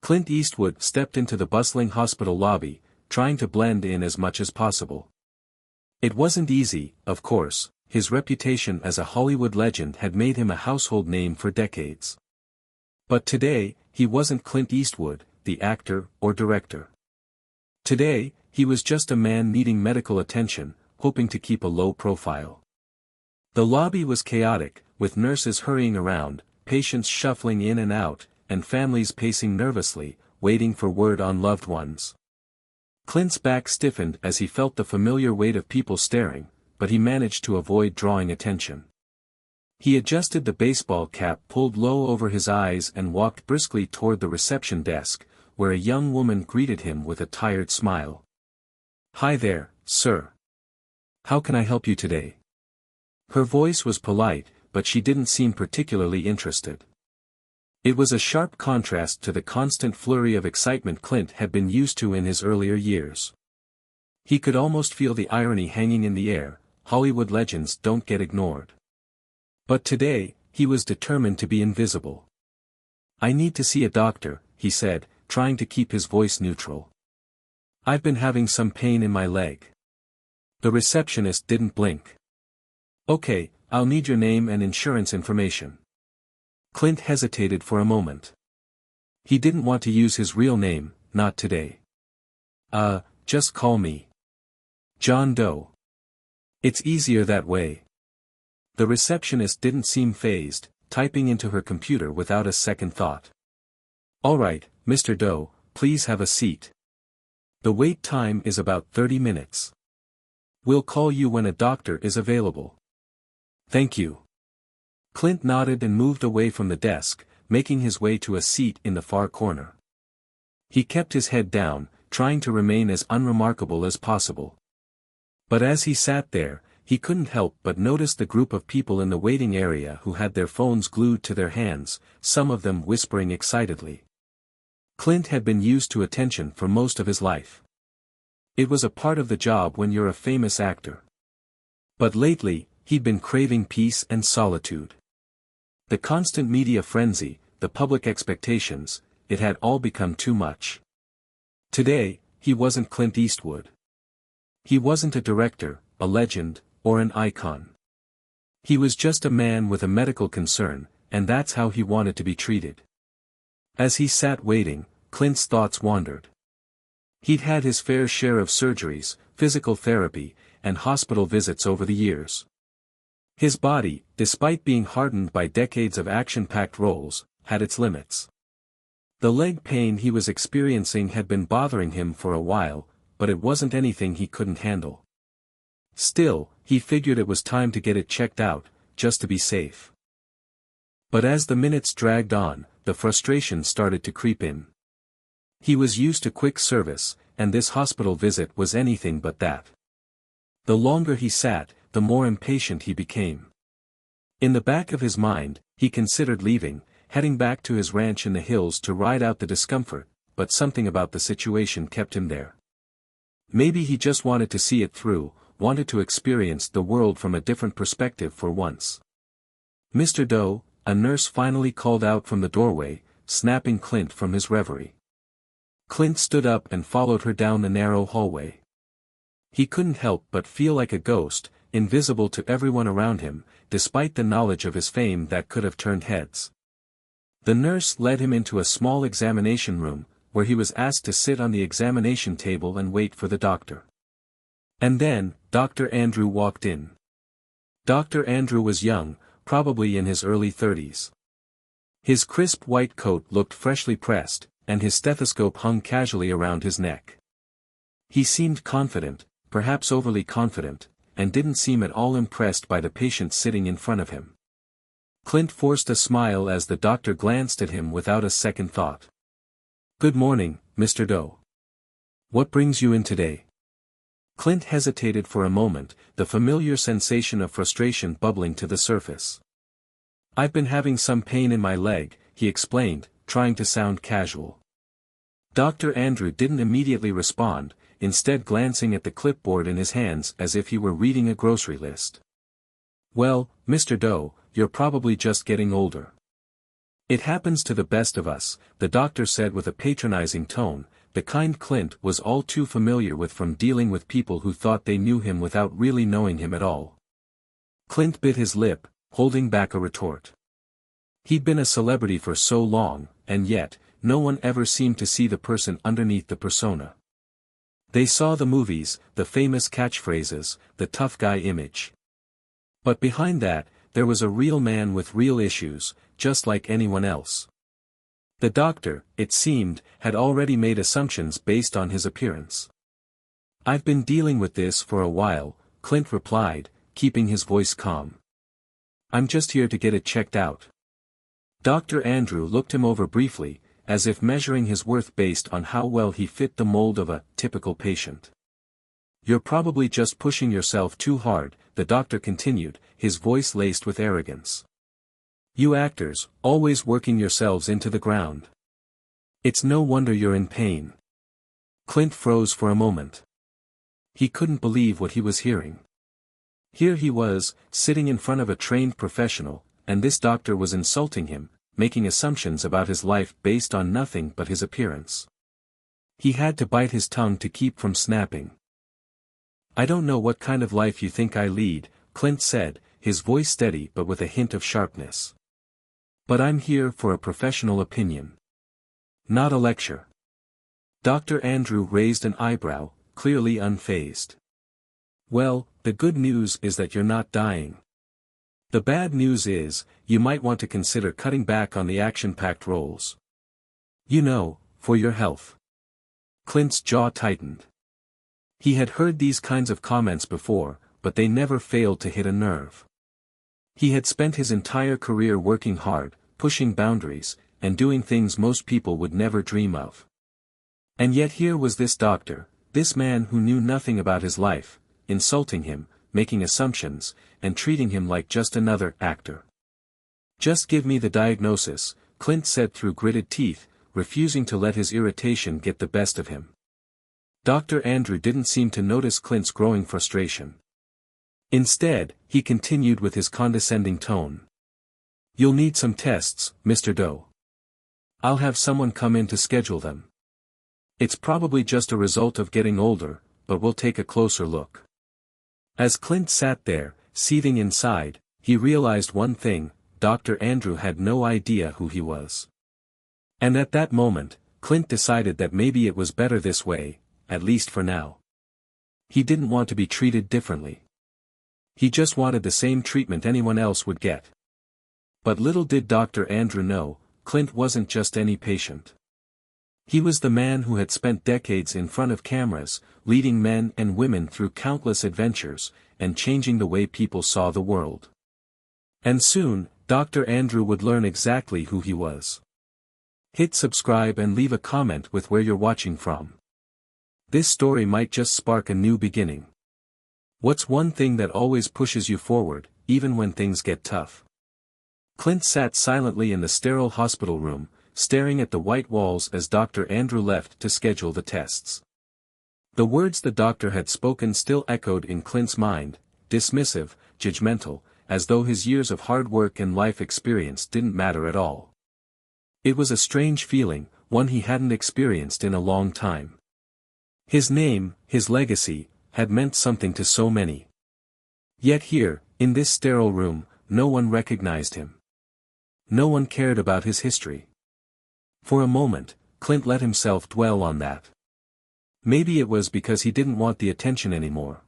Clint Eastwood stepped into the bustling hospital lobby, trying to blend in as much as possible. It wasn't easy, of course. His reputation as a Hollywood legend had made him a household name for decades. But today, he wasn't Clint Eastwood, the actor or director. Today, he was just a man needing medical attention, hoping to keep a low profile. The lobby was chaotic, with nurses hurrying around, patients shuffling in and out, and families pacing nervously, waiting for word on loved ones. Clint's back stiffened as he felt the familiar weight of people staring, but he managed to avoid drawing attention. He adjusted the baseball cap pulled low over his eyes and walked briskly toward the reception desk, where a young woman greeted him with a tired smile. "Hi there, sir. How can I help you today?" Her voice was polite, but she didn't seem particularly interested. It was a sharp contrast to the constant flurry of excitement Clint had been used to in his earlier years. He could almost feel the irony hanging in the air. Hollywood legends don't get ignored. But today, he was determined to be invisible. "I need to see a doctor," he said, trying to keep his voice neutral. "I've been having some pain in my leg." The receptionist didn't blink. "Okay, I'll need your name and insurance information." Clint hesitated for a moment. He didn't want to use his real name, not today. Just call me John Doe. It's easier that way." The receptionist didn't seem fazed, typing into her computer without a second thought. "All right, Mr. Doe, please have a seat. The wait time is about 30 minutes. We'll call you when a doctor is available." "Thank you." Clint nodded and moved away from the desk, making his way to a seat in the far corner. He kept his head down, trying to remain as unremarkable as possible. But as he sat there, he couldn't help but notice the group of people in the waiting area who had their phones glued to their hands, some of them whispering excitedly. Clint had been used to attention for most of his life. It was a part of the job when you're a famous actor. But lately, he'd been craving peace and solitude. The constant media frenzy, the public expectations, it had all become too much. Today, he wasn't Clint Eastwood. He wasn't a director, a legend, or an icon. He was just a man with a medical concern, and that's how he wanted to be treated. As he sat waiting, Clint's thoughts wandered. He'd had his fair share of surgeries, physical therapy, and hospital visits over the years. His body, despite being hardened by decades of action-packed roles, had its limits. The leg pain he was experiencing had been bothering him for a while, but it wasn't anything he couldn't handle. Still, he figured it was time to get it checked out, just to be safe. But as the minutes dragged on, the frustration started to creep in. He was used to quick service, and this hospital visit was anything but that. The longer he sat, the more impatient he became. In the back of his mind, he considered leaving, heading back to his ranch in the hills to ride out the discomfort, but something about the situation kept him there. Maybe he just wanted to see it through, wanted to experience the world from a different perspective for once. "Mr. Doe," a nurse finally called out from the doorway, snapping Clint from his reverie. Clint stood up and followed her down the narrow hallway. He couldn't help but feel like a ghost, invisible to everyone around him, despite the knowledge of his fame that could have turned heads. The nurse led him into a small examination room, where he was asked to sit on the examination table and wait for the doctor. And then, Dr. Andrew walked in. Dr. Andrew was young, probably in his early 30s. His crisp white coat looked freshly pressed, and his stethoscope hung casually around his neck. He seemed confident, perhaps overly confident, and didn't seem at all impressed by the patient sitting in front of him. Clint forced a smile as the doctor glanced at him without a second thought. "Good morning, Mr. Doe. What brings you in today?" Clint hesitated for a moment, the familiar sensation of frustration bubbling to the surface. "I've been having some pain in my leg," he explained, trying to sound casual. Dr. Andrew didn't immediately respond, instead glancing at the clipboard in his hands as if he were reading a grocery list. "Well, Mr. Doe, you're probably just getting older. "It happens to the best of us," the doctor said with a patronizing tone, the kind Clint was all too familiar with from dealing with people who thought they knew him without really knowing him at all. Clint bit his lip, holding back a retort. He'd been a celebrity for so long, and yet, no one ever seemed to see the person underneath the persona. They saw the movies, the famous catchphrases, the tough guy image. But behind that, there was a real man with real issues, just like anyone else. The doctor, it seemed, had already made assumptions based on his appearance. "I've been dealing with this for a while," Clint replied, keeping his voice calm. "I'm just here to get it checked out." Dr. Andrew looked him over briefly, as if measuring his worth based on how well he fit the mold of a typical patient. "You're probably just pushing yourself too hard," the doctor continued, his voice laced with arrogance. "You actors, always working yourselves into the ground. It's no wonder you're in pain." Clint froze for a moment. He couldn't believe what he was hearing. Here he was, sitting in front of a trained professional, and this doctor was insulting him, making assumptions about his life based on nothing but his appearance. He had to bite his tongue to keep from snapping. "I don't know what kind of life you think I lead," Clint said, his voice steady but with a hint of sharpness. "But I'm here for a professional opinion. Not a lecture." Dr. Andrew raised an eyebrow, clearly unfazed. "Well, the good news is that you're not dying. The bad news is, you might want to consider cutting back on the action-packed roles. You know, for your health." Clint's jaw tightened. He had heard these kinds of comments before, but they never failed to hit a nerve. He had spent his entire career working hard, pushing boundaries, and doing things most people would never dream of. And yet here was this doctor, this man who knew nothing about his life, insulting him, making assumptions, and treating him like just another actor. "Just give me the diagnosis," Clint said through gritted teeth, refusing to let his irritation get the best of him. Dr. Andrew didn't seem to notice Clint's growing frustration. Instead, he continued with his condescending tone. "You'll need some tests, Mr. Doe. I'll have someone come in to schedule them. It's probably just a result of getting older, but we'll take a closer look." As Clint sat there, seething inside, he realized one thing: Dr. Andrew had no idea who he was. And at that moment, Clint decided that maybe it was better this way, at least for now. He didn't want to be treated differently. He just wanted the same treatment anyone else would get. But little did Dr. Andrew know, Clint wasn't just any patient. He was the man who had spent decades in front of cameras, leading men and women through countless adventures, and changing the way people saw the world. And soon, Dr. Andrew would learn exactly who he was. Hit subscribe and leave a comment with where you're watching from. This story might just spark a new beginning. What's one thing that always pushes you forward, even when things get tough? Clint sat silently in the sterile hospital room, staring at the white walls as Dr. Andrew left to schedule the tests. The words the doctor had spoken still echoed in Clint's mind, dismissive, judgmental, as though his years of hard work and life experience didn't matter at all. It was a strange feeling, one he hadn't experienced in a long time. His name, his legacy, had meant something to so many. Yet here, in this sterile room, no one recognized him. No one cared about his history. For a moment, Clint let himself dwell on that. Maybe it was because he didn't want the attention anymore.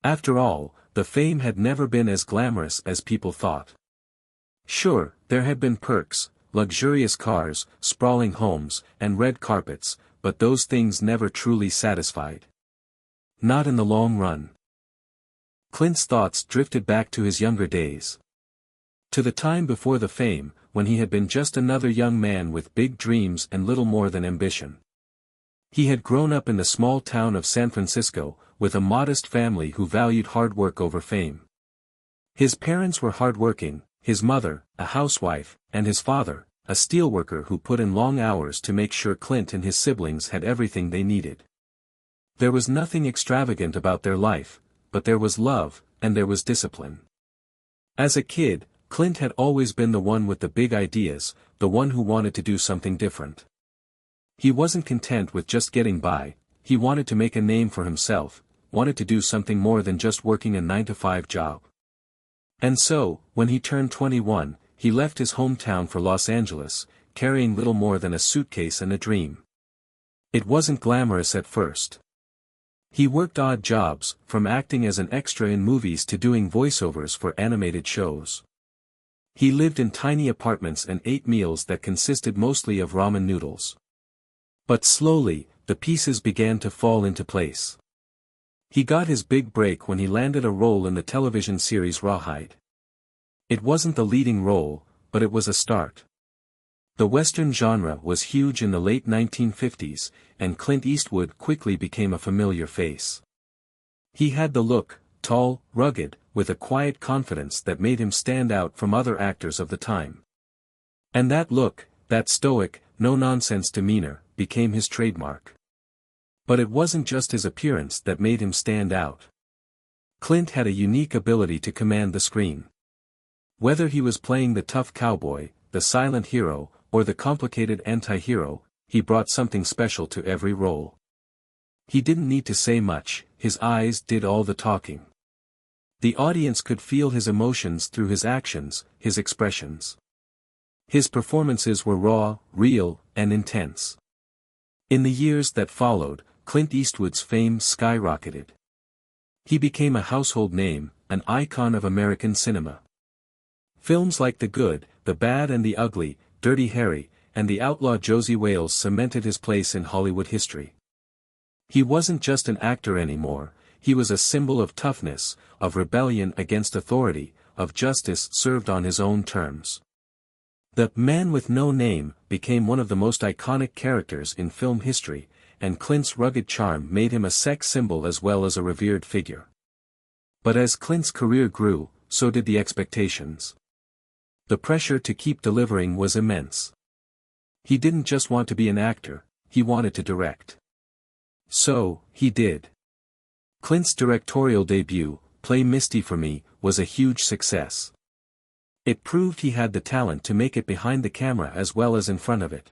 After all, the fame had never been as glamorous as people thought. Sure, there had been perks, luxurious cars, sprawling homes, and red carpets, but those things never truly satisfied. Not in the long run. Clint's thoughts drifted back to his younger days. To the time before the fame, when he had been just another young man with big dreams and little more than ambition. He had grown up in the small town of San Francisco, with a modest family who valued hard work over fame. His parents were hardworking, his mother, a housewife, and his father, a steelworker who put in long hours to make sure Clint and his siblings had everything they needed. There was nothing extravagant about their life, but there was love, and there was discipline. As a kid, Clint had always been the one with the big ideas, the one who wanted to do something different. He wasn't content with just getting by, he wanted to make a name for himself, wanted to do something more than just working a 9-to-5 job. And so, when he turned 21, he left his hometown for Los Angeles, carrying little more than a suitcase and a dream. It wasn't glamorous at first. He worked odd jobs, from acting as an extra in movies to doing voiceovers for animated shows. He lived in tiny apartments and ate meals that consisted mostly of ramen noodles. But slowly, the pieces began to fall into place. He got his big break when he landed a role in the television series Rawhide. It wasn't the leading role, but it was a start. The Western genre was huge in the late 1950s, and Clint Eastwood quickly became a familiar face. He had the look, tall, rugged, with a quiet confidence that made him stand out from other actors of the time. And that look, that stoic, no-nonsense demeanor, became his trademark. But it wasn't just his appearance that made him stand out. Clint had a unique ability to command the screen. Whether he was playing the tough cowboy, the silent hero, or the complicated anti-hero, he brought something special to every role. He didn't need to say much, his eyes did all the talking. The audience could feel his emotions through his actions, his expressions. His performances were raw, real, and intense. In the years that followed, Clint Eastwood's fame skyrocketed. He became a household name, an icon of American cinema. Films like The Good, The Bad and the Ugly, Dirty Harry, and The Outlaw Josie Wales cemented his place in Hollywood history. He wasn't just an actor anymore, he was a symbol of toughness, of rebellion against authority, of justice served on his own terms. The Man with No Name became one of the most iconic characters in film history, and Clint's rugged charm made him a sex symbol as well as a revered figure. But as Clint's career grew, so did the expectations. The pressure to keep delivering was immense. He didn't just want to be an actor, he wanted to direct. So, he did. Clint's directorial debut, Play Misty for Me, was a huge success. It proved he had the talent to make it behind the camera as well as in front of it.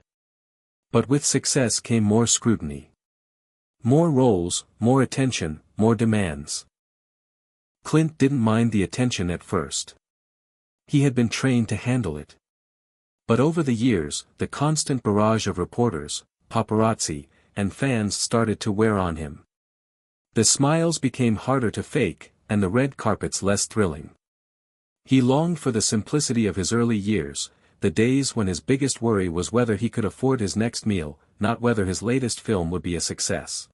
But with success came more scrutiny. More roles, more attention, more demands. Clint didn't mind the attention at first. He had been trained to handle it. But over the years, the constant barrage of reporters, paparazzi, and fans started to wear on him. The smiles became harder to fake, and the red carpets less thrilling. He longed for the simplicity of his early years, the days when his biggest worry was whether he could afford his next meal, not whether his latest film would be a success.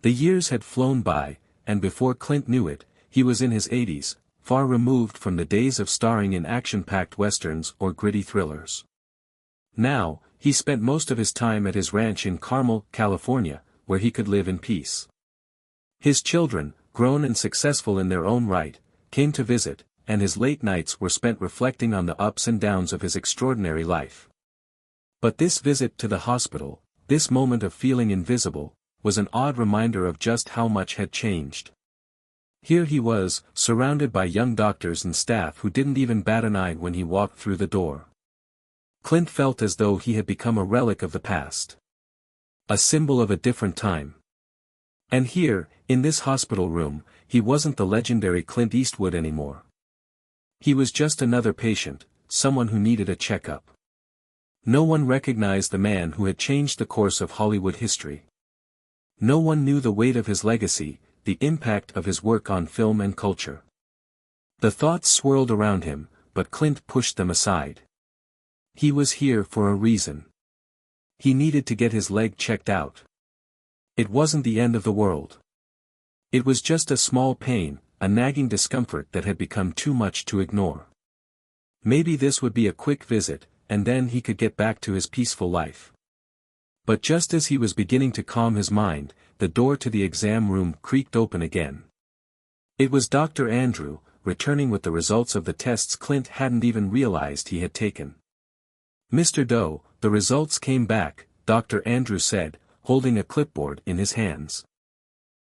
The years had flown by, and before Clint knew it, he was in his 80s, far removed from the days of starring in action-packed westerns or gritty thrillers. Now, he spent most of his time at his ranch in Carmel, California, where he could live in peace. His children, grown and successful in their own right, came to visit, and his late nights were spent reflecting on the ups and downs of his extraordinary life. But this visit to the hospital, this moment of feeling invisible, was an odd reminder of just how much had changed. Here he was, surrounded by young doctors and staff who didn't even bat an eye when he walked through the door. Clint felt as though he had become a relic of the past. A symbol of a different time. And here, in this hospital room, he wasn't the legendary Clint Eastwood anymore. He was just another patient, someone who needed a checkup. No one recognized the man who had changed the course of Hollywood history. No one knew the weight of his legacy, the impact of his work on film and culture. The thoughts swirled around him, but Clint pushed them aside. He was here for a reason. He needed to get his leg checked out. It wasn't the end of the world. It was just a small pain, a nagging discomfort that had become too much to ignore. Maybe this would be a quick visit, and then he could get back to his peaceful life. But just as he was beginning to calm his mind, the door to the exam room creaked open again. It was Dr. Andrew, returning with the results of the tests Clint hadn't even realized he had taken. "Mr. Doe, the results came back," Dr. Andrew said, holding a clipboard in his hands.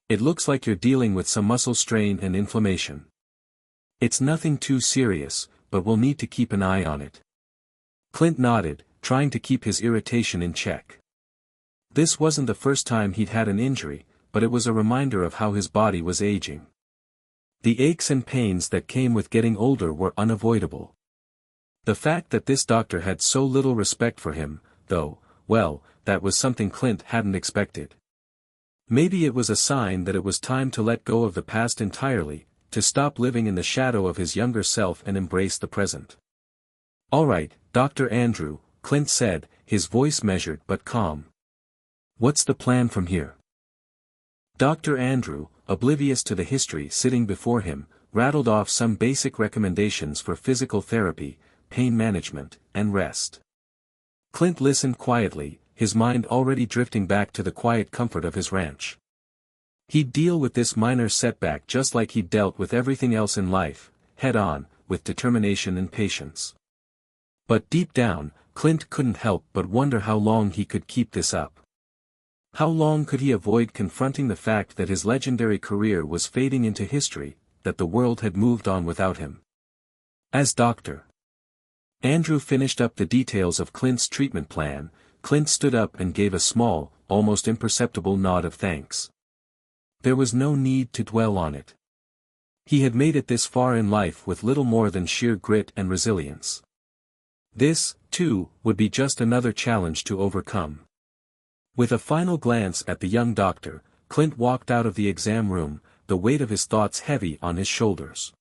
"It looks like you're dealing with some muscle strain and inflammation. It's nothing too serious, but we'll need to keep an eye on it." Clint nodded, trying to keep his irritation in check. This wasn't the first time he'd had an injury, but it was a reminder of how his body was aging. The aches and pains that came with getting older were unavoidable. The fact that this doctor had so little respect for him, though, well, that was something Clint hadn't expected. Maybe it was a sign that it was time to let go of the past entirely, to stop living in the shadow of his younger self and embrace the present. "All right, Dr. Andrew," Clint said, his voice measured but calm. "What's the plan from here?" Dr. Andrew, oblivious to the history sitting before him, rattled off some basic recommendations for physical therapy, pain management, and rest. Clint listened quietly, his mind already drifting back to the quiet comfort of his ranch. He'd deal with this minor setback just like he'd dealt with everything else in life, head-on, with determination and patience. But deep down, Clint couldn't help but wonder how long he could keep this up. How long could he avoid confronting the fact that his legendary career was fading into history, that the world had moved on without him? As Dr. Andrew finished up the details of Clint's treatment plan, Clint stood up and gave a small, almost imperceptible nod of thanks. There was no need to dwell on it. He had made it this far in life with little more than sheer grit and resilience. This, too, would be just another challenge to overcome. With a final glance at the young doctor, Clint walked out of the exam room, the weight of his thoughts heavy on his shoulders.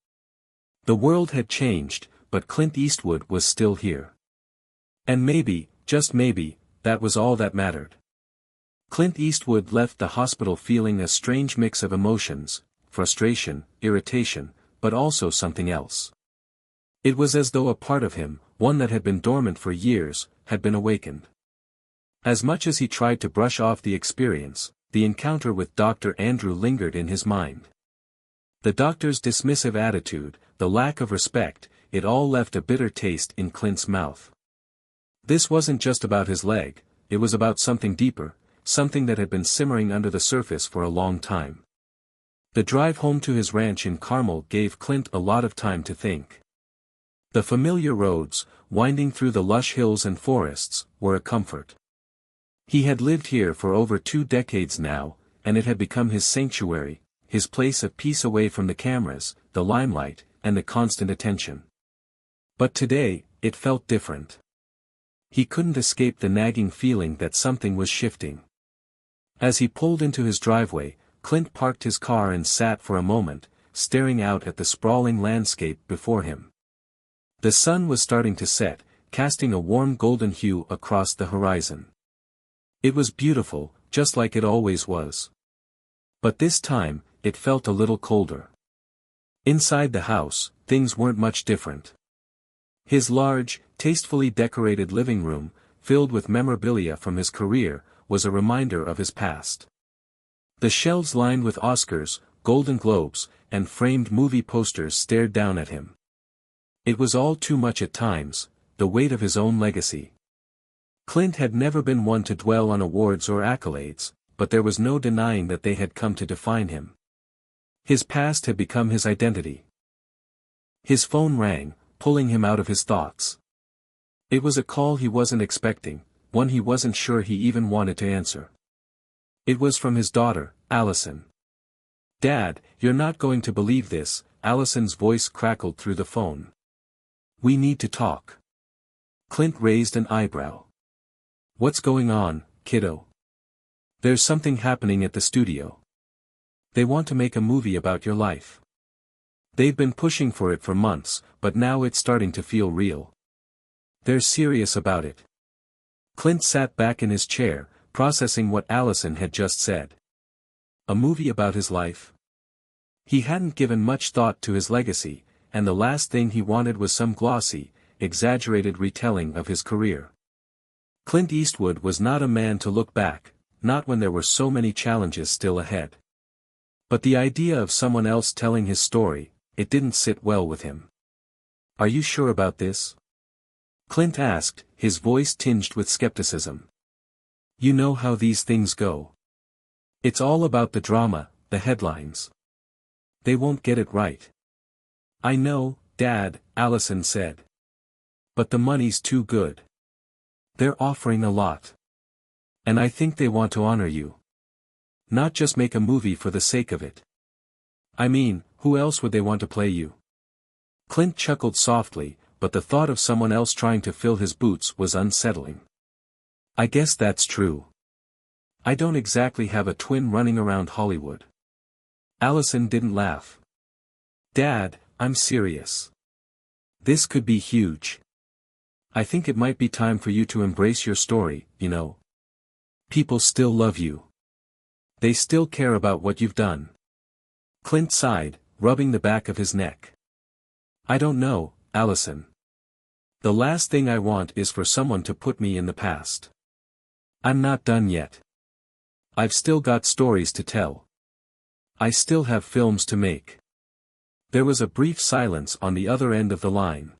The world had changed, but Clint Eastwood was still here. And maybe, just maybe, that was all that mattered. Clint Eastwood left the hospital feeling a strange mix of emotions, frustration, irritation, but also something else. It was as though a part of him, one that had been dormant for years, had been awakened. As much as he tried to brush off the experience, the encounter with Dr. Andrew lingered in his mind. The doctor's dismissive attitude, the lack of respect, it all left a bitter taste in Clint's mouth. This wasn't just about his leg, it was about something deeper, something that had been simmering under the surface for a long time. The drive home to his ranch in Carmel gave Clint a lot of time to think. The familiar roads, winding through the lush hills and forests, were a comfort. He had lived here for over 2 decades now, and it had become his sanctuary, his place of peace away from the cameras, the limelight, and the constant attention. But today, it felt different. He couldn't escape the nagging feeling that something was shifting. As he pulled into his driveway, Clint parked his car and sat for a moment, staring out at the sprawling landscape before him. The sun was starting to set, casting a warm golden hue across the horizon. It was beautiful, just like it always was. But this time, it felt a little colder. Inside the house, things weren't much different. His large, tastefully decorated living room, filled with memorabilia from his career, was a reminder of his past. The shelves lined with Oscars, Golden Globes, and framed movie posters stared down at him. It was all too much at times, the weight of his own legacy. Clint had never been one to dwell on awards or accolades, but there was no denying that they had come to define him. His past had become his identity. His phone rang, pulling him out of his thoughts. It was a call he wasn't expecting, one he wasn't sure he even wanted to answer. It was from his daughter, Allison. "Dad, you're not going to believe this," Allison's voice crackled through the phone. "We need to talk." Clint raised an eyebrow. "What's going on, kiddo?" "There's something happening at the studio. They want to make a movie about your life. They've been pushing for it for months, but now it's starting to feel real. They're serious about it." Clint sat back in his chair, processing what Allison had just said. A movie about his life? He hadn't given much thought to his legacy, and the last thing he wanted was some glossy, exaggerated retelling of his career. Clint Eastwood was not a man to look back, not when there were so many challenges still ahead. But the idea of someone else telling his story, it didn't sit well with him. "Are you sure about this?" Clint asked, his voice tinged with skepticism. "You know how these things go. It's all about the drama, the headlines. They won't get it right." "I know, Dad," Allison said. But the money's too good. They're offering a lot. And I think they want to honor you. Not just make a movie for the sake of it. I mean, who else would they want to play you? Clint chuckled softly, but the thought of someone else trying to fill his boots was unsettling. I guess that's true. I don't exactly have a twin running around Hollywood. Allison didn't laugh. Dad, I'm serious. This could be huge. I think it might be time for you to embrace your story, you know. People still love you. They still care about what you've done. Clint sighed, rubbing the back of his neck. I don't know, Allison. The last thing I want is for someone to put me in the past. I'm not done yet. I've still got stories to tell. I still have films to make. There was a brief silence on the other end of the line.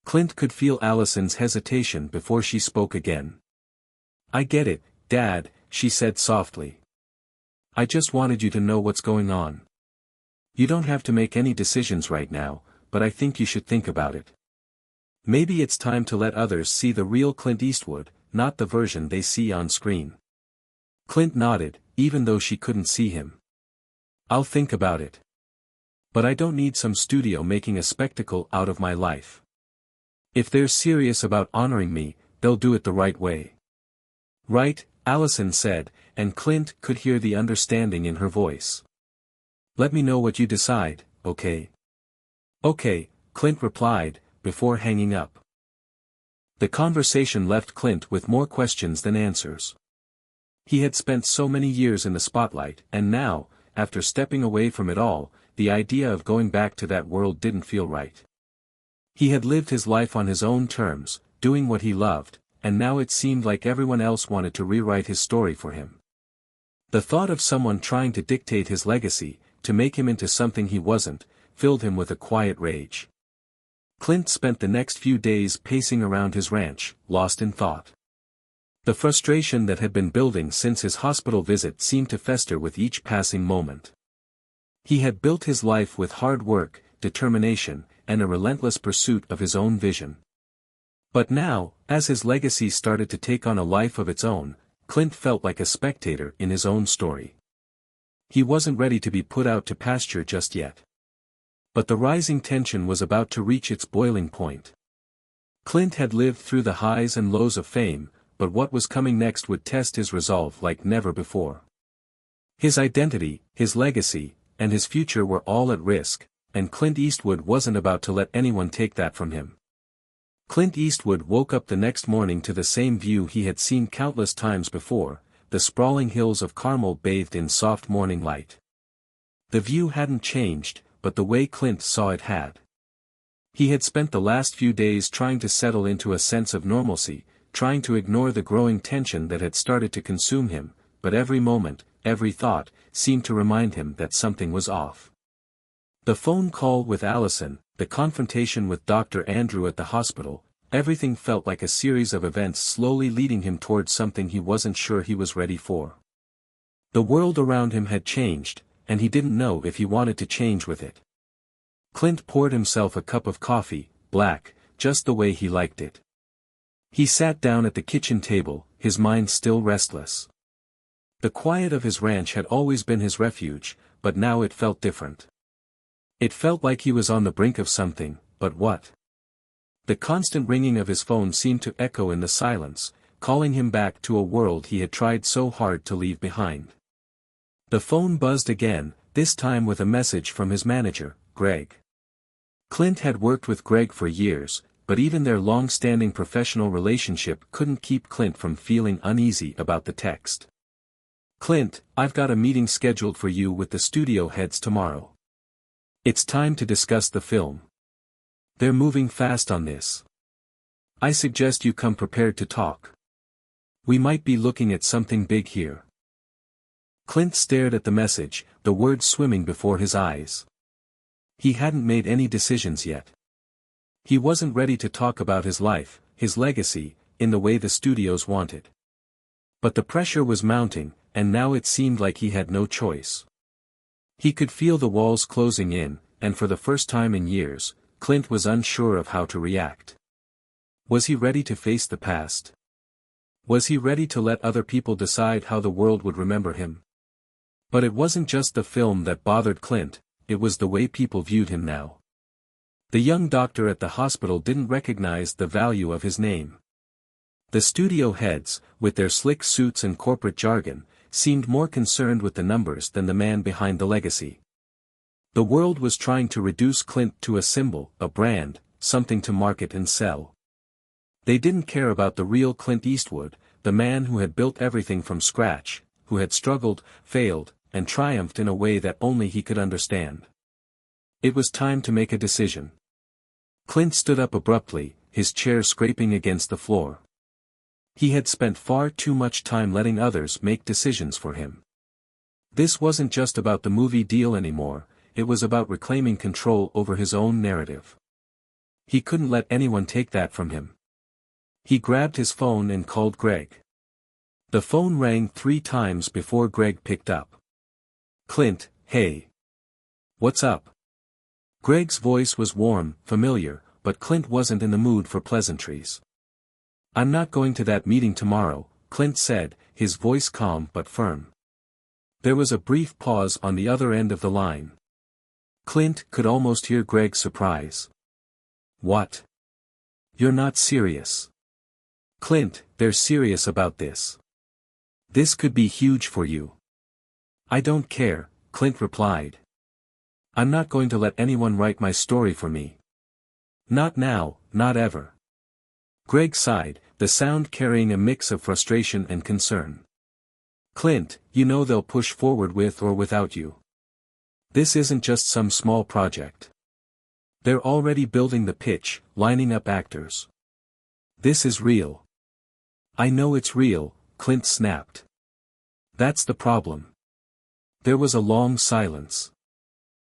Clint could feel Allison's hesitation before she spoke again. I get it, Dad, she said softly. I just wanted you to know what's going on. You don't have to make any decisions right now, but I think you should think about it. Maybe it's time to let others see the real Clint Eastwood, not the version they see on screen. Clint nodded, even though she couldn't see him. I'll think about it. But I don't need some studio making a spectacle out of my life. If they're serious about honoring me, they'll do it the right way. Right, Allison said, and Clint could hear the understanding in her voice. Let me know what you decide, okay? Okay, Clint replied, before hanging up. The conversation left Clint with more questions than answers. He had spent so many years in the spotlight, and now, after stepping away from it all, the idea of going back to that world didn't feel right. He had lived his life on his own terms, doing what he loved, and now it seemed like everyone else wanted to rewrite his story for him. The thought of someone trying to dictate his legacy, to make him into something he wasn't, filled him with a quiet rage. Clint spent the next few days pacing around his ranch, lost in thought. The frustration that had been building since his hospital visit seemed to fester with each passing moment. He had built his life with hard work, determination, and a relentless pursuit of his own vision. But now, as his legacy started to take on a life of its own, Clint felt like a spectator in his own story. He wasn't ready to be put out to pasture just yet. But the rising tension was about to reach its boiling point. Clint had lived through the highs and lows of fame, but what was coming next would test his resolve like never before. His identity, his legacy, and his future were all at risk, and Clint Eastwood wasn't about to let anyone take that from him. Clint Eastwood woke up the next morning to the same view he had seen countless times before, the sprawling hills of Carmel bathed in soft morning light. The view hadn't changed, but the way Clint saw it had. He had spent the last few days trying to settle into a sense of normalcy, trying to ignore the growing tension that had started to consume him, but every moment, every thought, seemed to remind him that something was off. The phone call with Allison, the confrontation with Dr. Andrew at the hospital, everything felt like a series of events slowly leading him towards something he wasn't sure he was ready for. The world around him had changed, and he didn't know if he wanted to change with it. Clint poured himself a cup of coffee, black, just the way he liked it. He sat down at the kitchen table, his mind still restless. The quiet of his ranch had always been his refuge, but now it felt different. It felt like he was on the brink of something, but what? The constant ringing of his phone seemed to echo in the silence, calling him back to a world he had tried so hard to leave behind. The phone buzzed again, this time with a message from his manager, Greg. Clint had worked with Greg for years, but even their long-standing professional relationship couldn't keep Clint from feeling uneasy about the text. Clint, I've got a meeting scheduled for you with the studio heads tomorrow. It's time to discuss the film. They're moving fast on this. I suggest you come prepared to talk. We might be looking at something big here. Clint stared at the message, the words swimming before his eyes. He hadn't made any decisions yet. He wasn't ready to talk about his life, his legacy, in the way the studios wanted. But the pressure was mounting, and now it seemed like he had no choice. He could feel the walls closing in, and for the first time in years, Clint was unsure of how to react. Was he ready to face the past? Was he ready to let other people decide how the world would remember him? But it wasn't just the film that bothered Clint, it was the way people viewed him now. The young doctor at the hospital didn't recognize the value of his name. The studio heads, with their slick suits and corporate jargon, seemed more concerned with the numbers than the man behind the legacy. The world was trying to reduce Clint to a symbol, a brand, something to market and sell. They didn't care about the real Clint Eastwood, the man who had built everything from scratch, who had struggled, failed, and triumphed in a way that only he could understand. It was time to make a decision. Clint stood up abruptly, his chair scraping against the floor. He had spent far too much time letting others make decisions for him. This wasn't just about the movie deal anymore, it was about reclaiming control over his own narrative. He couldn't let anyone take that from him. He grabbed his phone and called Greg. The phone rang 3 times before Greg picked up. "Clint, hey. What's up?" Greg's voice was warm, familiar, but Clint wasn't in the mood for pleasantries. "I'm not going to that meeting tomorrow," Clint said, his voice calm but firm. There was a brief pause on the other end of the line. Clint could almost hear Greg's surprise. "What? You're not serious?" "Clint, they're serious about this. This could be huge for you." "I don't care," Clint replied. "I'm not going to let anyone write my story for me. Not now, not ever." Greg sighed, the sound carrying a mix of frustration and concern. "Clint, you know they'll push forward with or without you. This isn't just some small project. They're already building the pitch, lining up actors. This is real." "I know it's real," Clint snapped. "That's the problem." There was a long silence.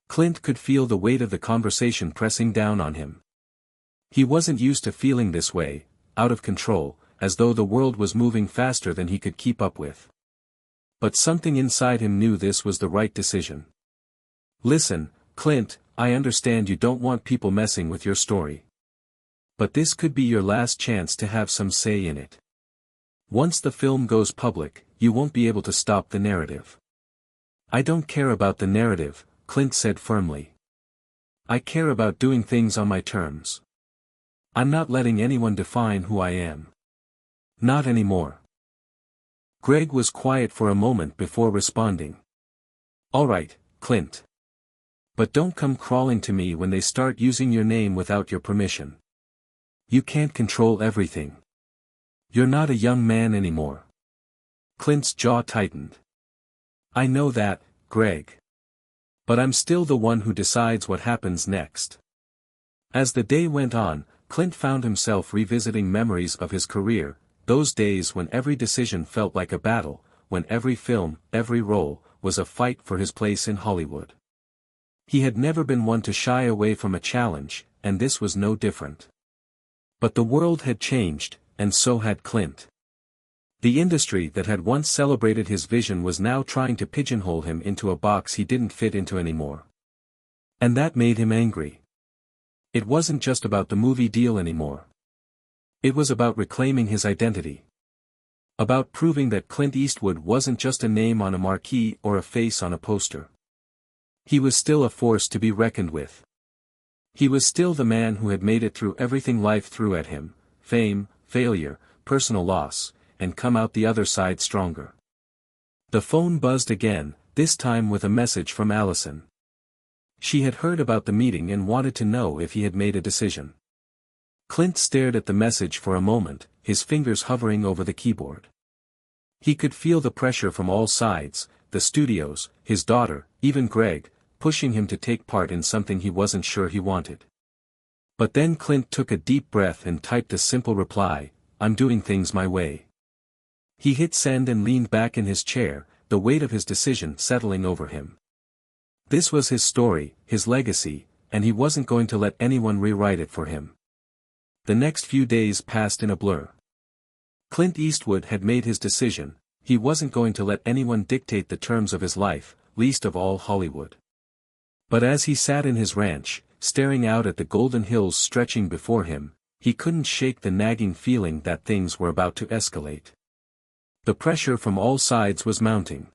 Clint could feel the weight of the conversation pressing down on him. He wasn't used to feeling this way, out of control, as though the world was moving faster than he could keep up with. But something inside him knew this was the right decision. "Listen, Clint, I understand you don't want people messing with your story. But this could be your last chance to have some say in it. Once the film goes public, you won't be able to stop the narrative." "I don't care about the narrative," Clint said firmly. "I care about doing things on my terms. I'm not letting anyone define who I am. Not anymore." Greg was quiet for a moment before responding. "All right, Clint. But don't come crawling to me when they start using your name without your permission. You can't control everything. You're not a young man anymore." Clint's jaw tightened. "I know that, Greg. But I'm still the one who decides what happens next." As the day went on, Clint found himself revisiting memories of his career, those days when every decision felt like a battle, when every film, every role, was a fight for his place in Hollywood. He had never been one to shy away from a challenge, and this was no different. But the world had changed, and so had Clint. The industry that had once celebrated his vision was now trying to pigeonhole him into a box he didn't fit into anymore. And that made him angry. It wasn't just about the movie deal anymore. It was about reclaiming his identity. About proving that Clint Eastwood wasn't just a name on a marquee or a face on a poster. He was still a force to be reckoned with. He was still the man who had made it through everything life threw at him, fame, failure, personal loss, and come out the other side stronger. The phone buzzed again, this time with a message from Allison. She had heard about the meeting and wanted to know if he had made a decision. Clint stared at the message for a moment, his fingers hovering over the keyboard. He could feel the pressure from all sides, the studios, his daughter, even Greg, pushing him to take part in something he wasn't sure he wanted. But then Clint took a deep breath and typed a simple reply, "I'm doing things my way." He hit send and leaned back in his chair, the weight of his decision settling over him. This was his story, his legacy, and he wasn't going to let anyone rewrite it for him. The next few days passed in a blur. Clint Eastwood had made his decision, he wasn't going to let anyone dictate the terms of his life, least of all Hollywood. But as he sat in his ranch, staring out at the golden hills stretching before him, he couldn't shake the nagging feeling that things were about to escalate. The pressure from all sides was mounting.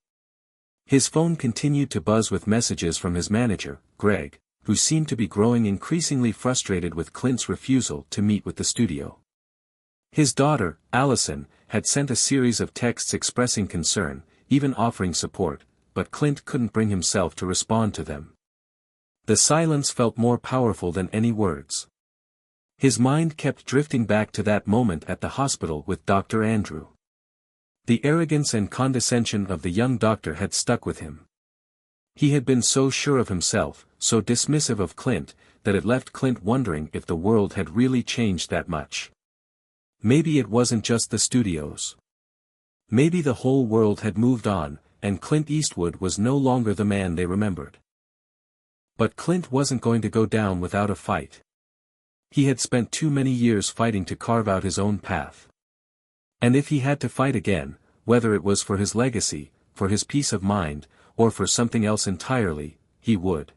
His phone continued to buzz with messages from his manager, Greg, who seemed to be growing increasingly frustrated with Clint's refusal to meet with the studio. His daughter, Allison, had sent a series of texts expressing concern, even offering support, but Clint couldn't bring himself to respond to them. The silence felt more powerful than any words. His mind kept drifting back to that moment at the hospital with Dr. Andrew. The arrogance and condescension of the young doctor had stuck with him. He had been so sure of himself, so dismissive of Clint, that it left Clint wondering if the world had really changed that much. Maybe it wasn't just the studios. Maybe the whole world had moved on, and Clint Eastwood was no longer the man they remembered. But Clint wasn't going to go down without a fight. He had spent too many years fighting to carve out his own path. And if he had to fight again, whether it was for his legacy, for his peace of mind, or for something else entirely, he would.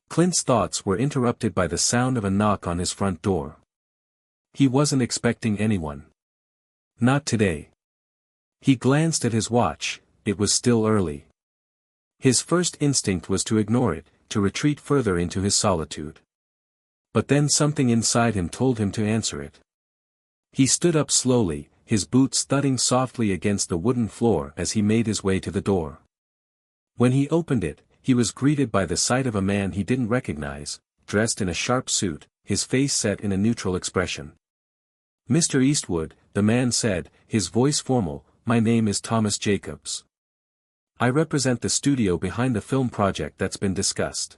Clint's thoughts were interrupted by the sound of a knock on his front door. He wasn't expecting anyone. Not today. He glanced at his watch, it was still early. His first instinct was to ignore it, to retreat further into his solitude. But then something inside him told him to answer it. He stood up slowly, his boots thudding softly against the wooden floor as he made his way to the door. When he opened it, he was greeted by the sight of a man he didn't recognize, dressed in a sharp suit, his face set in a neutral expression. "Mr. Eastwood," the man said, his voice formal, "my name is Thomas Jacobs. I represent the studio behind the film project that's been discussed.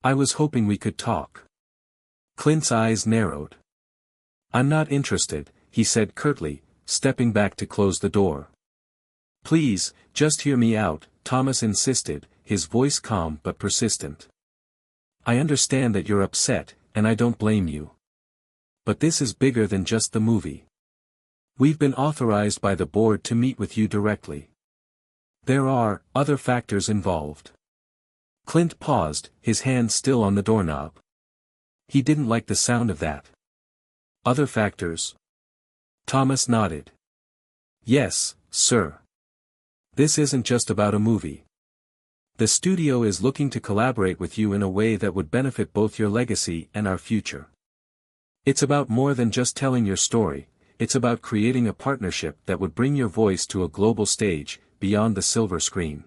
I was hoping we could talk." Clint's eyes narrowed. "I'm not interested," he said curtly, stepping back to close the door. "Please, just hear me out," Thomas insisted, his voice calm but persistent. "I understand that you're upset, and I don't blame you. But this is bigger than just the movie. We've been authorized by the board to meet with you directly. There are other factors involved." Clint paused, his hand still on the doorknob. He didn't like the sound of that. "Other factors?" Thomas nodded. "Yes, sir. This isn't just about a movie. The studio is looking to collaborate with you in a way that would benefit both your legacy and our future. It's about more than just telling your story, it's about creating a partnership that would bring your voice to a global stage, beyond the silver screen."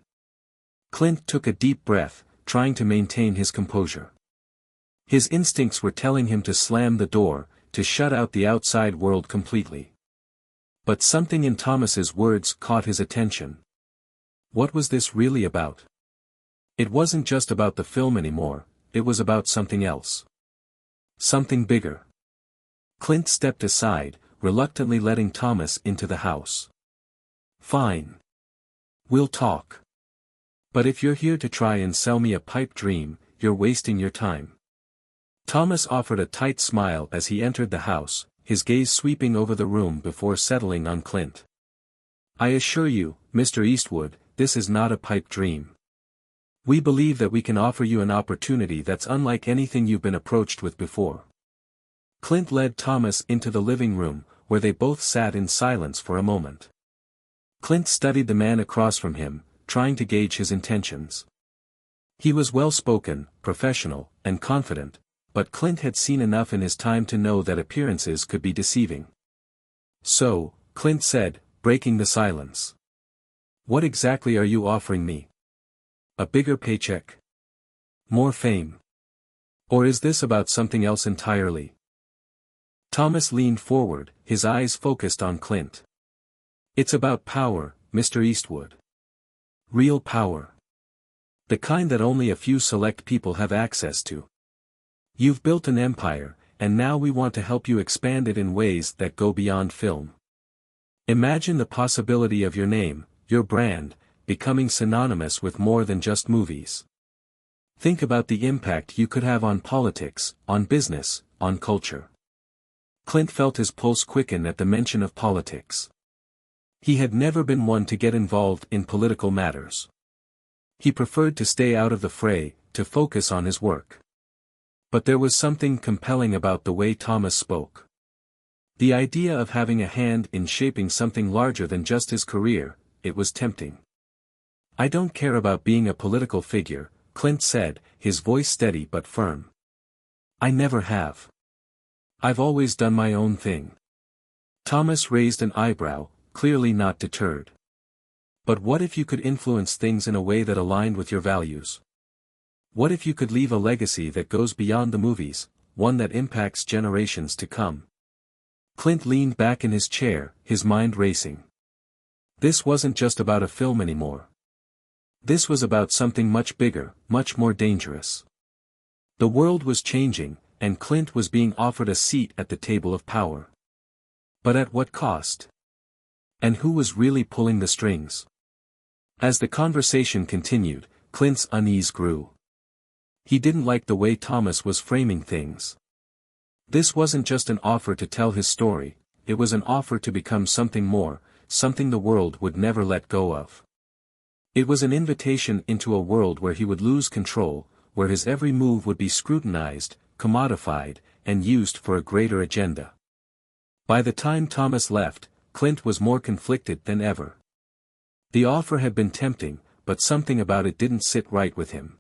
Clint took a deep breath, trying to maintain his composure. His instincts were telling him to slam the door, to shut out the outside world completely. But something in Thomas's words caught his attention. What was this really about? It wasn't just about the film anymore, it was about something else. Something bigger. Clint stepped aside, reluctantly letting Thomas into the house. "Fine. We'll talk. But if you're here to try and sell me a pipe dream, you're wasting your time." Thomas offered a tight smile as he entered the house, his gaze sweeping over the room before settling on Clint. "I assure you, Mr. Eastwood, this is not a pipe dream. We believe that we can offer you an opportunity that's unlike anything you've been approached with before." Clint led Thomas into the living room, where they both sat in silence for a moment. Clint studied the man across from him, trying to gauge his intentions. He was well-spoken, professional, and confident, but Clint had seen enough in his time to know that appearances could be deceiving. "So," Clint said, breaking the silence. "What exactly are you offering me? A bigger paycheck? More fame? Or is this about something else entirely?" Thomas leaned forward, his eyes focused on Clint. "It's about power, Mr. Eastwood. Real power. The kind that only a few select people have access to. You've built an empire, and now we want to help you expand it in ways that go beyond film. Imagine the possibility of your name, your brand, becoming synonymous with more than just movies. Think about the impact you could have on politics, on business, on culture." Clint felt his pulse quicken at the mention of politics. He had never been one to get involved in political matters. He preferred to stay out of the fray, to focus on his work. But there was something compelling about the way Thomas spoke. The idea of having a hand in shaping something larger than just his career, it was tempting. "I don't care about being a political figure," Clint said, his voice steady but firm. "I never have. I've always done my own thing." Thomas raised an eyebrow, clearly not deterred. "But what if you could influence things in a way that aligned with your values? What if you could leave a legacy that goes beyond the movies, one that impacts generations to come?" Clint leaned back in his chair, his mind racing. This wasn't just about a film anymore. This was about something much bigger, much more dangerous. The world was changing, and Clint was being offered a seat at the table of power. But at what cost? And who was really pulling the strings? As the conversation continued, Clint's unease grew. He didn't like the way Thomas was framing things. This wasn't just an offer to tell his story, it was an offer to become something more, something the world would never let go of. It was an invitation into a world where he would lose control, where his every move would be scrutinized, commodified, and used for a greater agenda. By the time Thomas left, Clint was more conflicted than ever. The offer had been tempting, but something about it didn't sit right with him.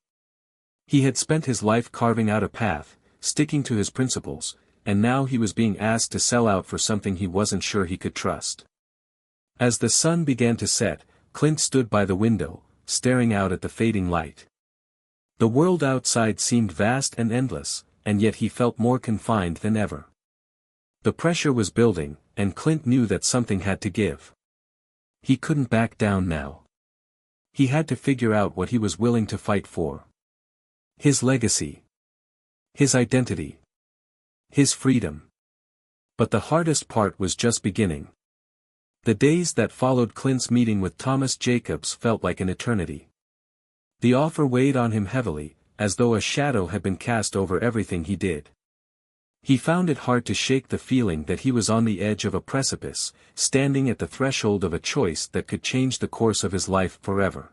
He had spent his life carving out a path, sticking to his principles, and now he was being asked to sell out for something he wasn't sure he could trust. As the sun began to set, Clint stood by the window, staring out at the fading light. The world outside seemed vast and endless, and yet he felt more confined than ever. The pressure was building, and Clint knew that something had to give. He couldn't back down now. He had to figure out what he was willing to fight for. His legacy. His identity. His freedom. But the hardest part was just beginning. The days that followed Clint's meeting with Thomas Jacobs felt like an eternity. The offer weighed on him heavily, as though a shadow had been cast over everything he did. He found it hard to shake the feeling that he was on the edge of a precipice, standing at the threshold of a choice that could change the course of his life forever.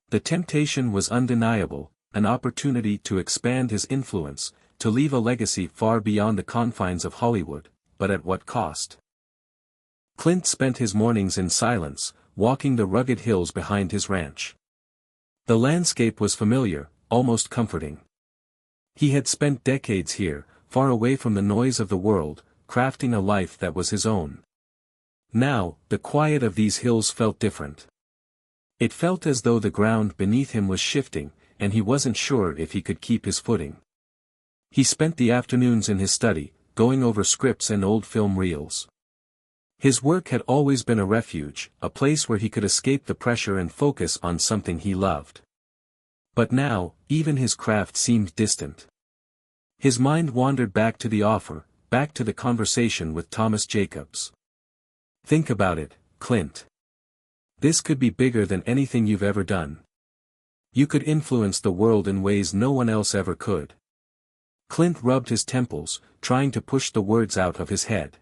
The temptation was undeniable, an opportunity to expand his influence, to leave a legacy far beyond the confines of Hollywood, but at what cost? Clint spent his mornings in silence, walking the rugged hills behind his ranch. The landscape was familiar, almost comforting. He had spent decades here, far away from the noise of the world, crafting a life that was his own. Now, the quiet of these hills felt different. It felt as though the ground beneath him was shifting, and he wasn't sure if he could keep his footing. He spent the afternoons in his study, going over scripts and old film reels. His work had always been a refuge, a place where he could escape the pressure and focus on something he loved. But now, even his craft seemed distant. His mind wandered back to the offer, back to the conversation with Thomas Jacobs. "Think about it, Clint. This could be bigger than anything you've ever done. You could influence the world in ways no one else ever could." Clint rubbed his temples, trying to push the words out of his head.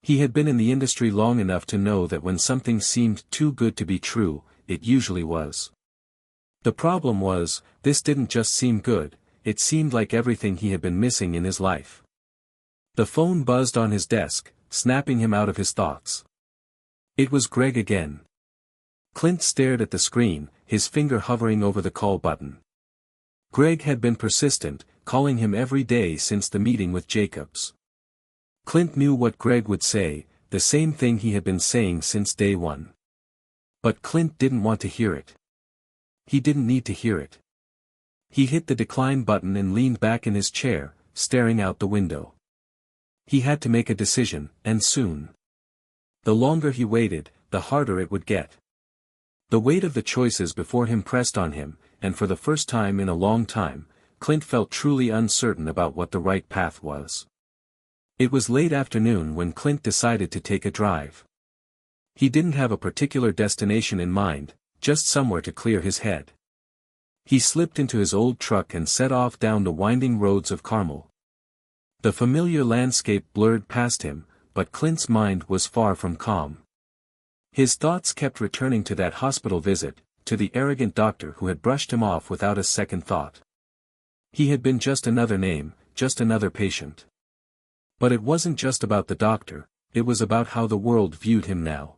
He had been in the industry long enough to know that when something seemed too good to be true, it usually was. The problem was, this didn't just seem good, it seemed like everything he had been missing in his life. The phone buzzed on his desk, snapping him out of his thoughts. It was Greg again. Clint stared at the screen, his finger hovering over the call button. Greg had been persistent, calling him every day since the meeting with Jacobs. Clint knew what Greg would say, the same thing he had been saying since day one. But Clint didn't want to hear it. He didn't need to hear it. He hit the decline button and leaned back in his chair, staring out the window. He had to make a decision, and soon. The longer he waited, the harder it would get. The weight of the choices before him pressed on him, and for the first time in a long time, Clint felt truly uncertain about what the right path was. It was late afternoon when Clint decided to take a drive. He didn't have a particular destination in mind, just somewhere to clear his head. He slipped into his old truck and set off down the winding roads of Carmel. The familiar landscape blurred past him, but Clint's mind was far from calm. His thoughts kept returning to that hospital visit, to the arrogant doctor who had brushed him off without a second thought. He had been just another name, just another patient. But it wasn't just about the doctor, it was about how the world viewed him now.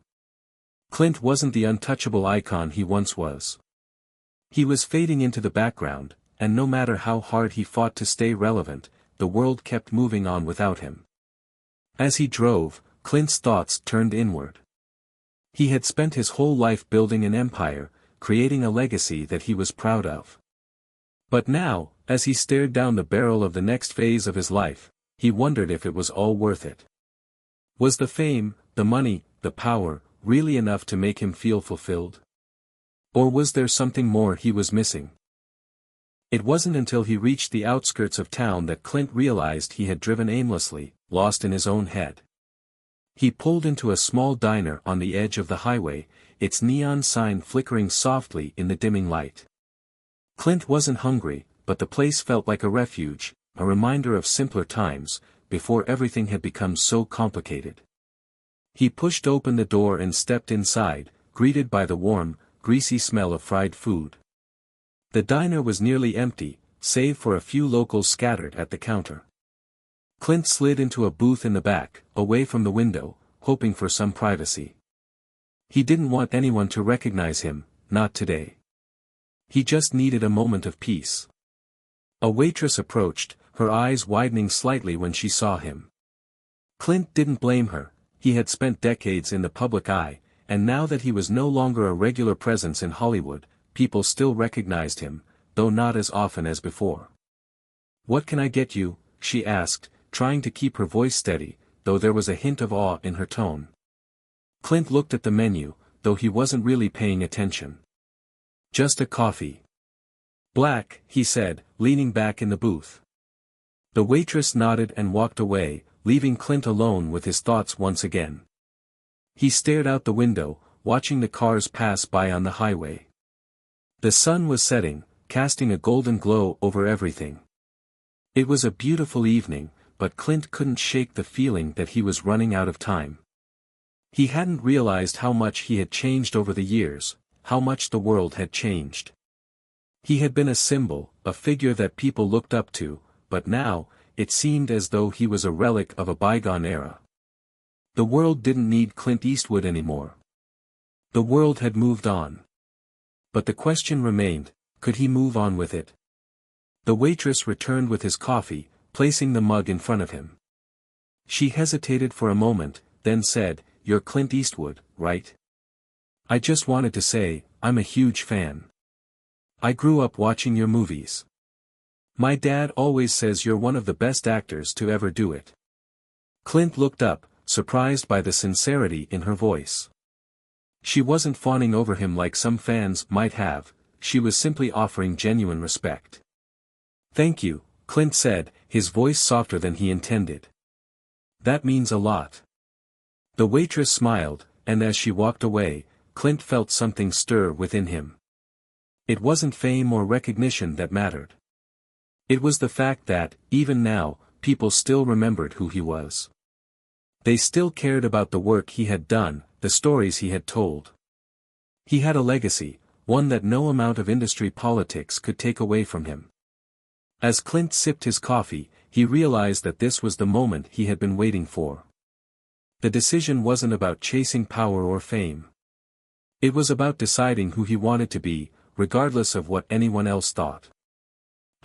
Clint wasn't the untouchable icon he once was. He was fading into the background, and no matter how hard he fought to stay relevant, the world kept moving on without him. As he drove, Clint's thoughts turned inward. He had spent his whole life building an empire, creating a legacy that he was proud of. But now, as he stared down the barrel of the next phase of his life, he wondered if it was all worth it. Was the fame, the money, the power, really enough to make him feel fulfilled? Or was there something more he was missing? It wasn't until he reached the outskirts of town that Clint realized he had driven aimlessly, lost in his own head. He pulled into a small diner on the edge of the highway, its neon sign flickering softly in the dimming light. Clint wasn't hungry, but the place felt like a refuge, a reminder of simpler times, before everything had become so complicated. He pushed open the door and stepped inside, greeted by the warm, greasy smell of fried food. The diner was nearly empty, save for a few locals scattered at the counter. Clint slid into a booth in the back, away from the window, hoping for some privacy. He didn't want anyone to recognize him, not today. He just needed a moment of peace. A waitress approached, her eyes widening slightly when she saw him. Clint didn't blame her, he had spent decades in the public eye, and now that he was no longer a regular presence in Hollywood, people still recognized him, though not as often as before. "What can I get you?" she asked, trying to keep her voice steady, though there was a hint of awe in her tone. Clint looked at the menu, though he wasn't really paying attention. "Just a coffee." "Black," he said, leaning back in the booth. The waitress nodded and walked away, leaving Clint alone with his thoughts once again. He stared out the window, watching the cars pass by on the highway. The sun was setting, casting a golden glow over everything. It was a beautiful evening, but Clint couldn't shake the feeling that he was running out of time. He hadn't realized how much he had changed over the years, how much the world had changed. He had been a symbol, a figure that people looked up to, but now, it seemed as though he was a relic of a bygone era. The world didn't need Clint Eastwood anymore. The world had moved on. But the question remained, could he move on with it? The waitress returned with his coffee, placing the mug in front of him. She hesitated for a moment, then said, "You're Clint Eastwood, right? I just wanted to say, I'm a huge fan. I grew up watching your movies. My dad always says you're one of the best actors to ever do it." Clint looked up, surprised by the sincerity in her voice. She wasn't fawning over him like some fans might have, she was simply offering genuine respect. "Thank you," Clint said, his voice softer than he intended. "That means a lot." The waitress smiled, and as she walked away, Clint felt something stir within him. It wasn't fame or recognition that mattered. It was the fact that, even now, people still remembered who he was. They still cared about the work he had done, the stories he had told. He had a legacy, one that no amount of industry politics could take away from him. As Clint sipped his coffee, he realized that this was the moment he had been waiting for. The decision wasn't about chasing power or fame. It was about deciding who he wanted to be, regardless of what anyone else thought.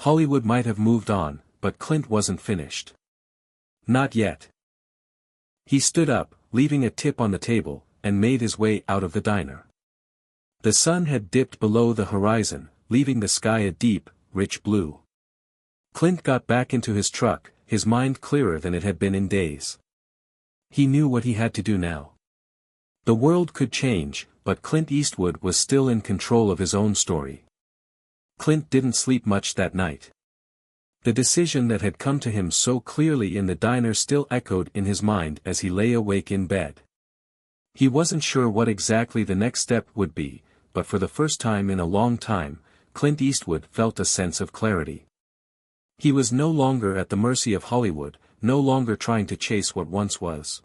Hollywood might have moved on, but Clint wasn't finished. Not yet. He stood up, leaving a tip on the table, and made his way out of the diner. The sun had dipped below the horizon, leaving the sky a deep, rich blue. Clint got back into his truck, his mind clearer than it had been in days. He knew what he had to do now. The world could change, but Clint Eastwood was still in control of his own story. Clint didn't sleep much that night. The decision that had come to him so clearly in the diner still echoed in his mind as he lay awake in bed. He wasn't sure what exactly the next step would be, but for the first time in a long time, Clint Eastwood felt a sense of clarity. He was no longer at the mercy of Hollywood, no longer trying to chase what once was.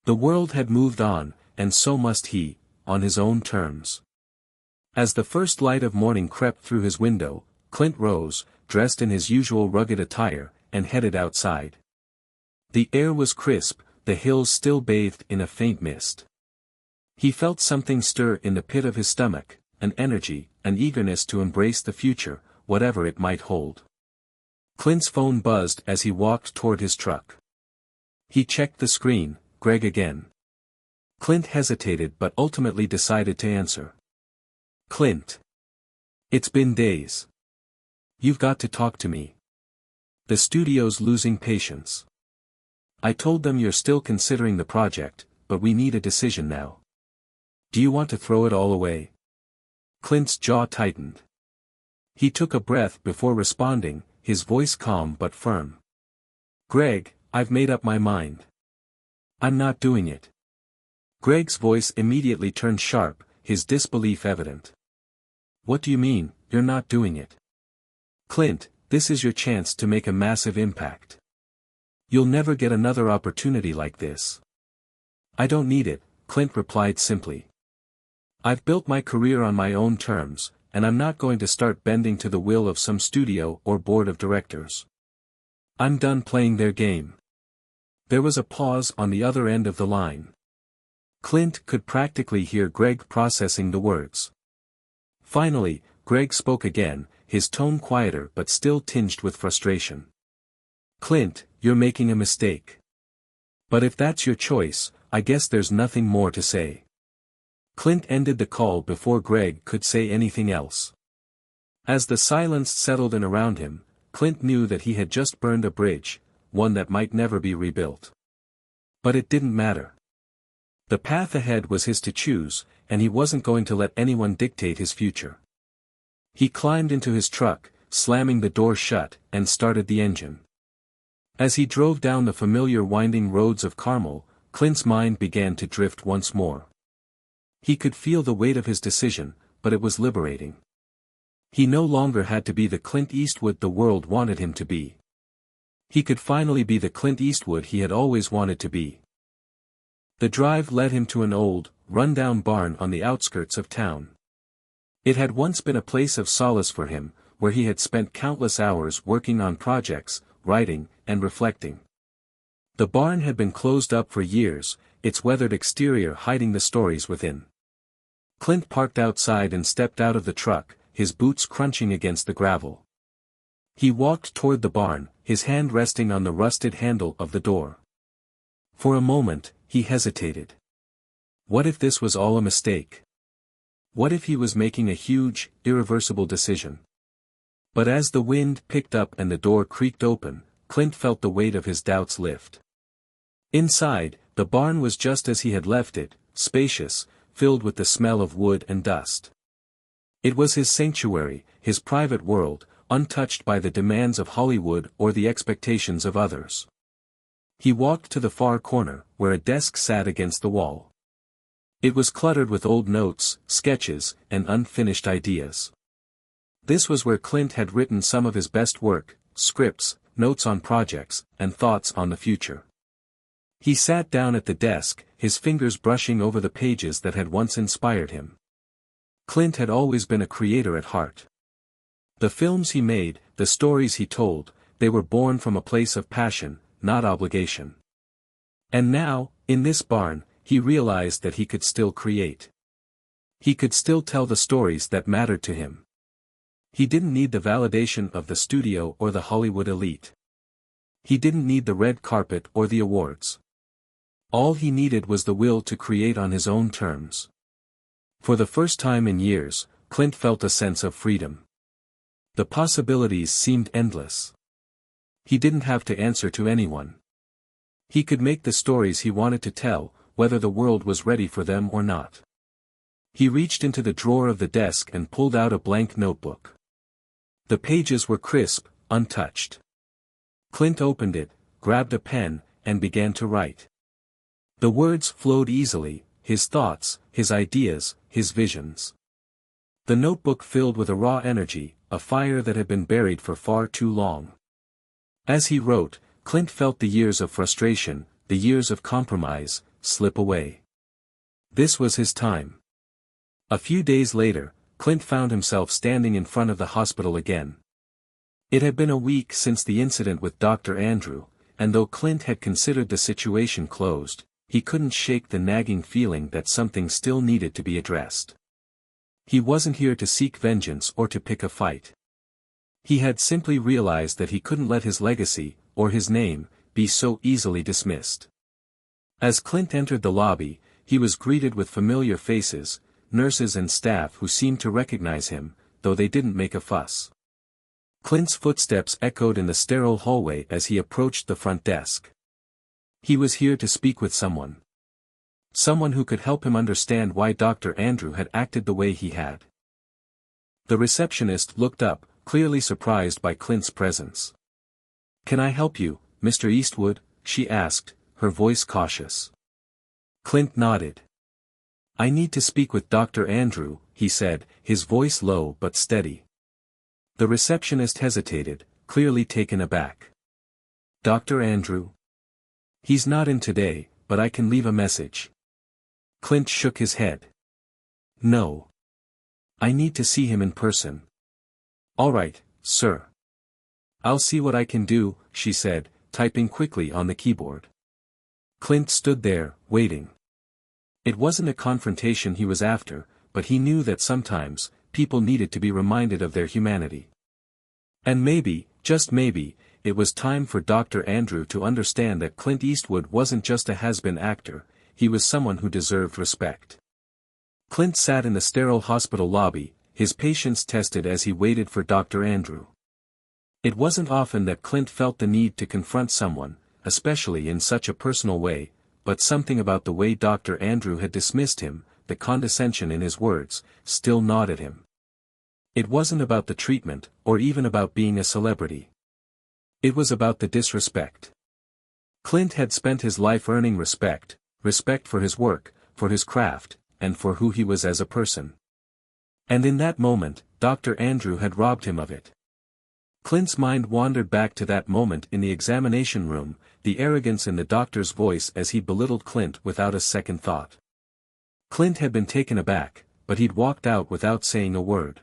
The world had moved on, and so must he, on his own terms. As the first light of morning crept through his window, Clint rose, dressed in his usual rugged attire, and headed outside. The air was crisp, the hills still bathed in a faint mist. He felt something stir in the pit of his stomach, an energy, an eagerness to embrace the future, whatever it might hold. Clint's phone buzzed as he walked toward his truck. He checked the screen, Greg again. Clint hesitated but ultimately decided to answer. Clint. It's been days. You've got to talk to me. The studio's losing patience. I told them you're still considering the project, but we need a decision now. Do you want to throw it all away? Clint's jaw tightened. He took a breath before responding, his voice calm but firm. Greg, I've made up my mind. I'm not doing it. Greg's voice immediately turned sharp, his disbelief evident. What do you mean, you're not doing it? Clint, this is your chance to make a massive impact. You'll never get another opportunity like this. I don't need it, Clint replied simply. I've built my career on my own terms, and I'm not going to start bending to the will of some studio or board of directors. I'm done playing their game. There was a pause on the other end of the line. Clint could practically hear Greg processing the words. Finally, Greg spoke again, his tone quieter but still tinged with frustration. Clint, you're making a mistake. But if that's your choice, I guess there's nothing more to say. Clint ended the call before Greg could say anything else. As the silence settled in around him, Clint knew that he had just burned a bridge, one that might never be rebuilt. But it didn't matter. The path ahead was his to choose, and he wasn't going to let anyone dictate his future. He climbed into his truck, slamming the door shut, and started the engine. As he drove down the familiar winding roads of Carmel, Clint's mind began to drift once more. He could feel the weight of his decision, but it was liberating. He no longer had to be the Clint Eastwood the world wanted him to be. He could finally be the Clint Eastwood he had always wanted to be. The drive led him to an old, run-down barn on the outskirts of town. It had once been a place of solace for him, where he had spent countless hours working on projects, writing, and reflecting. The barn had been closed up for years, its weathered exterior hiding the stories within. Clint parked outside and stepped out of the truck, his boots crunching against the gravel. He walked toward the barn, his hand resting on the rusted handle of the door. For a moment, he hesitated. What if this was all a mistake? What if he was making a huge, irreversible decision? But as the wind picked up and the door creaked open, Clint felt the weight of his doubts lift. Inside, the barn was just as he had left it, spacious, filled with the smell of wood and dust. It was his sanctuary, his private world, untouched by the demands of Hollywood or the expectations of others. He walked to the far corner, where a desk sat against the wall. It was cluttered with old notes, sketches, and unfinished ideas. This was where Clint had written some of his best work, scripts, notes on projects, and thoughts on the future. He sat down at the desk, his fingers brushing over the pages that had once inspired him. Clint had always been a creator at heart. The films he made, the stories he told, they were born from a place of passion, not obligation. And now, in this barn, he realized that he could still create. He could still tell the stories that mattered to him. He didn't need the validation of the studio or the Hollywood elite. He didn't need the red carpet or the awards. All he needed was the will to create on his own terms. For the first time in years, Clint felt a sense of freedom. The possibilities seemed endless. He didn't have to answer to anyone. He could make the stories he wanted to tell, whether the world was ready for them or not. He reached into the drawer of the desk and pulled out a blank notebook. The pages were crisp, untouched. Clint opened it, grabbed a pen, and began to write. The words flowed easily, his thoughts, his ideas, his visions. The notebook filled with a raw energy, a fire that had been buried for far too long. As he wrote, Clint felt the years of frustration, the years of compromise, slip away. This was his time. A few days later, Clint found himself standing in front of the hospital again. It had been a week since the incident with Dr. Andrew, and though Clint had considered the situation closed, he couldn't shake the nagging feeling that something still needed to be addressed. He wasn't here to seek vengeance or to pick a fight. He had simply realized that he couldn't let his legacy, or his name, be so easily dismissed. As Clint entered the lobby, he was greeted with familiar faces, nurses and staff who seemed to recognize him, though they didn't make a fuss. Clint's footsteps echoed in the sterile hallway as he approached the front desk. He was here to speak with someone. Someone who could help him understand why Dr. Andrew had acted the way he had. The receptionist looked up, clearly surprised by Clint's presence. "Can I help you, Mr. Eastwood?" she asked, her voice cautious. Clint nodded. "I need to speak with Dr. Andrew," he said, his voice low but steady. The receptionist hesitated, clearly taken aback. "Dr. Andrew? He's not in today, but I can leave a message." Clint shook his head. "No. I need to see him in person." "All right, sir. I'll see what I can do," she said, typing quickly on the keyboard. Clint stood there, waiting. It wasn't a confrontation he was after, but he knew that sometimes, people needed to be reminded of their humanity. And maybe, just maybe, it was time for Dr. Andrew to understand that Clint Eastwood wasn't just a has-been actor, he was someone who deserved respect. Clint sat in the sterile hospital lobby, his patience tested as he waited for Dr. Andrew. It wasn't often that Clint felt the need to confront someone, especially in such a personal way, but something about the way Dr. Andrew had dismissed him, the condescension in his words, still gnawed at him. It wasn't about the treatment, or even about being a celebrity. It was about the disrespect. Clint had spent his life earning respect for his work, for his craft, and for who he was as a person. And in that moment, Dr. Andrew had robbed him of it. Clint's mind wandered back to that moment in the examination room, the arrogance in the doctor's voice as he belittled Clint without a second thought. Clint had been taken aback, but he'd walked out without saying a word.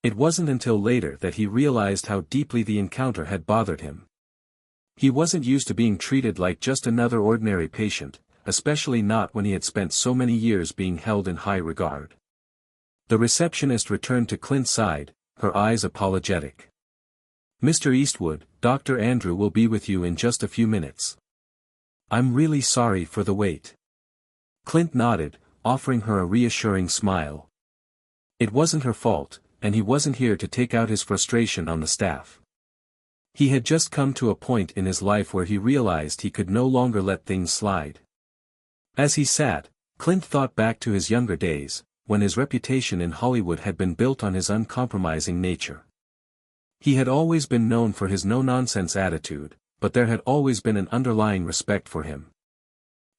It wasn't until later that he realized how deeply the encounter had bothered him. He wasn't used to being treated like just another ordinary patient, especially not when he had spent so many years being held in high regard. The receptionist returned to Clint's side, her eyes apologetic. "Mr. Eastwood, Dr. Andrew will be with you in just a few minutes. I'm really sorry for the wait." Clint nodded, offering her a reassuring smile. It wasn't her fault, and he wasn't here to take out his frustration on the staff. He had just come to a point in his life where he realized he could no longer let things slide. As he sat, Clint thought back to his younger days, when his reputation in Hollywood had been built on his uncompromising nature. He had always been known for his no-nonsense attitude, but there had always been an underlying respect for him.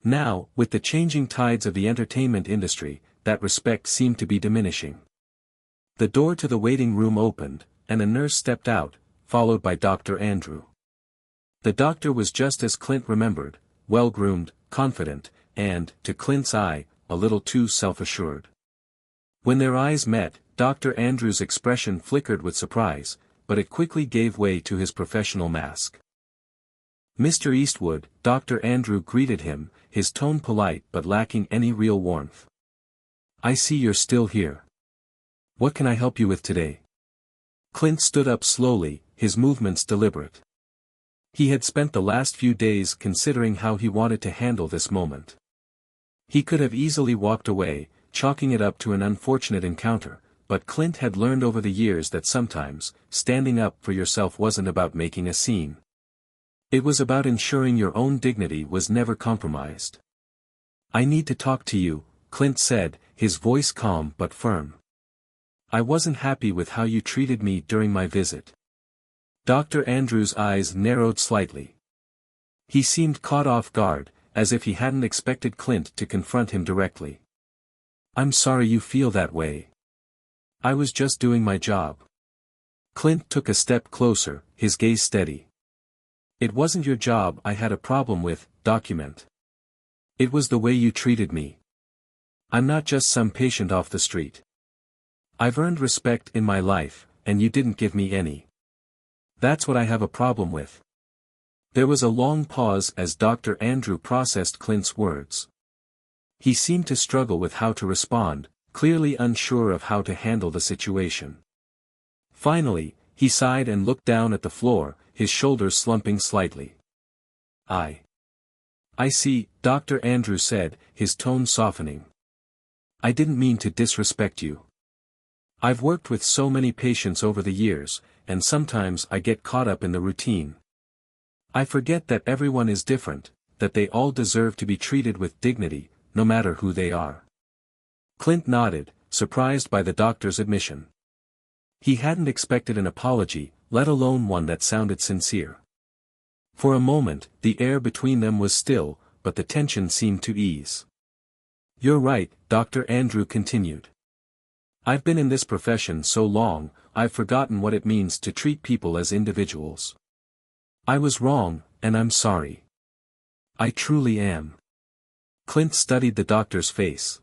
Now, with the changing tides of the entertainment industry, that respect seemed to be diminishing. The door to the waiting room opened, and a nurse stepped out, followed by Dr. Andrew. The doctor was just as Clint remembered, well-groomed, confident, and, to Clint's eye, a little too self-assured. When their eyes met, Dr. Andrew's expression flickered with surprise, but it quickly gave way to his professional mask. "Mr. Eastwood," Dr. Andrew greeted him, his tone polite but lacking any real warmth. "I see you're still here. What can I help you with today?" Clint stood up slowly, his movements deliberate. He had spent the last few days considering how he wanted to handle this moment. He could have easily walked away, chalking it up to an unfortunate encounter, but Clint had learned over the years that sometimes, standing up for yourself wasn't about making a scene. It was about ensuring your own dignity was never compromised. "I need to talk to you," Clint said, his voice calm but firm. "I wasn't happy with how you treated me during my visit." Dr. Andrew's eyes narrowed slightly. He seemed caught off guard, as if he hadn't expected Clint to confront him directly. "I'm sorry you feel that way. I was just doing my job." Clint took a step closer, his gaze steady. "It wasn't your job I had a problem with, document. It was the way you treated me. I'm not just some patient off the street. I've earned respect in my life, and you didn't give me any." That's what I have a problem with. There was a long pause as Dr. Andrew processed Clint's words. He seemed to struggle with how to respond, clearly unsure of how to handle the situation. Finally, he sighed and looked down at the floor, his shoulders slumping slightly. I see, Dr. Andrew said, his tone softening. I didn't mean to disrespect you. I've worked with so many patients over the years, and sometimes I get caught up in the routine. I forget that everyone is different, that they all deserve to be treated with dignity, no matter who they are. Clint nodded, surprised by the doctor's admission. He hadn't expected an apology, let alone one that sounded sincere. For a moment, the air between them was still, but the tension seemed to ease. You're right, Dr. Andrew continued. I've been in this profession so long, I've forgotten what it means to treat people as individuals. I was wrong, and I'm sorry. I truly am. Clint studied the doctor's face.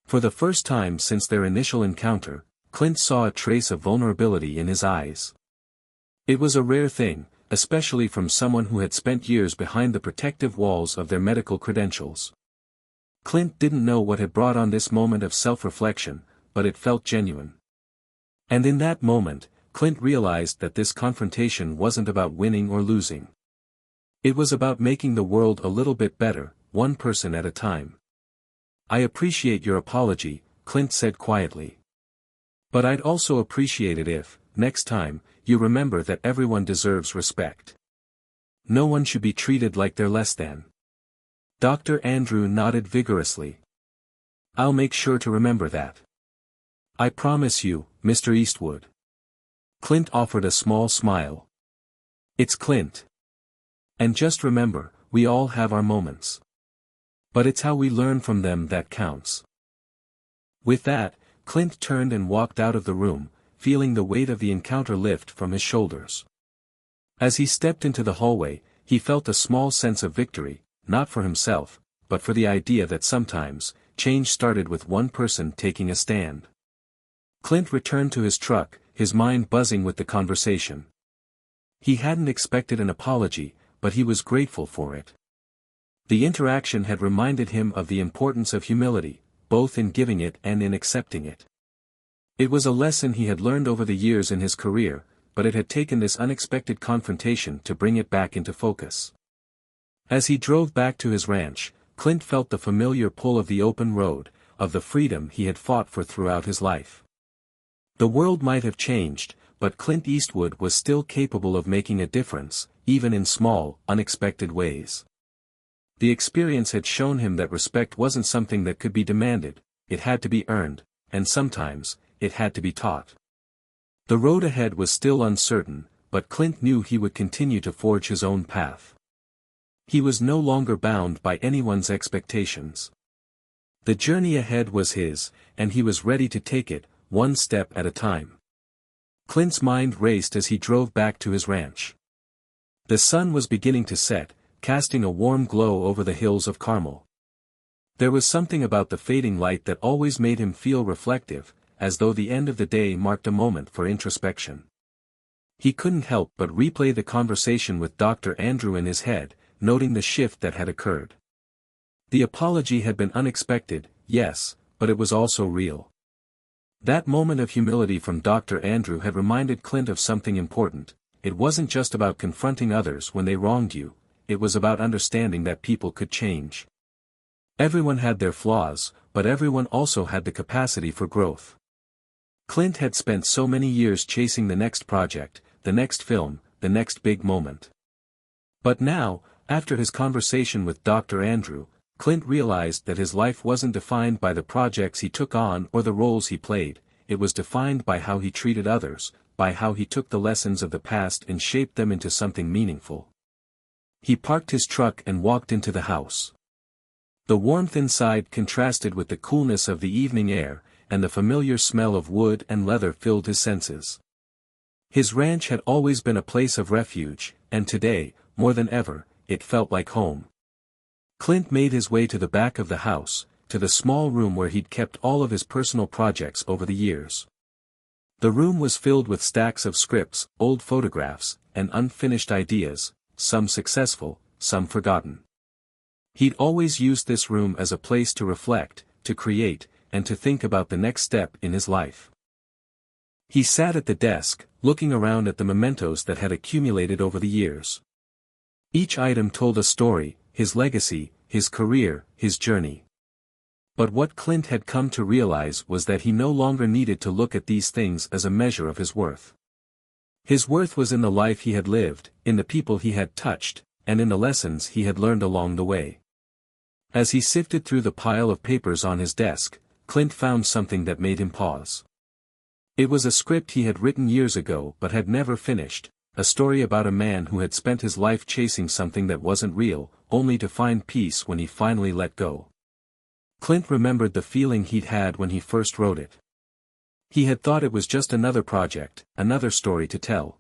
For the first time since their initial encounter, Clint saw a trace of vulnerability in his eyes. It was a rare thing, especially from someone who had spent years behind the protective walls of their medical credentials. Clint didn't know what had brought on this moment of self-reflection, but it felt genuine. And in that moment, Clint realized that this confrontation wasn't about winning or losing. It was about making the world a little bit better, one person at a time. I appreciate your apology, Clint said quietly. But I'd also appreciate it if, next time, you remember that everyone deserves respect. No one should be treated like they're less than. Dr. Andrew nodded vigorously. I'll make sure to remember that. I promise you, Mr. Eastwood. Clint offered a small smile. It's Clint. And just remember, we all have our moments. But it's how we learn from them that counts. With that, Clint turned and walked out of the room, feeling the weight of the encounter lift from his shoulders. As he stepped into the hallway, he felt a small sense of victory, not for himself, but for the idea that sometimes, change started with one person taking a stand. Clint returned to his truck, his mind buzzing with the conversation. He hadn't expected an apology, but he was grateful for it. The interaction had reminded him of the importance of humility, both in giving it and in accepting it. It was a lesson he had learned over the years in his career, but it had taken this unexpected confrontation to bring it back into focus. As he drove back to his ranch, Clint felt the familiar pull of the open road, of the freedom he had fought for throughout his life. The world might have changed, but Clint Eastwood was still capable of making a difference, even in small, unexpected ways. The experience had shown him that respect wasn't something that could be demanded, it had to be earned, and sometimes, it had to be taught. The road ahead was still uncertain, but Clint knew he would continue to forge his own path. He was no longer bound by anyone's expectations. The journey ahead was his, and he was ready to take it, one step at a time. Clint's mind raced as he drove back to his ranch. The sun was beginning to set, casting a warm glow over the hills of Carmel. There was something about the fading light that always made him feel reflective, as though the end of the day marked a moment for introspection. He couldn't help but replay the conversation with Dr. Andrew in his head, noting the shift that had occurred. The apology had been unexpected, yes, but it was also real. That moment of humility from Dr. Andrew had reminded Clint of something important. It wasn't just about confronting others when they wronged you, it was about understanding that people could change. Everyone had their flaws, but everyone also had the capacity for growth. Clint had spent so many years chasing the next project, the next film, the next big moment. But now, after his conversation with Dr. Andrew, Clint realized that his life wasn't defined by the projects he took on or the roles he played, it was defined by how he treated others, by how he took the lessons of the past and shaped them into something meaningful. He parked his truck and walked into the house. The warmth inside contrasted with the coolness of the evening air, and the familiar smell of wood and leather filled his senses. His ranch had always been a place of refuge, and today, more than ever, it felt like home. Clint made his way to the back of the house, to the small room where he'd kept all of his personal projects over the years. The room was filled with stacks of scripts, old photographs, and unfinished ideas, some successful, some forgotten. He'd always used this room as a place to reflect, to create, and to think about the next step in his life. He sat at the desk, looking around at the mementos that had accumulated over the years. Each item told a story, his legacy, his career, his journey. But what Clint had come to realize was that he no longer needed to look at these things as a measure of his worth. His worth was in the life he had lived, in the people he had touched, and in the lessons he had learned along the way. As he sifted through the pile of papers on his desk, Clint found something that made him pause. It was a script he had written years ago but had never finished, a story about a man who had spent his life chasing something that wasn't real, only to find peace when he finally let go. Clint remembered the feeling he'd had when he first wrote it. He had thought it was just another project, another story to tell.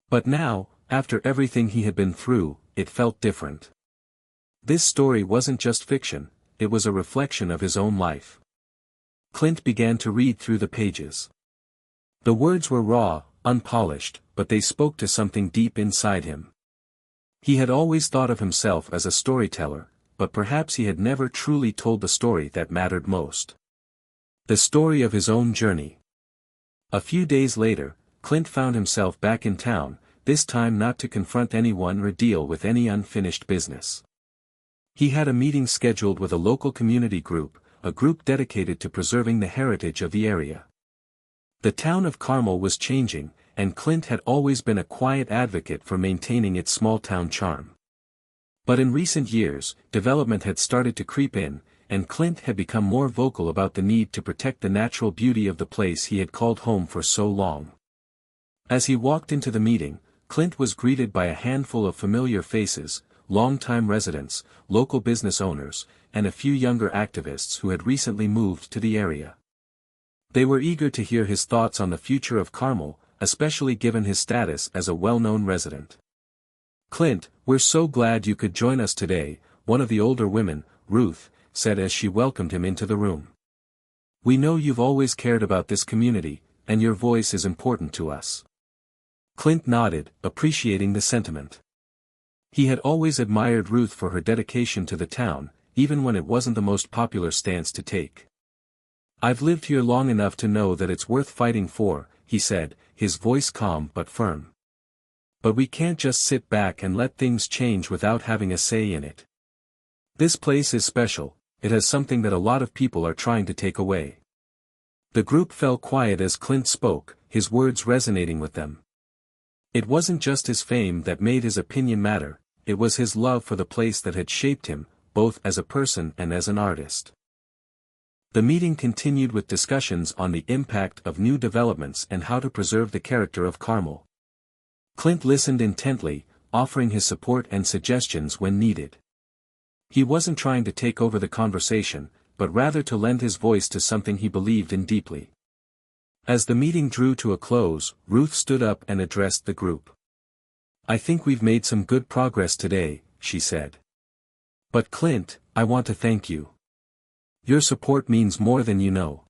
But now, after everything he had been through, it felt different. This story wasn't just fiction, it was a reflection of his own life. Clint began to read through the pages. The words were raw, unpolished, but they spoke to something deep inside him. He had always thought of himself as a storyteller, but perhaps he had never truly told the story that mattered most. The story of his own journey. A few days later, Clint found himself back in town, this time not to confront anyone or deal with any unfinished business. He had a meeting scheduled with a local community group, a group dedicated to preserving the heritage of the area. The town of Carmel was changing, and Clint had always been a quiet advocate for maintaining its small-town charm. But in recent years, development had started to creep in, and Clint had become more vocal about the need to protect the natural beauty of the place he had called home for so long. As he walked into the meeting, Clint was greeted by a handful of familiar faces, longtime residents, local business owners, and a few younger activists who had recently moved to the area. They were eager to hear his thoughts on the future of Carmel, especially given his status as a well-known resident. "Clint, we're so glad you could join us today," one of the older women, Ruth, said as she welcomed him into the room. "We know you've always cared about this community, and your voice is important to us." Clint nodded, appreciating the sentiment. He had always admired Ruth for her dedication to the town, even when it wasn't the most popular stance to take. "I've lived here long enough to know that it's worth fighting for," he said, his voice calm but firm. "But we can't just sit back and let things change without having a say in it. This place is special, it has something that a lot of people are trying to take away." The group fell quiet as Clint spoke, his words resonating with them. It wasn't just his fame that made his opinion matter, it was his love for the place that had shaped him, both as a person and as an artist. The meeting continued with discussions on the impact of new developments and how to preserve the character of Carmel. Clint listened intently, offering his support and suggestions when needed. He wasn't trying to take over the conversation, but rather to lend his voice to something he believed in deeply. As the meeting drew to a close, Ruth stood up and addressed the group. "I think we've made some good progress today," she said. "But Clint, I want to thank you. Your support means more than you know.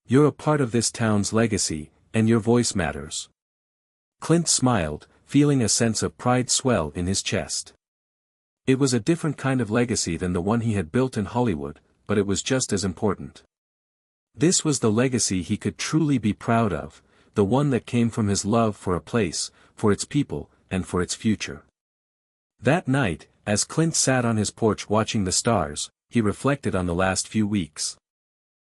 You're a part of this town's legacy, and your voice matters." Clint smiled, feeling a sense of pride swell in his chest. It was a different kind of legacy than the one he had built in Hollywood, but it was just as important. This was the legacy he could truly be proud of, the one that came from his love for a place, for its people, and for its future. That night, as Clint sat on his porch watching the stars, he reflected on the last few weeks.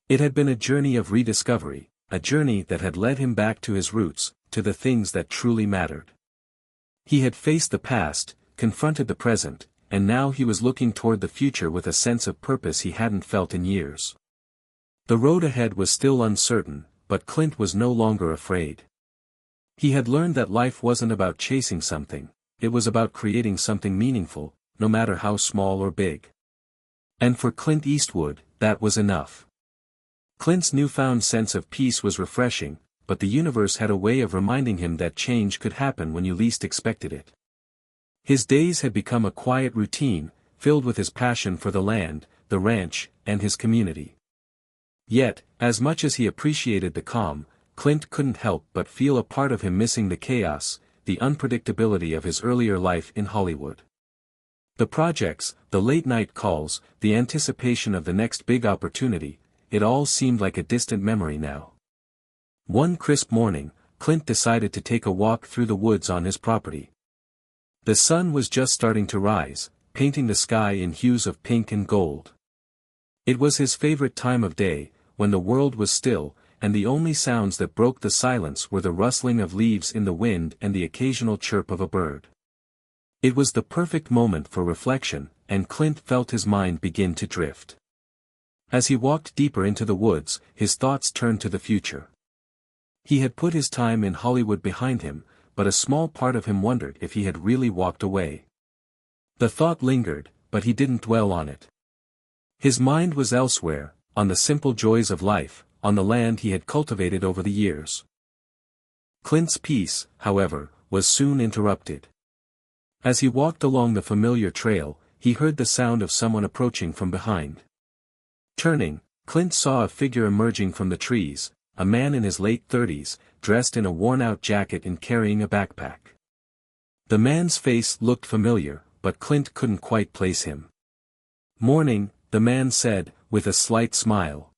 It had been a journey of rediscovery, a journey that had led him back to his roots, to the things that truly mattered. He had faced the past, confronted the present, and now he was looking toward the future with a sense of purpose he hadn't felt in years. The road ahead was still uncertain, but Clint was no longer afraid. He had learned that life wasn't about chasing something, it was about creating something meaningful, no matter how small or big. And for Clint Eastwood, that was enough. Clint's newfound sense of peace was refreshing, but the universe had a way of reminding him that change could happen when you least expected it. His days had become a quiet routine, filled with his passion for the land, the ranch, and his community. Yet, as much as he appreciated the calm, Clint couldn't help but feel a part of him missing the chaos, the unpredictability of his earlier life in Hollywood. The projects, the late-night calls, the anticipation of the next big opportunity, it all seemed like a distant memory now. One crisp morning, Clint decided to take a walk through the woods on his property. The sun was just starting to rise, painting the sky in hues of pink and gold. It was his favorite time of day, when the world was still, and the only sounds that broke the silence were the rustling of leaves in the wind and the occasional chirp of a bird. It was the perfect moment for reflection, and Clint felt his mind begin to drift. As he walked deeper into the woods, his thoughts turned to the future. He had put his time in Hollywood behind him, but a small part of him wondered if he had really walked away. The thought lingered, but he didn't dwell on it. His mind was elsewhere, on the simple joys of life, on the land he had cultivated over the years. Clint's peace, however, was soon interrupted. As he walked along the familiar trail, he heard the sound of someone approaching from behind. Turning, Clint saw a figure emerging from the trees, a man in his late 30s, dressed in a worn-out jacket and carrying a backpack. The man's face looked familiar, but Clint couldn't quite place him. "Morning," the man said, with a slight smile.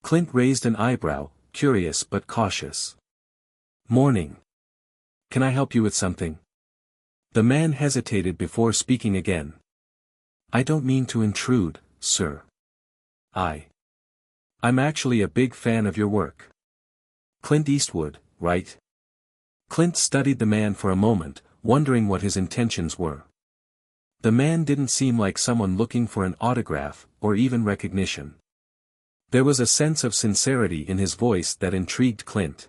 Clint raised an eyebrow, curious but cautious. "Morning. Can I help you with something?" The man hesitated before speaking again. "I don't mean to intrude, sir. I'm actually a big fan of your work." "Clint Eastwood, right?" Clint studied the man for a moment, wondering what his intentions were. The man didn't seem like someone looking for an autograph, or even recognition. There was a sense of sincerity in his voice that intrigued Clint.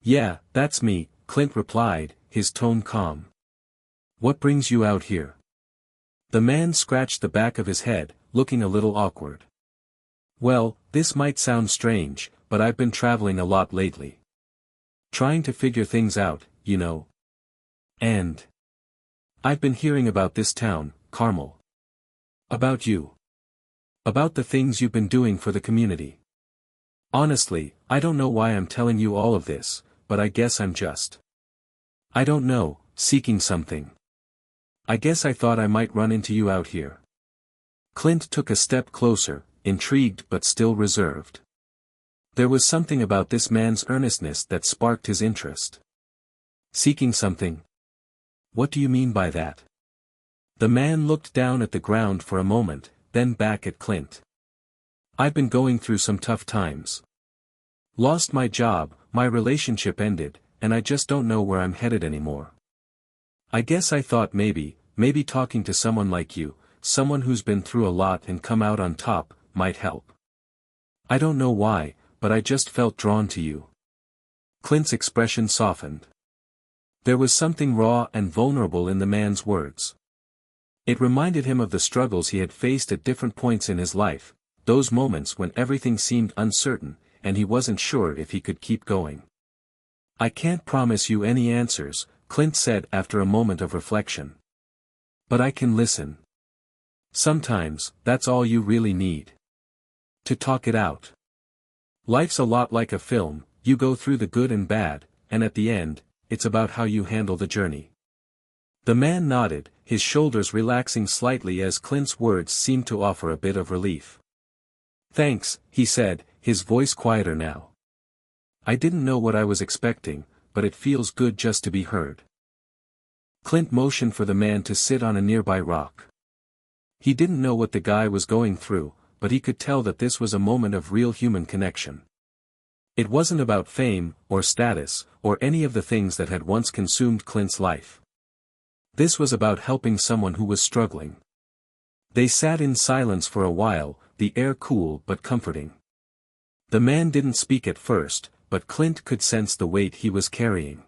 "Yeah, that's me," Clint replied, his tone calm. "What brings you out here?" The man scratched the back of his head, looking a little awkward. "Well, this might sound strange, but I've been traveling a lot lately. Trying to figure things out, you know. And I've been hearing about this town, Carmel. About you. About the things you've been doing for the community. Honestly, I don't know why I'm telling you all of this, but I guess I'm just, I don't know, seeking something. I guess I thought I might run into you out here." Clint took a step closer, intrigued but still reserved. There was something about this man's earnestness that sparked his interest. "Seeking something? What do you mean by that?" The man looked down at the ground for a moment, then back at Clint. "I've been going through some tough times. Lost my job, my relationship ended, and I just don't know where I'm headed anymore. I guess I thought maybe talking to someone like you, someone who's been through a lot and come out on top, might help. I don't know why, but I just felt drawn to you." Clint's expression softened. There was something raw and vulnerable in the man's words. It reminded him of the struggles he had faced at different points in his life, those moments when everything seemed uncertain, and he wasn't sure if he could keep going. "I can't promise you any answers," Clint said after a moment of reflection. "But I can listen. Sometimes, that's all you really need. To talk it out. Life's a lot like a film, you go through the good and bad, and at the end, it's about how you handle the journey." The man nodded, his shoulders relaxing slightly as Clint's words seemed to offer a bit of relief. "Thanks," he said, his voice quieter now. "I didn't know what I was expecting, but it feels good just to be heard." Clint motioned for the man to sit on a nearby rock. He didn't know what the guy was going through, but he could tell that this was a moment of real human connection. It wasn't about fame, or status, or any of the things that had once consumed Clint's life. This was about helping someone who was struggling. They sat in silence for a while, the air cool but comforting. The man didn't speak at first, but Clint could sense the weight he was carrying.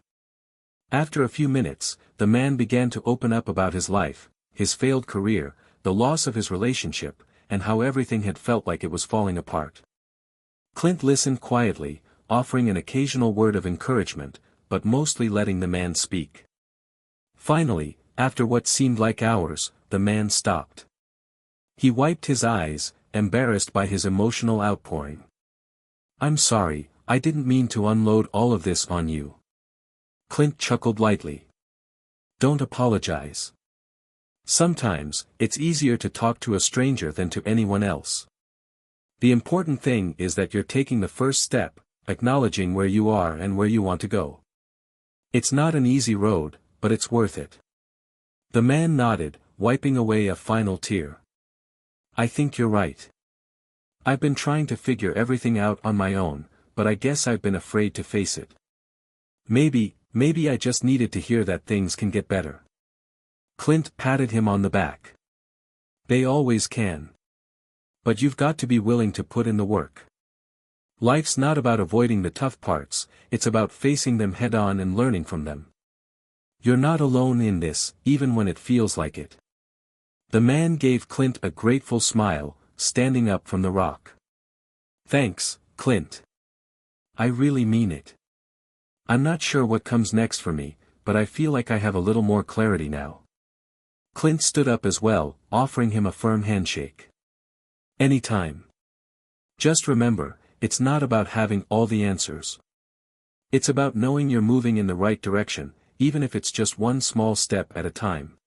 After a few minutes, the man began to open up about his life, his failed career, the loss of his relationship, and how everything had felt like it was falling apart. Clint listened quietly, offering an occasional word of encouragement, but mostly letting the man speak. Finally, after what seemed like hours, the man stopped. He wiped his eyes, embarrassed by his emotional outpouring. "I'm sorry, I didn't mean to unload all of this on you. Clint chuckled lightly. Don't apologize. Sometimes, it's easier to talk to a stranger than to anyone else. The important thing is that you're taking the first step, acknowledging where you are and where you want to go. It's not an easy road, but it's worth it. The man nodded, wiping away a final tear. I think you're right. I've been trying to figure everything out on my own, but I guess I've been afraid to face it. Maybe I just needed to hear that things can get better. Clint patted him on the back. They always can. But you've got to be willing to put in the work. Life's not about avoiding the tough parts, it's about facing them head-on and learning from them. You're not alone in this, even when it feels like it. The man gave Clint a grateful smile, standing up from the rock. Thanks, Clint. I really mean it. I'm not sure what comes next for me, but I feel like I have a little more clarity now. Clint stood up as well, offering him a firm handshake. Anytime. Just remember, it's not about having all the answers. It's about knowing you're moving in the right direction, even if it's just one small step at a time.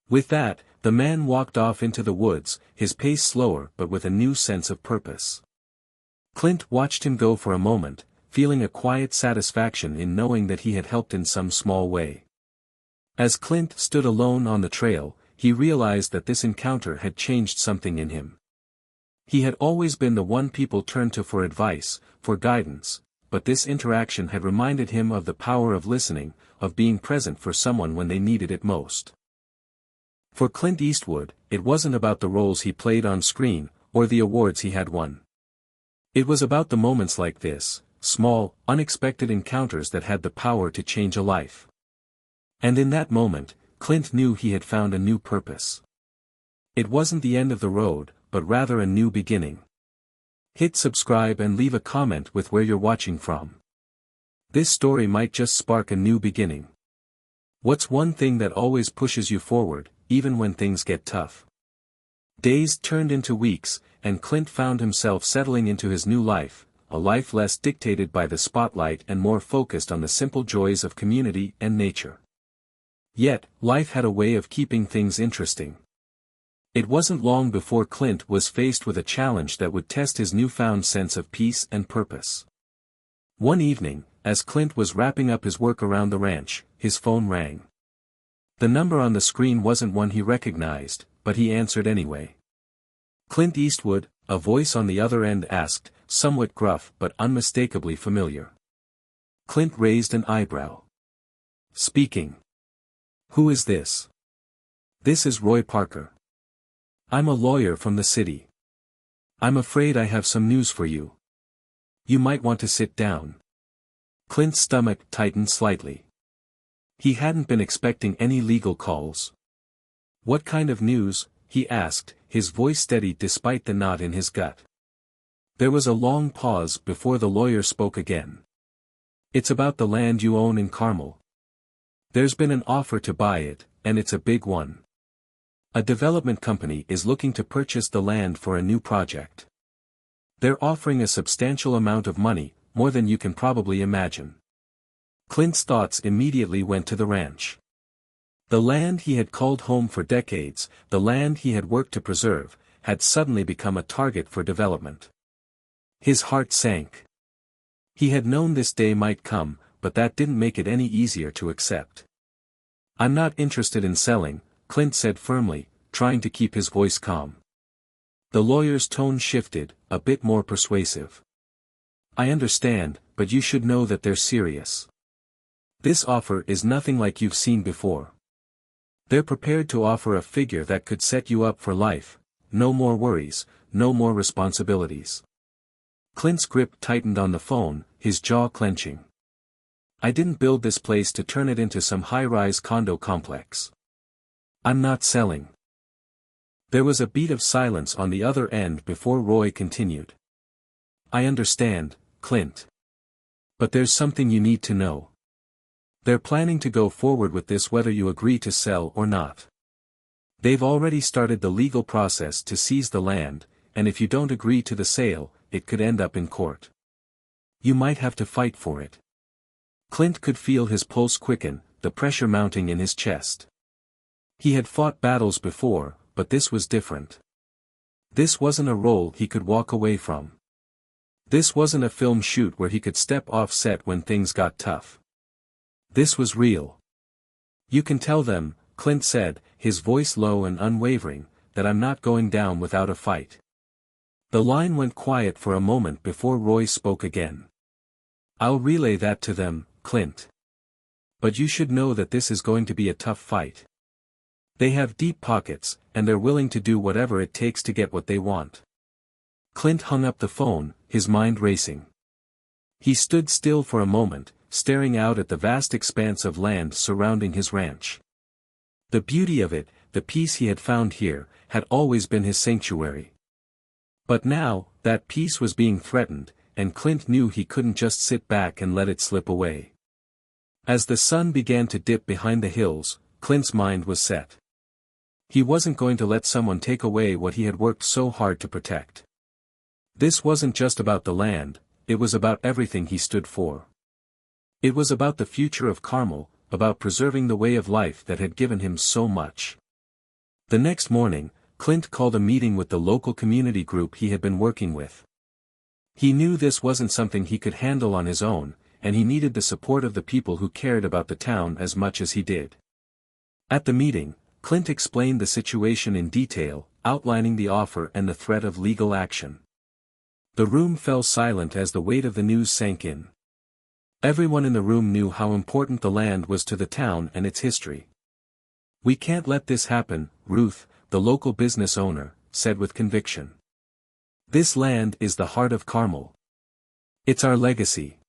With that, the man walked off into the woods, his pace slower but with a new sense of purpose. Clint watched him go for a moment, feeling a quiet satisfaction in knowing that he had helped in some small way. As Clint stood alone on the trail, he realized that this encounter had changed something in him. He had always been the one people turned to for advice, for guidance, but this interaction had reminded him of the power of listening, of being present for someone when they needed it most. For Clint Eastwood, it wasn't about the roles he played on screen, or the awards he had won. It was about the moments like this, small, unexpected encounters that had the power to change a life. And in that moment, Clint knew he had found a new purpose. It wasn't the end of the road, but rather a new beginning. Hit subscribe and leave a comment with where you're watching from. This story might just spark a new beginning. What's one thing that always pushes you forward, even when things get tough? Days turned into weeks, and Clint found himself settling into his new life, a life less dictated by the spotlight and more focused on the simple joys of community and nature. Yet, life had a way of keeping things interesting. It wasn't long before Clint was faced with a challenge that would test his newfound sense of peace and purpose. One evening, as Clint was wrapping up his work around the ranch, his phone rang. The number on the screen wasn't one he recognized, but he answered anyway. Clint Eastwood, a voice on the other end asked, somewhat gruff but unmistakably familiar. Clint raised an eyebrow. Speaking. Who is this? This is Roy Parker. I'm a lawyer from the city. I'm afraid I have some news for you. You might want to sit down. Clint's stomach tightened slightly. He hadn't been expecting any legal calls. What kind of news? He asked, his voice steady despite the knot in his gut. There was a long pause before the lawyer spoke again. It's about the land you own in Carmel. There's been an offer to buy it, and it's a big one. A development company is looking to purchase the land for a new project. They're offering a substantial amount of money, more than you can probably imagine. Clint's thoughts immediately went to the ranch. The land he had called home for decades, the land he had worked to preserve, had suddenly become a target for development. His heart sank. He had known this day might come, but that didn't make it any easier to accept. I'm not interested in selling, Clint said firmly, trying to keep his voice calm. The lawyer's tone shifted, a bit more persuasive. I understand, but you should know that they're serious. This offer is nothing like you've seen before. They're prepared to offer a figure that could set you up for life, no more worries, no more responsibilities. Clint's grip tightened on the phone, his jaw clenching. I didn't build this place to turn it into some high-rise condo complex. I'm not selling. There was a beat of silence on the other end before Roy continued. I understand, Clint. But there's something you need to know. They're planning to go forward with this whether you agree to sell or not. They've already started the legal process to seize the land, and if you don't agree to the sale, it could end up in court. You might have to fight for it. Clint could feel his pulse quicken, the pressure mounting in his chest. He had fought battles before, but this was different. This wasn't a role he could walk away from. This wasn't a film shoot where he could step off set when things got tough. This was real. You can tell them, Clint said, his voice low and unwavering, that I'm not going down without a fight. The line went quiet for a moment before Roy spoke again. I'll relay that to them, Clint. But you should know that this is going to be a tough fight. They have deep pockets, and they're willing to do whatever it takes to get what they want. Clint hung up the phone, his mind racing. He stood still for a moment, staring out at the vast expanse of land surrounding his ranch. The beauty of it, the peace he had found here, had always been his sanctuary. But now, that peace was being threatened, and Clint knew he couldn't just sit back and let it slip away. As the sun began to dip behind the hills, Clint's mind was set. He wasn't going to let someone take away what he had worked so hard to protect. This wasn't just about the land, it was about everything he stood for. It was about the future of Carmel, about preserving the way of life that had given him so much. The next morning, Clint called a meeting with the local community group he had been working with. He knew this wasn't something he could handle on his own, and he needed the support of the people who cared about the town as much as he did. At the meeting, Clint explained the situation in detail, outlining the offer and the threat of legal action. The room fell silent as the weight of the news sank in. Everyone in the room knew how important the land was to the town and its history. We can't let this happen, Ruth, the local business owner, said with conviction. This land is the heart of Carmel. It's our legacy.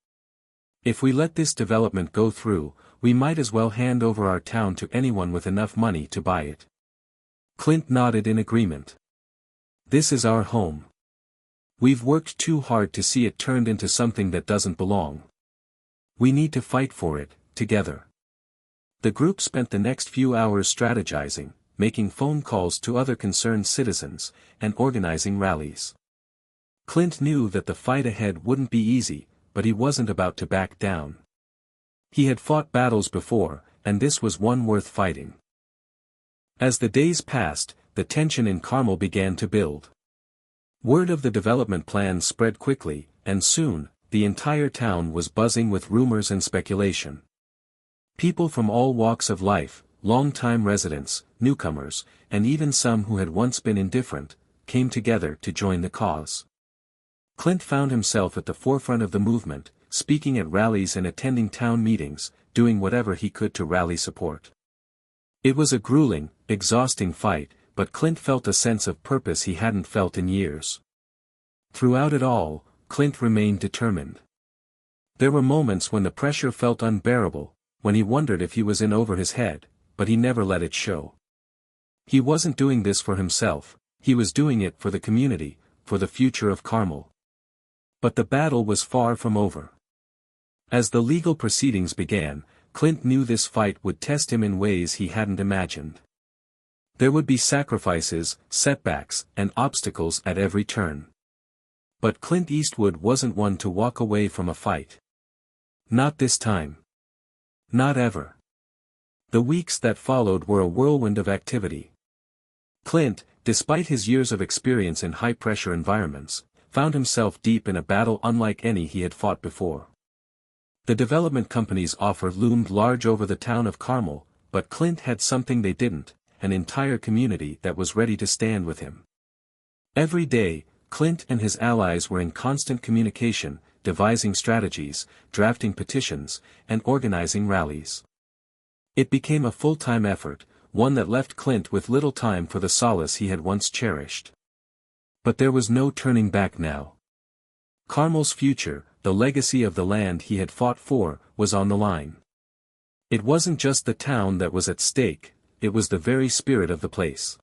If we let this development go through, we might as well hand over our town to anyone with enough money to buy it. Clint nodded in agreement. This is our home. We've worked too hard to see it turned into something that doesn't belong. We need to fight for it, together. The group spent the next few hours strategizing, making phone calls to other concerned citizens, and organizing rallies. Clint knew that the fight ahead wouldn't be easy, but he wasn't about to back down. He had fought battles before, and this was one worth fighting. As the days passed, the tension in Carmel began to build. Word of the development plan spread quickly, and soon, the entire town was buzzing with rumors and speculation. People from all walks of life, long-time residents, newcomers, and even some who had once been indifferent, came together to join the cause. Clint found himself at the forefront of the movement, speaking at rallies and attending town meetings, doing whatever he could to rally support. It was a grueling, exhausting fight, but Clint felt a sense of purpose he hadn't felt in years. Throughout it all, Clint remained determined. There were moments when the pressure felt unbearable, when he wondered if he was in over his head, but he never let it show. He wasn't doing this for himself, he was doing it for the community, for the future of Carmel. But the battle was far from over. As the legal proceedings began, Clint knew this fight would test him in ways he hadn't imagined. There would be sacrifices, setbacks, and obstacles at every turn. But Clint Eastwood wasn't one to walk away from a fight. Not this time. Not ever. The weeks that followed were a whirlwind of activity. Clint, despite his years of experience in high-pressure environments, found himself deep in a battle unlike any he had fought before. The development company's offer loomed large over the town of Carmel, but Clint had something they didn't, an entire community that was ready to stand with him. Every day, Clint and his allies were in constant communication, devising strategies, drafting petitions, and organizing rallies. It became a full-time effort, one that left Clint with little time for the solace he had once cherished. But there was no turning back now. Carmel's future, the legacy of the land he had fought for, was on the line. It wasn't just the town that was at stake, it was the very spirit of the place.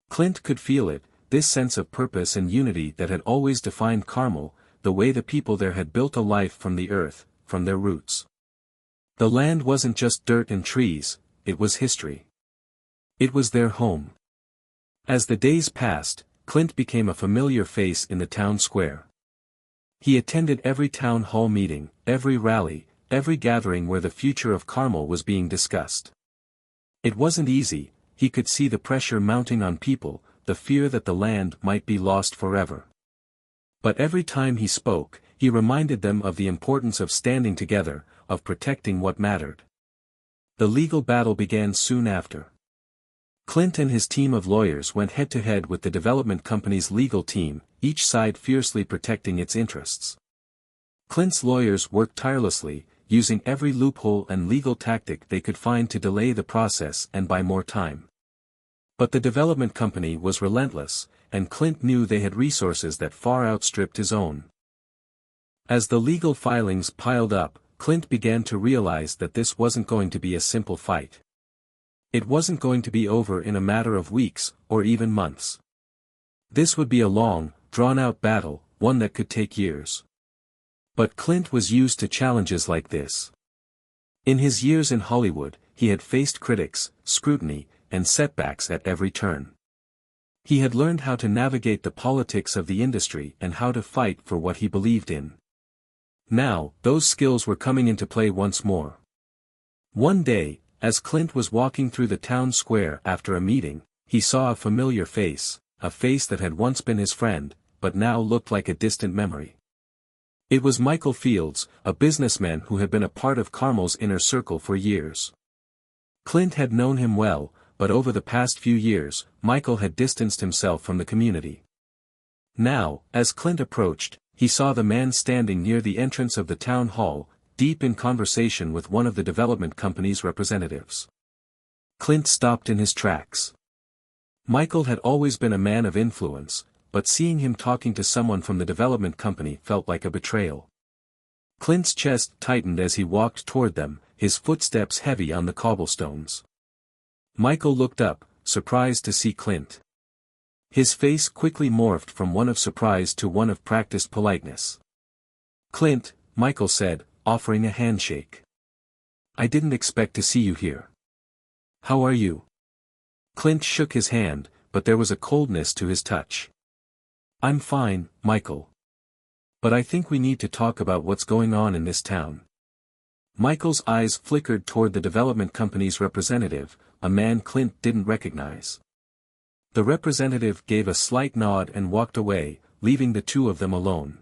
Clint could feel it, this sense of purpose and unity that had always defined Carmel, the way the people there had built a life from the earth, from their roots. The land wasn't just dirt and trees, it was history. It was their home. As the days passed, Clint became a familiar face in the town square. He attended every town hall meeting, every rally, every gathering where the future of Carmel was being discussed. It wasn't easy, he could see the pressure mounting on people, the fear that the land might be lost forever. But every time he spoke, he reminded them of the importance of standing together, of protecting what mattered. The legal battle began soon after. Clint and his team of lawyers went head-to-head with the development company's legal team, each side fiercely protecting its interests. Clint's lawyers worked tirelessly, using every loophole and legal tactic they could find to delay the process and buy more time. But the development company was relentless, and Clint knew they had resources that far outstripped his own. As the legal filings piled up, Clint began to realize that this wasn't going to be a simple fight. It wasn't going to be over in a matter of weeks, or even months. This would be a long, drawn-out battle, one that could take years. But Clint was used to challenges like this. In his years in Hollywood, he had faced critics, scrutiny, and setbacks at every turn. He had learned how to navigate the politics of the industry and how to fight for what he believed in. Now, those skills were coming into play once more. One day, as Clint was walking through the town square after a meeting, he saw a familiar face, a face that had once been his friend, but now looked like a distant memory. It was Michael Fields, a businessman who had been a part of Carmel's inner circle for years. Clint had known him well, but over the past few years, Michael had distanced himself from the community. Now, as Clint approached, he saw the man standing near the entrance of the town hall, deep in conversation with one of the development company's representatives. Clint stopped in his tracks. Michael had always been a man of influence, but seeing him talking to someone from the development company felt like a betrayal. Clint's chest tightened as he walked toward them, his footsteps heavy on the cobblestones. Michael looked up, surprised to see Clint. His face quickly morphed from one of surprise to one of practiced politeness. "Clint," Michael said, offering a handshake. "I didn't expect to see you here. How are you?" Clint shook his hand, but there was a coldness to his touch. "I'm fine, Michael. But I think we need to talk about what's going on in this town." Michael's eyes flickered toward the development company's representative, a man Clint didn't recognize. The representative gave a slight nod and walked away, leaving the two of them alone.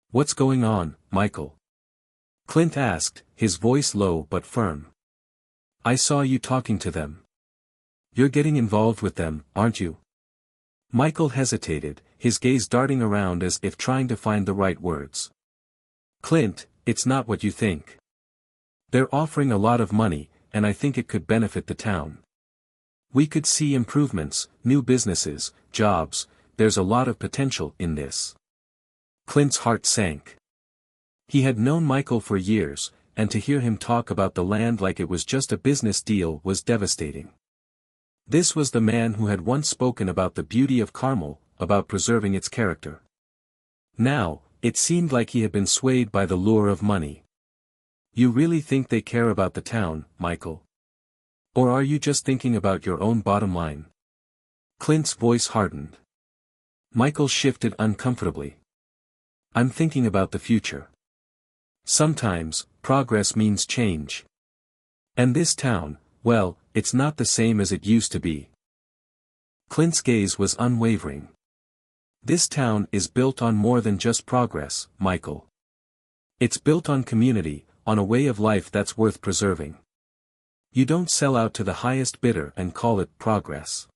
"What's going on, Michael?" Clint asked, his voice low but firm. "I saw you talking to them. You're getting involved with them, aren't you?" Michael hesitated, his gaze darting around as if trying to find the right words. "Clint, it's not what you think. They're offering a lot of money, and I think it could benefit the town. We could see improvements, new businesses, jobs. There's a lot of potential in this." Clint's heart sank. He had known Michael for years, and to hear him talk about the land like it was just a business deal was devastating. This was the man who had once spoken about the beauty of Carmel, about preserving its character. Now, it seemed like he had been swayed by the lure of money. "You really think they care about the town, Michael? Or are you just thinking about your own bottom line?" Clint's voice hardened. Michael shifted uncomfortably. "I'm thinking about the future. Sometimes, progress means change. And this town, well, it's not the same as it used to be." Clint's gaze was unwavering. "This town is built on more than just progress, Michael. It's built on community, on a way of life that's worth preserving. You don't sell out to the highest bidder and call it progress.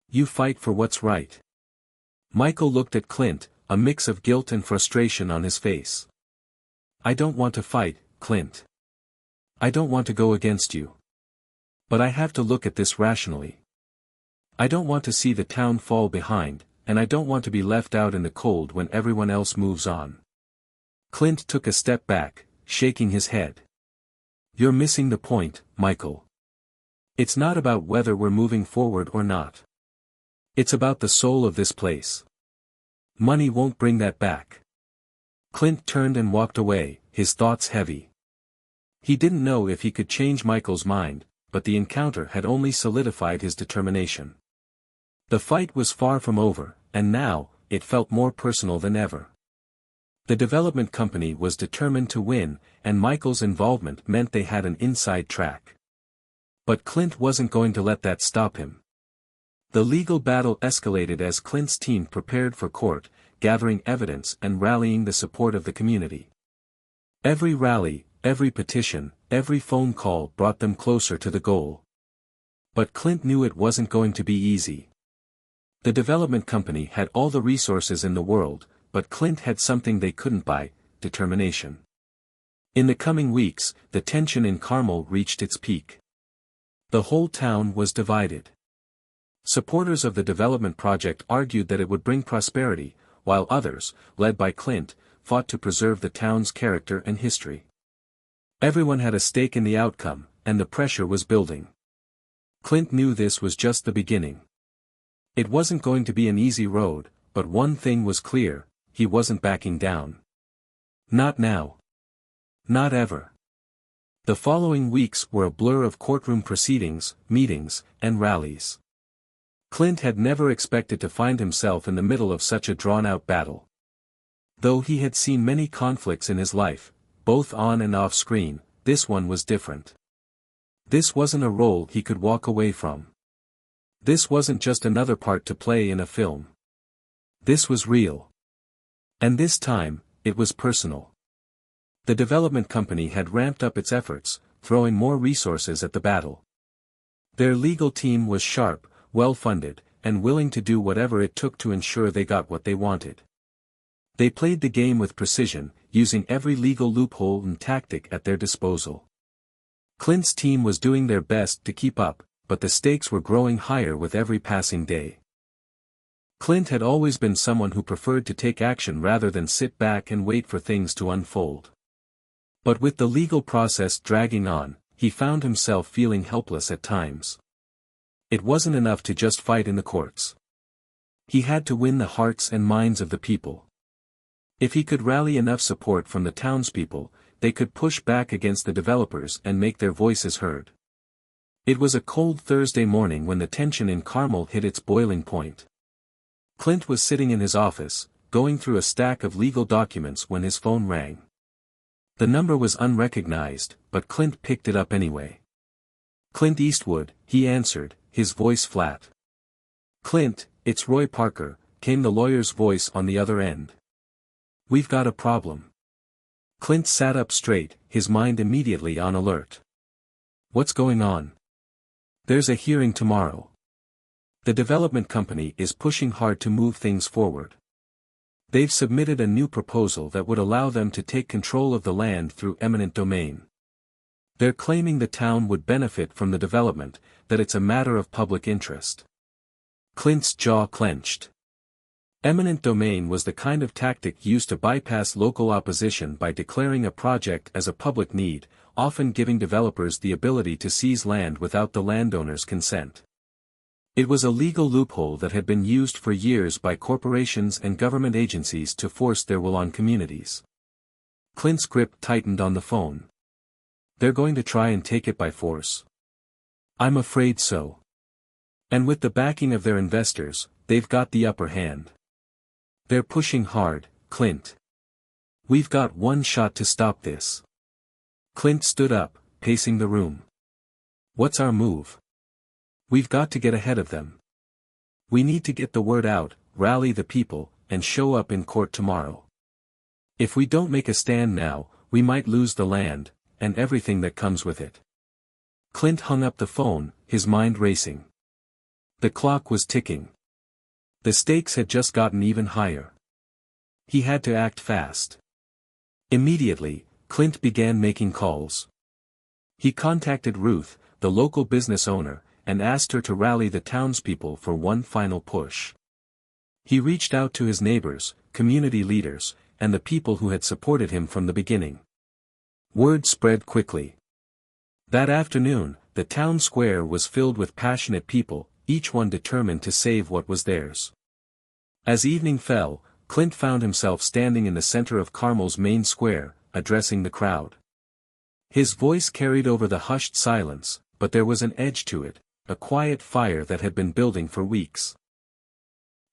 You fight for what's right." Michael looked at Clint, a mix of guilt and frustration on his face. "I don't want to fight, Clint. I don't want to go against you. But I have to look at this rationally. I don't want to see the town fall behind, and I don't want to be left out in the cold when everyone else moves on." Clint took a step back, shaking his head. "You're missing the point, Michael. It's not about whether we're moving forward or not. It's about the soul of this place. Money won't bring that back." Clint turned and walked away, his thoughts heavy. He didn't know if he could change Michael's mind, but the encounter had only solidified his determination. The fight was far from over, and now, it felt more personal than ever. The development company was determined to win, and Michael's involvement meant they had an inside track. But Clint wasn't going to let that stop him. The legal battle escalated as Clint's team prepared for court, gathering evidence and rallying the support of the community. Every rally, every petition, every phone call brought them closer to the goal. But Clint knew it wasn't going to be easy. The development company had all the resources in the world, but Clint had something they couldn't buy: determination. In the coming weeks, the tension in Carmel reached its peak. The whole town was divided. Supporters of the development project argued that it would bring prosperity, while others, led by Clint, fought to preserve the town's character and history. Everyone had a stake in the outcome, and the pressure was building. Clint knew this was just the beginning. It wasn't going to be an easy road, but one thing was clear: he wasn't backing down. Not now. Not ever. The following weeks were a blur of courtroom proceedings, meetings, and rallies. Clint had never expected to find himself in the middle of such a drawn-out battle. Though he had seen many conflicts in his life, both on and off screen, this one was different. This wasn't a role he could walk away from. This wasn't just another part to play in a film. This was real. And this time, it was personal. The development company had ramped up its efforts, throwing more resources at the battle. Their legal team was sharp, well-funded, and willing to do whatever it took to ensure they got what they wanted. They played the game with precision, using every legal loophole and tactic at their disposal. Clint's team was doing their best to keep up, but the stakes were growing higher with every passing day. Clint had always been someone who preferred to take action rather than sit back and wait for things to unfold. But with the legal process dragging on, he found himself feeling helpless at times. It wasn't enough to just fight in the courts. He had to win the hearts and minds of the people. If he could rally enough support from the townspeople, they could push back against the developers and make their voices heard. It was a cold Thursday morning when the tension in Carmel hit its boiling point. Clint was sitting in his office, going through a stack of legal documents when his phone rang. The number was unrecognized, but Clint picked it up anyway. "Clint Eastwood," he answered, his voice flat. "Clint, it's Roy Parker," came the lawyer's voice on the other end. "We've got a problem." Clint sat up straight, his mind immediately on alert. "What's going on?" "There's a hearing tomorrow. The development company is pushing hard to move things forward. They've submitted a new proposal that would allow them to take control of the land through eminent domain. They're claiming the town would benefit from the development, that it's a matter of public interest." Clint's jaw clenched. Eminent domain was the kind of tactic used to bypass local opposition by declaring a project as a public need, often giving developers the ability to seize land without the landowner's consent. It was a legal loophole that had been used for years by corporations and government agencies to force their will on communities. Clint's grip tightened on the phone. "They're going to try and take it by force." "I'm afraid so. And with the backing of their investors, they've got the upper hand. They're pushing hard, Clint. We've got one shot to stop this." Clint stood up, pacing the room. "What's our move?" "We've got to get ahead of them. We need to get the word out, rally the people, and show up in court tomorrow. If we don't make a stand now, we might lose the land, and everything that comes with it." Clint hung up the phone, his mind racing. The clock was ticking. The stakes had just gotten even higher. He had to act fast. Immediately, Clint began making calls. He contacted Ruth, the local business owner, and asked her to rally the townspeople for one final push. He reached out to his neighbors, community leaders, and the people who had supported him from the beginning. Word spread quickly. That afternoon, the town square was filled with passionate people, each one determined to save what was theirs. As evening fell, Clint found himself standing in the center of Carmel's main square, addressing the crowd. His voice carried over the hushed silence, but there was an edge to it, a quiet fire that had been building for weeks.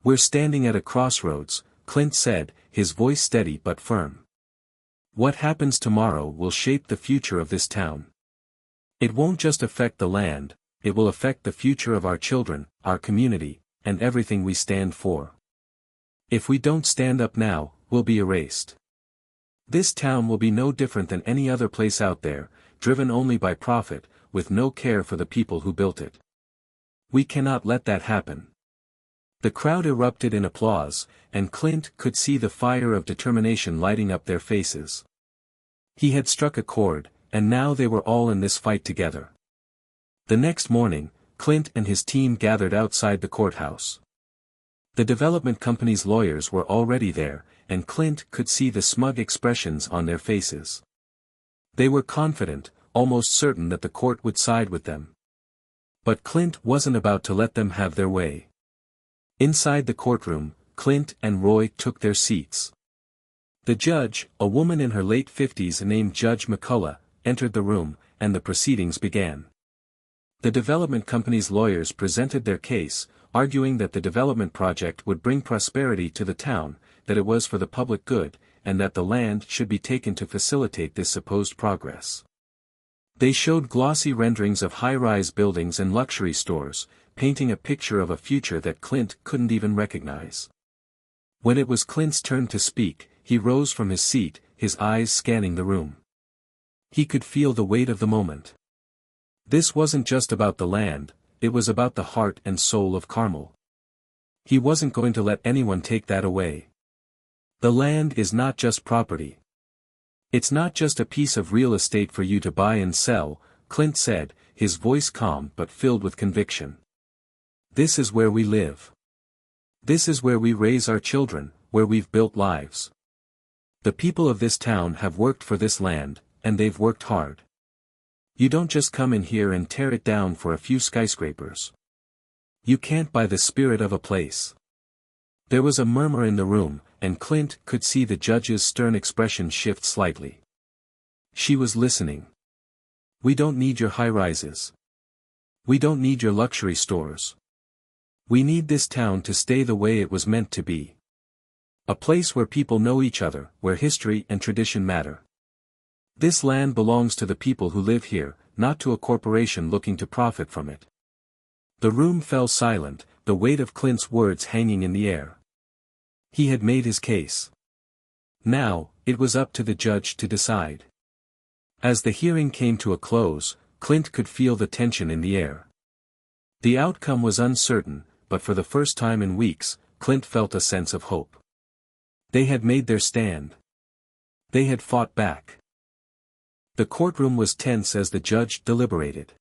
"We're standing at a crossroads," Clint said, his voice steady but firm. What happens tomorrow will shape the future of this town. It won't just affect the land, it will affect the future of our children, our community, and everything we stand for. If we don't stand up now, we'll be erased. This town will be no different than any other place out there, driven only by profit, with no care for the people who built it. We cannot let that happen. The crowd erupted in applause, and Clint could see the fire of determination lighting up their faces. He had struck a chord, and now they were all in this fight together. The next morning, Clint and his team gathered outside the courthouse. The development company's lawyers were already there, and Clint could see the smug expressions on their faces. They were confident, almost certain that the court would side with them. But Clint wasn't about to let them have their way. Inside the courtroom, Clint and Roy took their seats. The judge, a woman in her late 50s named Judge McCullough, entered the room, and the proceedings began. The development company's lawyers presented their case, arguing that the development project would bring prosperity to the town, that it was for the public good, and that the land should be taken to facilitate this supposed progress. They showed glossy renderings of high-rise buildings and luxury stores, painting a picture of a future that Clint couldn't even recognize. When it was Clint's turn to speak, he rose from his seat, his eyes scanning the room. He could feel the weight of the moment. This wasn't just about the land, it was about the heart and soul of Carmel. He wasn't going to let anyone take that away. The land is not just property. It's not just a piece of real estate for you to buy and sell, Clint said, his voice calm but filled with conviction. This is where we live. This is where we raise our children, where we've built lives. The people of this town have worked for this land, and they've worked hard. You don't just come in here and tear it down for a few skyscrapers. You can't buy the spirit of a place. There was a murmur in the room, and Clint could see the judge's stern expression shift slightly. She was listening. We don't need your high-rises. We don't need your luxury stores. We need this town to stay the way it was meant to be. A place where people know each other, where history and tradition matter. This land belongs to the people who live here, not to a corporation looking to profit from it. The room fell silent, the weight of Clint's words hanging in the air. He had made his case. Now, it was up to the judge to decide. As the hearing came to a close, Clint could feel the tension in the air. The outcome was uncertain, but for the first time in weeks, Clint felt a sense of hope. They had made their stand. They had fought back. The courtroom was tense as the judge deliberated.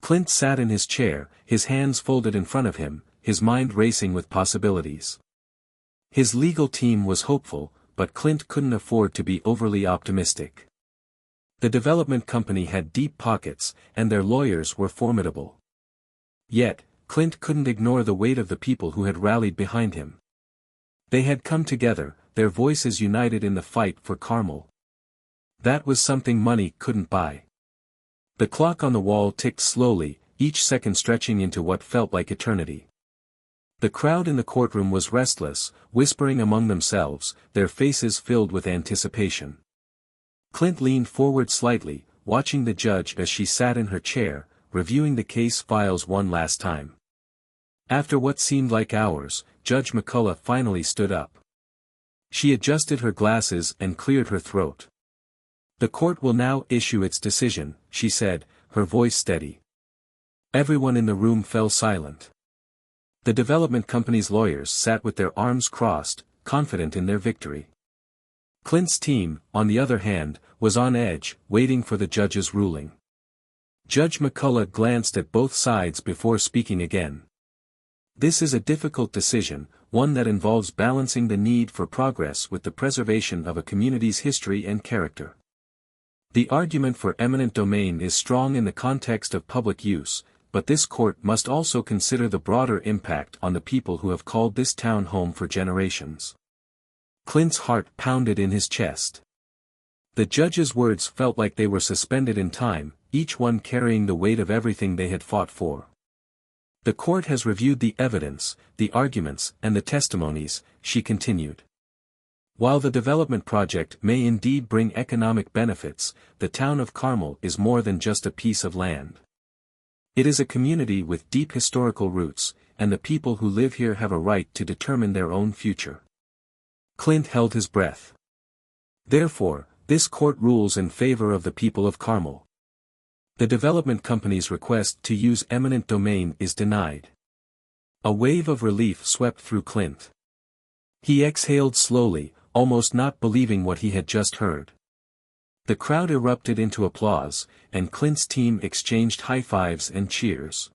Clint sat in his chair, his hands folded in front of him, his mind racing with possibilities. His legal team was hopeful, but Clint couldn't afford to be overly optimistic. The development company had deep pockets, and their lawyers were formidable. Yet, Clint couldn't ignore the weight of the people who had rallied behind him. They had come together, their voices united in the fight for Carmel. That was something money couldn't buy. The clock on the wall ticked slowly, each second stretching into what felt like eternity. The crowd in the courtroom was restless, whispering among themselves, their faces filled with anticipation. Clint leaned forward slightly, watching the judge as she sat in her chair, reviewing the case files one last time. After what seemed like hours, Judge McCullough finally stood up. She adjusted her glasses and cleared her throat. The court will now issue its decision, she said, her voice steady. Everyone in the room fell silent. The development company's lawyers sat with their arms crossed, confident in their victory. Clint's team, on the other hand, was on edge, waiting for the judge's ruling. Judge McCullough glanced at both sides before speaking again. This is a difficult decision, one that involves balancing the need for progress with the preservation of a community's history and character. The argument for eminent domain is strong in the context of public use, but this court must also consider the broader impact on the people who have called this town home for generations. Clint's heart pounded in his chest. The judge's words felt like they were suspended in time, each one carrying the weight of everything they had fought for. The court has reviewed the evidence, the arguments, and the testimonies, she continued. While the development project may indeed bring economic benefits, the town of Carmel is more than just a piece of land. It is a community with deep historical roots, and the people who live here have a right to determine their own future. Clint held his breath. Therefore, this court rules in favor of the people of Carmel. The development company's request to use eminent domain is denied. A wave of relief swept through Clint. He exhaled slowly, almost not believing what he had just heard. The crowd erupted into applause, and Clint's team exchanged high-fives and cheers.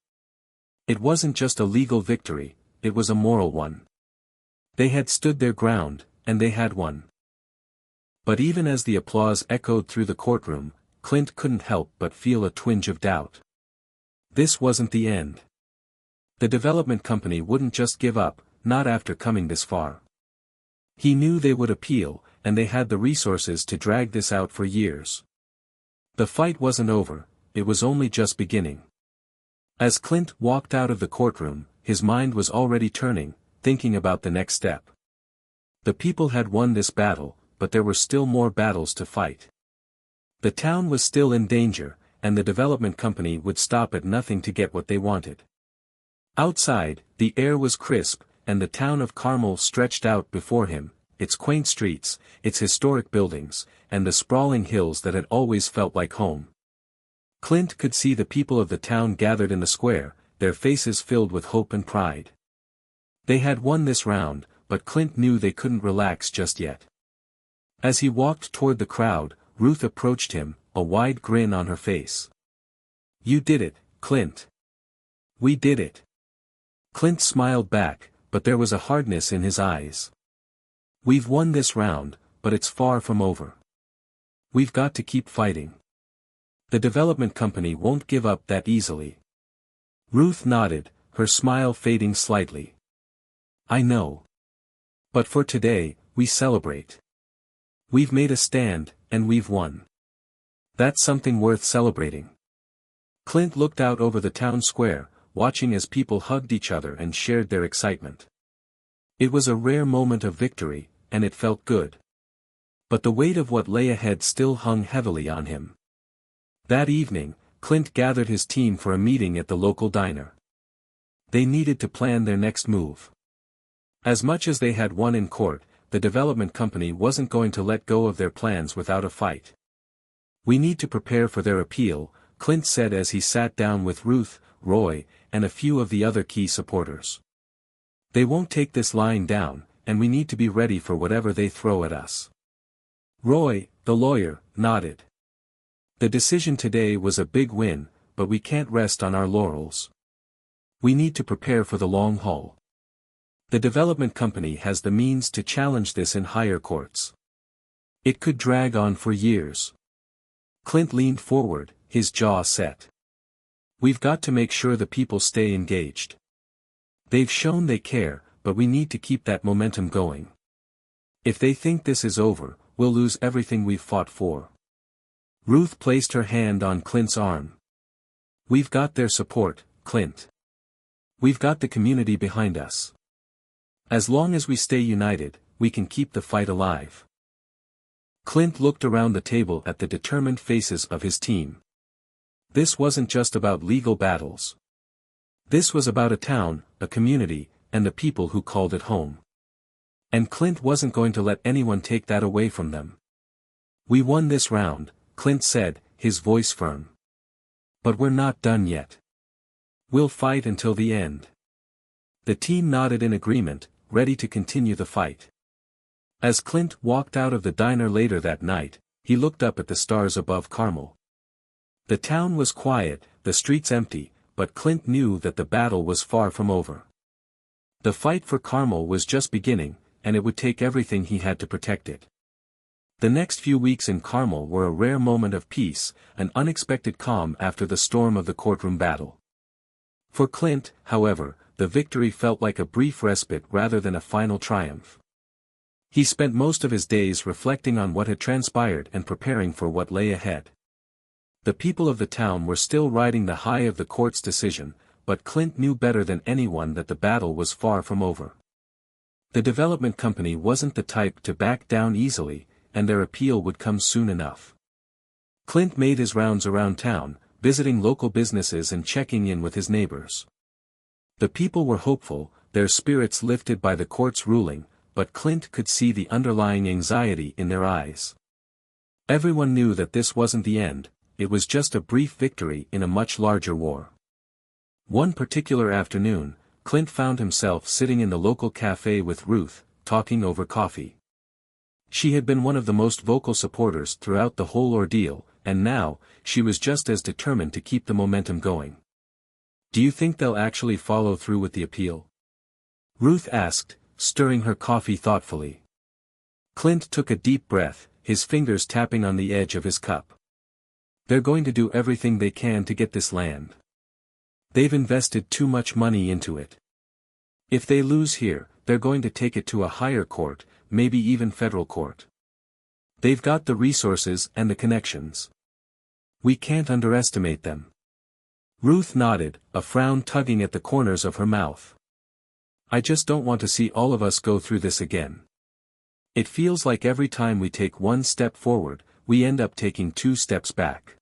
It wasn't just a legal victory, it was a moral one. They had stood their ground, and they had won. But even as the applause echoed through the courtroom, Clint couldn't help but feel a twinge of doubt. This wasn't the end. The development company wouldn't just give up, not after coming this far. He knew they would appeal, and they had the resources to drag this out for years. The fight wasn't over, it was only just beginning. As Clint walked out of the courtroom, his mind was already turning, thinking about the next step. The people had won this battle, but there were still more battles to fight. The town was still in danger, and the development company would stop at nothing to get what they wanted. Outside, the air was crisp, and the town of Carmel stretched out before him, its quaint streets, its historic buildings, and the sprawling hills that had always felt like home. Clint could see the people of the town gathered in the square, their faces filled with hope and pride. They had won this round, but Clint knew they couldn't relax just yet. As he walked toward the crowd, Ruth approached him, a wide grin on her face. "You did it, Clint. We did it." Clint smiled back, but there was a hardness in his eyes. "We've won this round, but it's far from over. We've got to keep fighting. The development company won't give up that easily." Ruth nodded, her smile fading slightly. "I know. But for today, we celebrate. We've made a stand, and we've won. That's something worth celebrating." Clint looked out over the town square, watching as people hugged each other and shared their excitement. It was a rare moment of victory, and it felt good. But the weight of what lay ahead still hung heavily on him. That evening, Clint gathered his team for a meeting at the local diner. They needed to plan their next move. As much as they had won in court, the development company wasn't going to let go of their plans without a fight. "We need to prepare for their appeal," Clint said as he sat down with Ruth, Roy, and a few of the other key supporters. "They won't take this lying down, and we need to be ready for whatever they throw at us." Roy, the lawyer, nodded. "The decision today was a big win, but we can't rest on our laurels. We need to prepare for the long haul. The development company has the means to challenge this in higher courts. It could drag on for years." Clint leaned forward, his jaw set. "We've got to make sure the people stay engaged. They've shown they care, but we need to keep that momentum going. If they think this is over, we'll lose everything we've fought for." Ruth placed her hand on Clint's arm. "We've got their support, Clint. We've got the community behind us. As long as we stay united, we can keep the fight alive." Clint looked around the table at the determined faces of his team. This wasn't just about legal battles. This was about a town, a community, and the people who called it home. And Clint wasn't going to let anyone take that away from them. "We won this round," Clint said, his voice firm. "But we're not done yet. We'll fight until the end." The team nodded in agreement, ready to continue the fight. As Clint walked out of the diner later that night, he looked up at the stars above Carmel. The town was quiet, the streets empty, but Clint knew that the battle was far from over. The fight for Carmel was just beginning, and it would take everything he had to protect it. The next few weeks in Carmel were a rare moment of peace, an unexpected calm after the storm of the courtroom battle. For Clint, however, the victory felt like a brief respite rather than a final triumph. He spent most of his days reflecting on what had transpired and preparing for what lay ahead. The people of the town were still riding the high of the court's decision, but Clint knew better than anyone that the battle was far from over. The development company wasn't the type to back down easily, and their appeal would come soon enough. Clint made his rounds around town, visiting local businesses and checking in with his neighbors. The people were hopeful, their spirits lifted by the court's ruling, but Clint could see the underlying anxiety in their eyes. Everyone knew that this wasn't the end, it was just a brief victory in a much larger war. One particular afternoon, Clint found himself sitting in the local cafe with Ruth, talking over coffee. She had been one of the most vocal supporters throughout the whole ordeal, and now, she was just as determined to keep the momentum going. "Do you think they'll actually follow through with the appeal?" Ruth asked, stirring her coffee thoughtfully. Clint took a deep breath, his fingers tapping on the edge of his cup. "They're going to do everything they can to get this land. They've invested too much money into it. If they lose here, they're going to take it to a higher court, maybe even federal court. They've got the resources and the connections. We can't underestimate them." Ruth nodded, a frown tugging at the corners of her mouth. "I just don't want to see all of us go through this again. It feels like every time we take one step forward, we end up taking 2 steps back."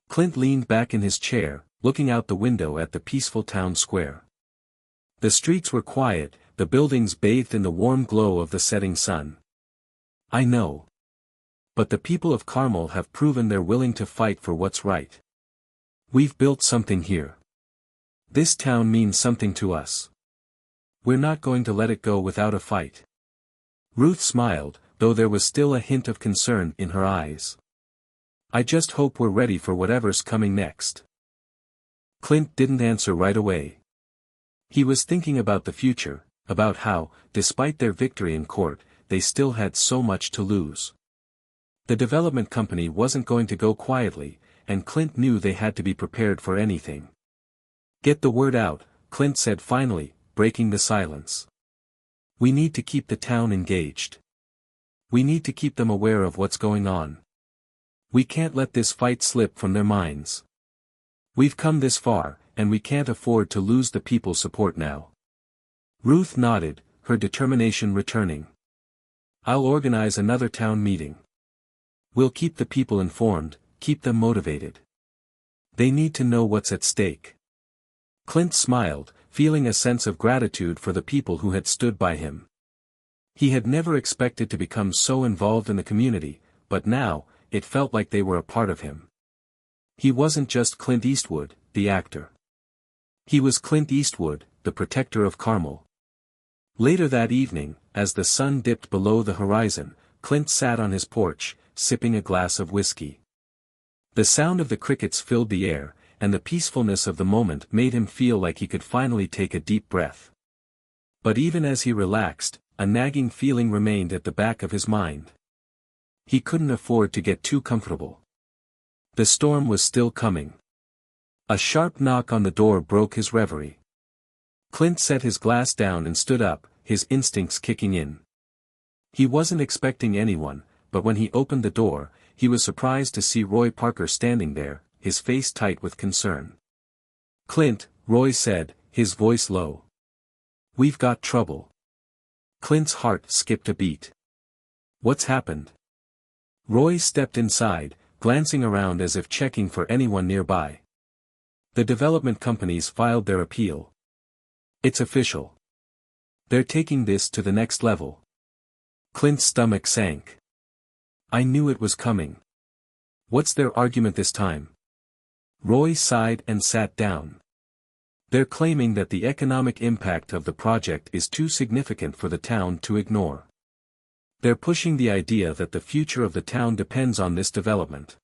Clint leaned back in his chair, looking out the window at the peaceful town square. The streets were quiet, the buildings bathed in the warm glow of the setting sun. "I know. But the people of Carmel have proven they're willing to fight for what's right. We've built something here. This town means something to us. We're not going to let it go without a fight." Ruth smiled, though there was still a hint of concern in her eyes. "I just hope we're ready for whatever's coming next." Clint didn't answer right away. He was thinking about the future, about how, despite their victory in court, they still had so much to lose. The development company wasn't going to go quietly, and Clint knew they had to be prepared for anything. "Get the word out," Clint said finally, breaking the silence. "We need to keep the town engaged. We need to keep them aware of what's going on. We can't let this fight slip from their minds. We've come this far, and we can't afford to lose the people's support now." Ruth nodded, her determination returning. "I'll organize another town meeting. We'll keep the people informed, keep them motivated. They need to know what's at stake." Clint smiled, feeling a sense of gratitude for the people who had stood by him. He had never expected to become so involved in the community, but now, it felt like they were a part of him. He wasn't just Clint Eastwood, the actor. He was Clint Eastwood, the protector of Carmel. Later that evening, as the sun dipped below the horizon, Clint sat on his porch, sipping a glass of whiskey. The sound of the crickets filled the air, and the peacefulness of the moment made him feel like he could finally take a deep breath. But even as he relaxed, a nagging feeling remained at the back of his mind. He couldn't afford to get too comfortable. The storm was still coming. A sharp knock on the door broke his reverie. Clint set his glass down and stood up, his instincts kicking in. He wasn't expecting anyone, but when he opened the door, he was surprised to see Roy Parker standing there, his face tight with concern. "Clint," Roy said, his voice low. "We've got trouble." Clint's heart skipped a beat. "What's happened?" Roy stepped inside, glancing around as if checking for anyone nearby. "The development companies filed their appeal. It's official. They're taking this to the next level." Clint's stomach sank. "I knew it was coming. What's their argument this time?" Roy sighed and sat down. "They're claiming that the economic impact of the project is too significant for the town to ignore. They're pushing the idea that the future of the town depends on this development.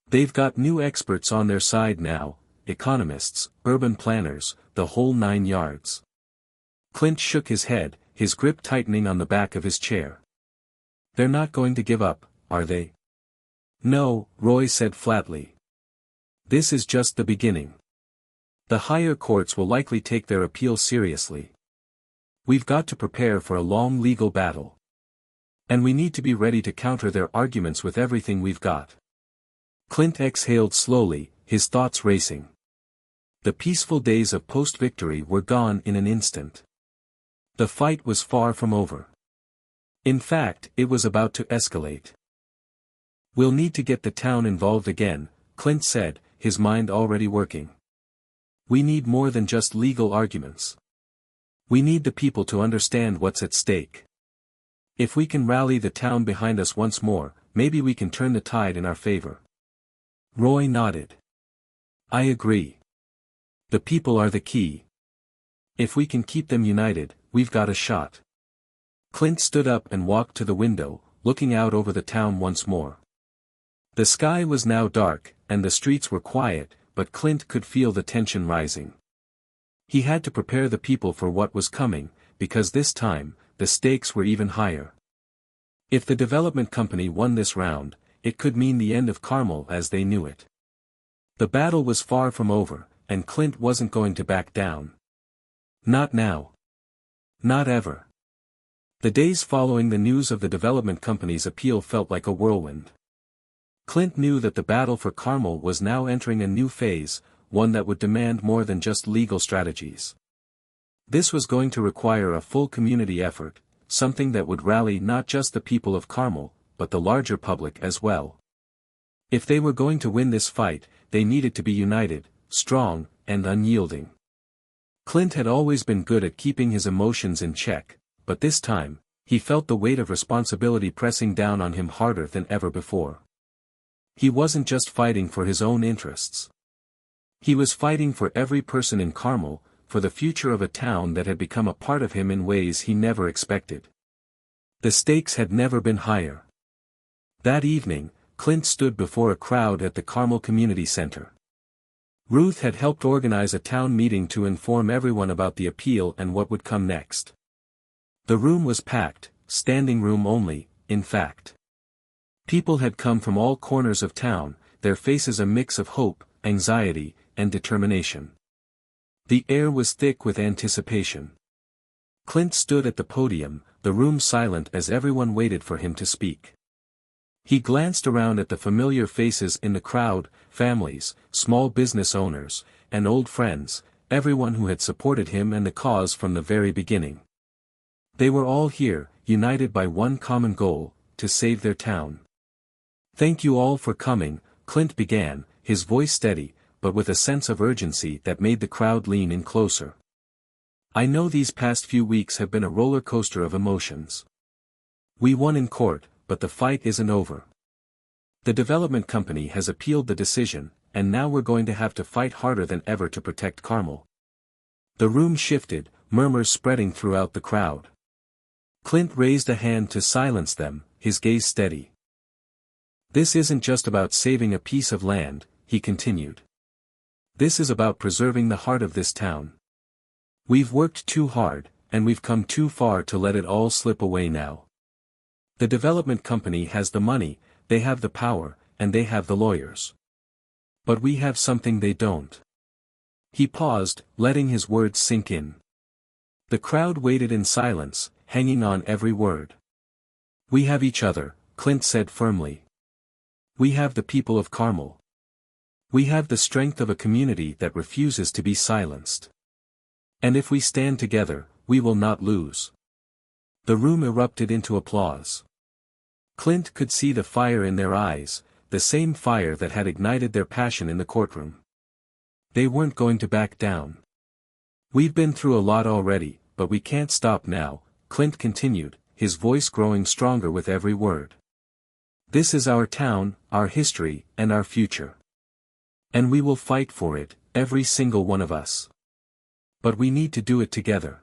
They've got new experts on their side now, economists, urban planners, the whole 9 yards." Clint shook his head, his grip tightening on the back of his chair. "They're not going to give up, are they?" "No," Roy said flatly. "This is just the beginning. The higher courts will likely take their appeal seriously. We've got to prepare for a long legal battle. And we need to be ready to counter their arguments with everything we've got." Clint exhaled slowly, his thoughts racing. The peaceful days of post-victory were gone in an instant. The fight was far from over. In fact, it was about to escalate. "We'll need to get the town involved again," Clint said, his mind already working. "We need more than just legal arguments. We need the people to understand what's at stake. If we can rally the town behind us once more, maybe we can turn the tide in our favor." Roy nodded. "I agree. The people are the key. If we can keep them united, we've got a shot." Clint stood up and walked to the window, looking out over the town once more. The sky was now dark, and the streets were quiet, but Clint could feel the tension rising. He had to prepare the people for what was coming, because this time, the stakes were even higher. If the development company won this round, it could mean the end of Carmel as they knew it. The battle was far from over, and Clint wasn't going to back down. Not now. Not ever. The days following the news of the development company's appeal felt like a whirlwind. Clint knew that the battle for Carmel was now entering a new phase, one that would demand more than just legal strategies. This was going to require a full community effort, something that would rally not just the people of Carmel, but the larger public as well. If they were going to win this fight, they needed to be united, strong, and unyielding. Clint had always been good at keeping his emotions in check, but this time, he felt the weight of responsibility pressing down on him harder than ever before. He wasn't just fighting for his own interests. He was fighting for every person in Carmel, for the future of a town that had become a part of him in ways he never expected. The stakes had never been higher. That evening, Clint stood before a crowd at the Carmel Community Center. Ruth had helped organize a town meeting to inform everyone about the appeal and what would come next. The room was packed, standing room only, in fact. People had come from all corners of town, their faces a mix of hope, anxiety, and determination. The air was thick with anticipation. Clint stood at the podium, the room silent as everyone waited for him to speak. He glanced around at the familiar faces in the crowd, families, small business owners, and old friends, everyone who had supported him and the cause from the very beginning. They were all here, united by one common goal, to save their town. "Thank you all for coming," Clint began, his voice steady, but with a sense of urgency that made the crowd lean in closer. "I know these past few weeks have been a roller coaster of emotions. We won in court, but the fight isn't over. The development company has appealed the decision, and now we're going to have to fight harder than ever to protect Carmel." The room shifted, murmurs spreading throughout the crowd. Clint raised a hand to silence them, his gaze steady. "This isn't just about saving a piece of land," he continued. "This is about preserving the heart of this town. We've worked too hard, and we've come too far to let it all slip away now. The development company has the money, they have the power, and they have the lawyers. But we have something they don't." He paused, letting his words sink in. The crowd waited in silence, hanging on every word. "We have each other," Clint said firmly. "We have the people of Carmel. We have the strength of a community that refuses to be silenced. And if we stand together, we will not lose." The room erupted into applause. Clint could see the fire in their eyes, the same fire that had ignited their passion in the courtroom. They weren't going to back down. "We've been through a lot already, but we can't stop now," Clint continued, his voice growing stronger with every word. "This is our town, our history, and our future. And we will fight for it, every single one of us. But we need to do it together."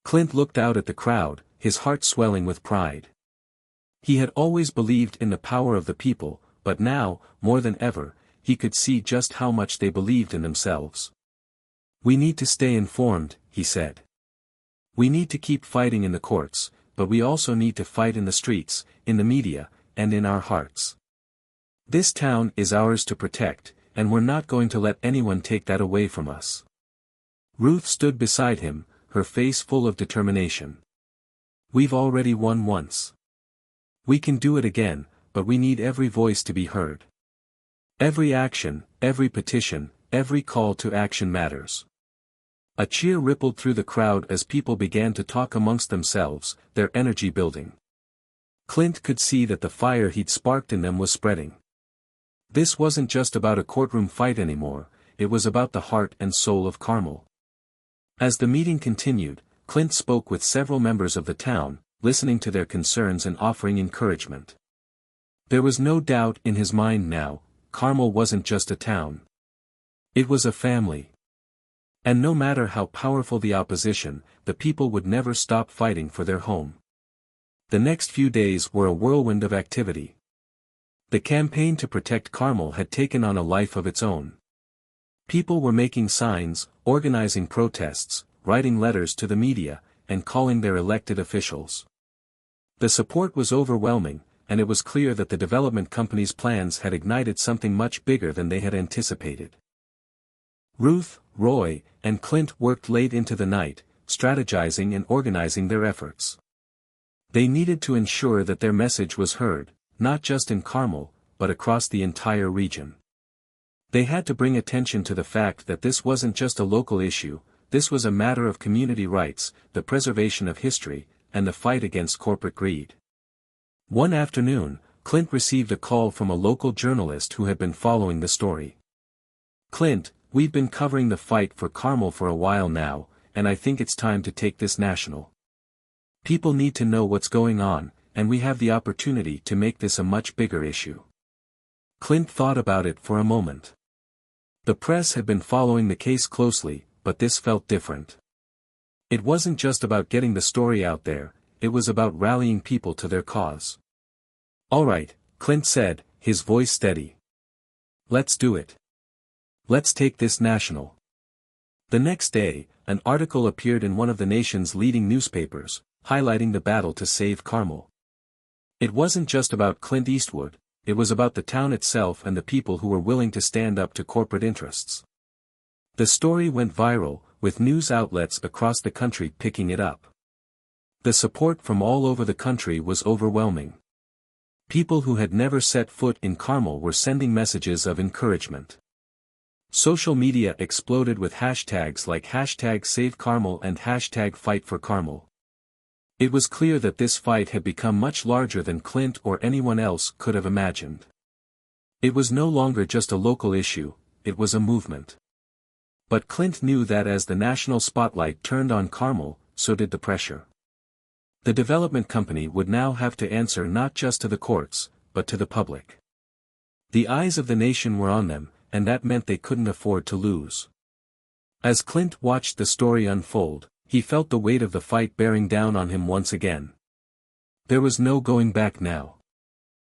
Clint looked out at the crowd, his heart swelling with pride. He had always believed in the power of the people, but now, more than ever, he could see just how much they believed in themselves. "We need to stay informed," he said. "We need to keep fighting in the courts, but we also need to fight in the streets, in the media, and in our hearts. This town is ours to protect, and we're not going to let anyone take that away from us." Ruth stood beside him, her face full of determination. "We've already won once. We can do it again, but we need every voice to be heard. Every action, every petition, every call to action matters. A cheer rippled through the crowd as people began to talk amongst themselves, their energy building. Clint could see that the fire he'd sparked in them was spreading. This wasn't just about a courtroom fight anymore, it was about the heart and soul of Carmel. As the meeting continued, Clint spoke with several members of the town, listening to their concerns and offering encouragement. There was no doubt in his mind now, Carmel wasn't just a town. It was a family. And no matter how powerful the opposition, the people would never stop fighting for their home. The next few days were a whirlwind of activity. The campaign to protect Carmel had taken on a life of its own. People were making signs, organizing protests, writing letters to the media, and calling their elected officials. The support was overwhelming, and it was clear that the development company's plans had ignited something much bigger than they had anticipated. Ruth, Roy, and Clint worked late into the night, strategizing and organizing their efforts. They needed to ensure that their message was heard, not just in Carmel, but across the entire region. They had to bring attention to the fact that this wasn't just a local issue, this was a matter of community rights, the preservation of history, and the fight against corporate greed. One afternoon, Clint received a call from a local journalist who had been following the story. "Clint, we've been covering the fight for Carmel for a while now, and I think it's time to take this national. People need to know what's going on, and we have the opportunity to make this a much bigger issue." Clint thought about it for a moment. The press had been following the case closely, but this felt different. It wasn't just about getting the story out there, it was about rallying people to their cause. "All right," Clint said, his voice steady. "Let's do it. Let's take this national." The next day, an article appeared in one of the nation's leading newspapers, highlighting the battle to save Carmel. It wasn't just about Clint Eastwood, it was about the town itself and the people who were willing to stand up to corporate interests. The story went viral, with news outlets across the country picking it up. The support from all over the country was overwhelming. People who had never set foot in Carmel were sending messages of encouragement. Social media exploded with hashtags like #SaveCarmel and #FightForCarmel. It was clear that this fight had become much larger than Clint or anyone else could have imagined. It was no longer just a local issue, it was a movement. But Clint knew that as the national spotlight turned on Carmel, so did the pressure. The development company would now have to answer not just to the courts, but to the public. The eyes of the nation were on them, and that meant they couldn't afford to lose. As Clint watched the story unfold, he felt the weight of the fight bearing down on him once again. There was no going back now.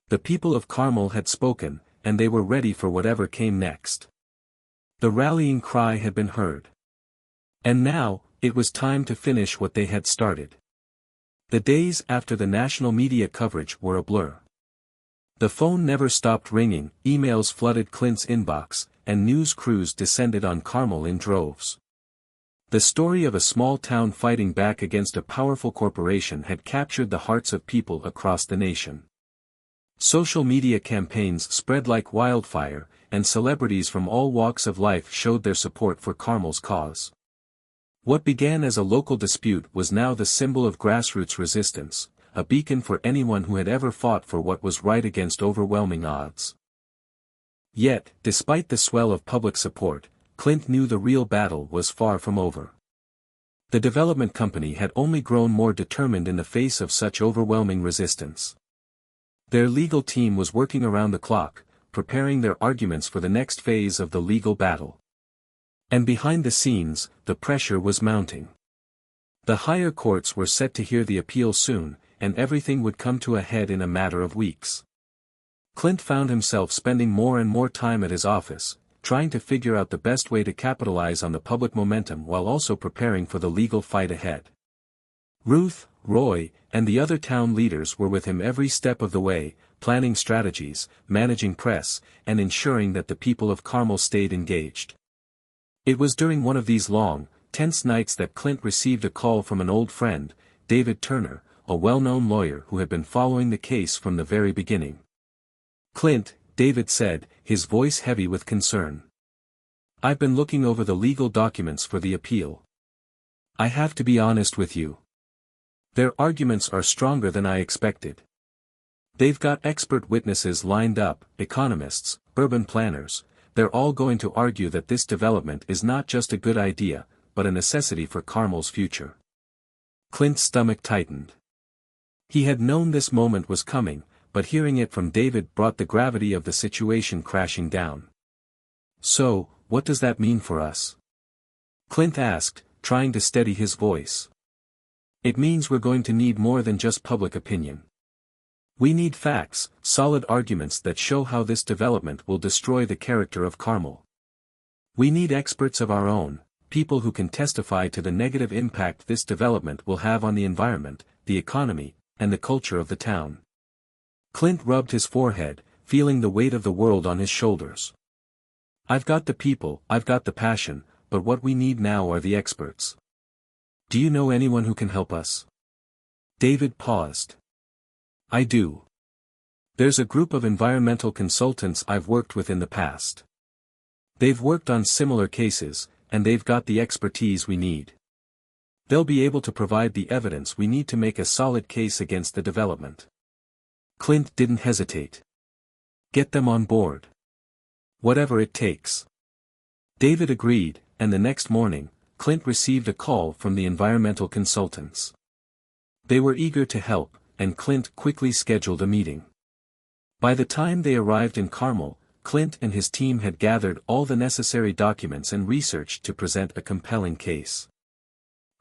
The people of Carmel had spoken, and they were ready for whatever came next. The rallying cry had been heard. And now, it was time to finish what they had started. The days after the national media coverage were a blur. The phone never stopped ringing, emails flooded Clint's inbox, and news crews descended on Carmel in droves. The story of a small town fighting back against a powerful corporation had captured the hearts of people across the nation. Social media campaigns spread like wildfire, and celebrities from all walks of life showed their support for Carmel's cause. What began as a local dispute was now the symbol of grassroots resistance, a beacon for anyone who had ever fought for what was right against overwhelming odds. Yet, despite the swell of public support, Clint knew the real battle was far from over. The development company had only grown more determined in the face of such overwhelming resistance. Their legal team was working around the clock, preparing their arguments for the next phase of the legal battle. And behind the scenes, the pressure was mounting. The higher courts were set to hear the appeal soon, and everything would come to a head in a matter of weeks. Clint found himself spending more and more time at his office, trying to figure out the best way to capitalize on the public momentum while also preparing for the legal fight ahead. Ruth, Roy, and the other town leaders were with him every step of the way, planning strategies, managing press, and ensuring that the people of Carmel stayed engaged. It was during one of these long, tense nights that Clint received a call from an old friend, David Turner, a well-known lawyer who had been following the case from the very beginning. "Clint," David said, his voice heavy with concern. I've been looking over the legal documents for the appeal. I have to be honest with you. Their arguments are stronger than I expected. They've got expert witnesses lined up, economists, urban planners. They're all going to argue that this development is not just a good idea, but a necessity for Carmel's future. Clint's stomach tightened. He had known this moment was coming, but hearing it from David brought the gravity of the situation crashing down. So, what does that mean for us? Clint asked, trying to steady his voice. It means we're going to need more than just public opinion. We need facts, solid arguments that show how this development will destroy the character of Carmel. We need experts of our own, people who can testify to the negative impact this development will have on the environment, the economy, and the culture of the town. Clint rubbed his forehead, feeling the weight of the world on his shoulders. I've got the people, I've got the passion, but what we need now are the experts. Do you know anyone who can help us? David paused. I do. There's a group of environmental consultants I've worked with in the past. They've worked on similar cases, and they've got the expertise we need. They'll be able to provide the evidence we need to make a solid case against the development. Clint didn't hesitate. Get them on board. Whatever it takes. David agreed, and the next morning, Clint received a call from the environmental consultants. They were eager to help, and Clint quickly scheduled a meeting. By the time they arrived in Carmel, Clint and his team had gathered all the necessary documents and research to present a compelling case.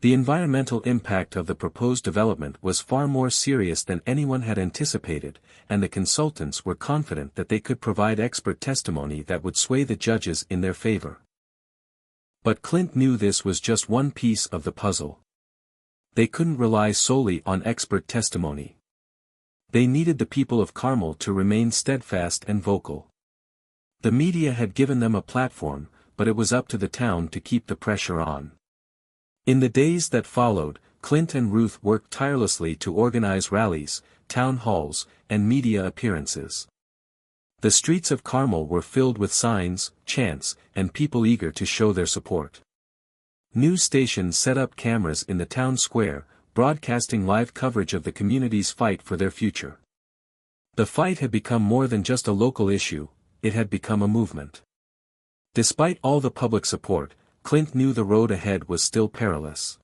The environmental impact of the proposed development was far more serious than anyone had anticipated, and the consultants were confident that they could provide expert testimony that would sway the judges in their favor. But Clint knew this was just one piece of the puzzle. They couldn't rely solely on expert testimony. They needed the people of Carmel to remain steadfast and vocal. The media had given them a platform, but it was up to the town to keep the pressure on. In the days that followed, Clint and Ruth worked tirelessly to organize rallies, town halls, and media appearances. The streets of Carmel were filled with signs, chants, and people eager to show their support. News stations set up cameras in the town square, broadcasting live coverage of the community's fight for their future. The fight had become more than just a local issue, it had become a movement. Despite all the public support, Clint knew the road ahead was still perilous.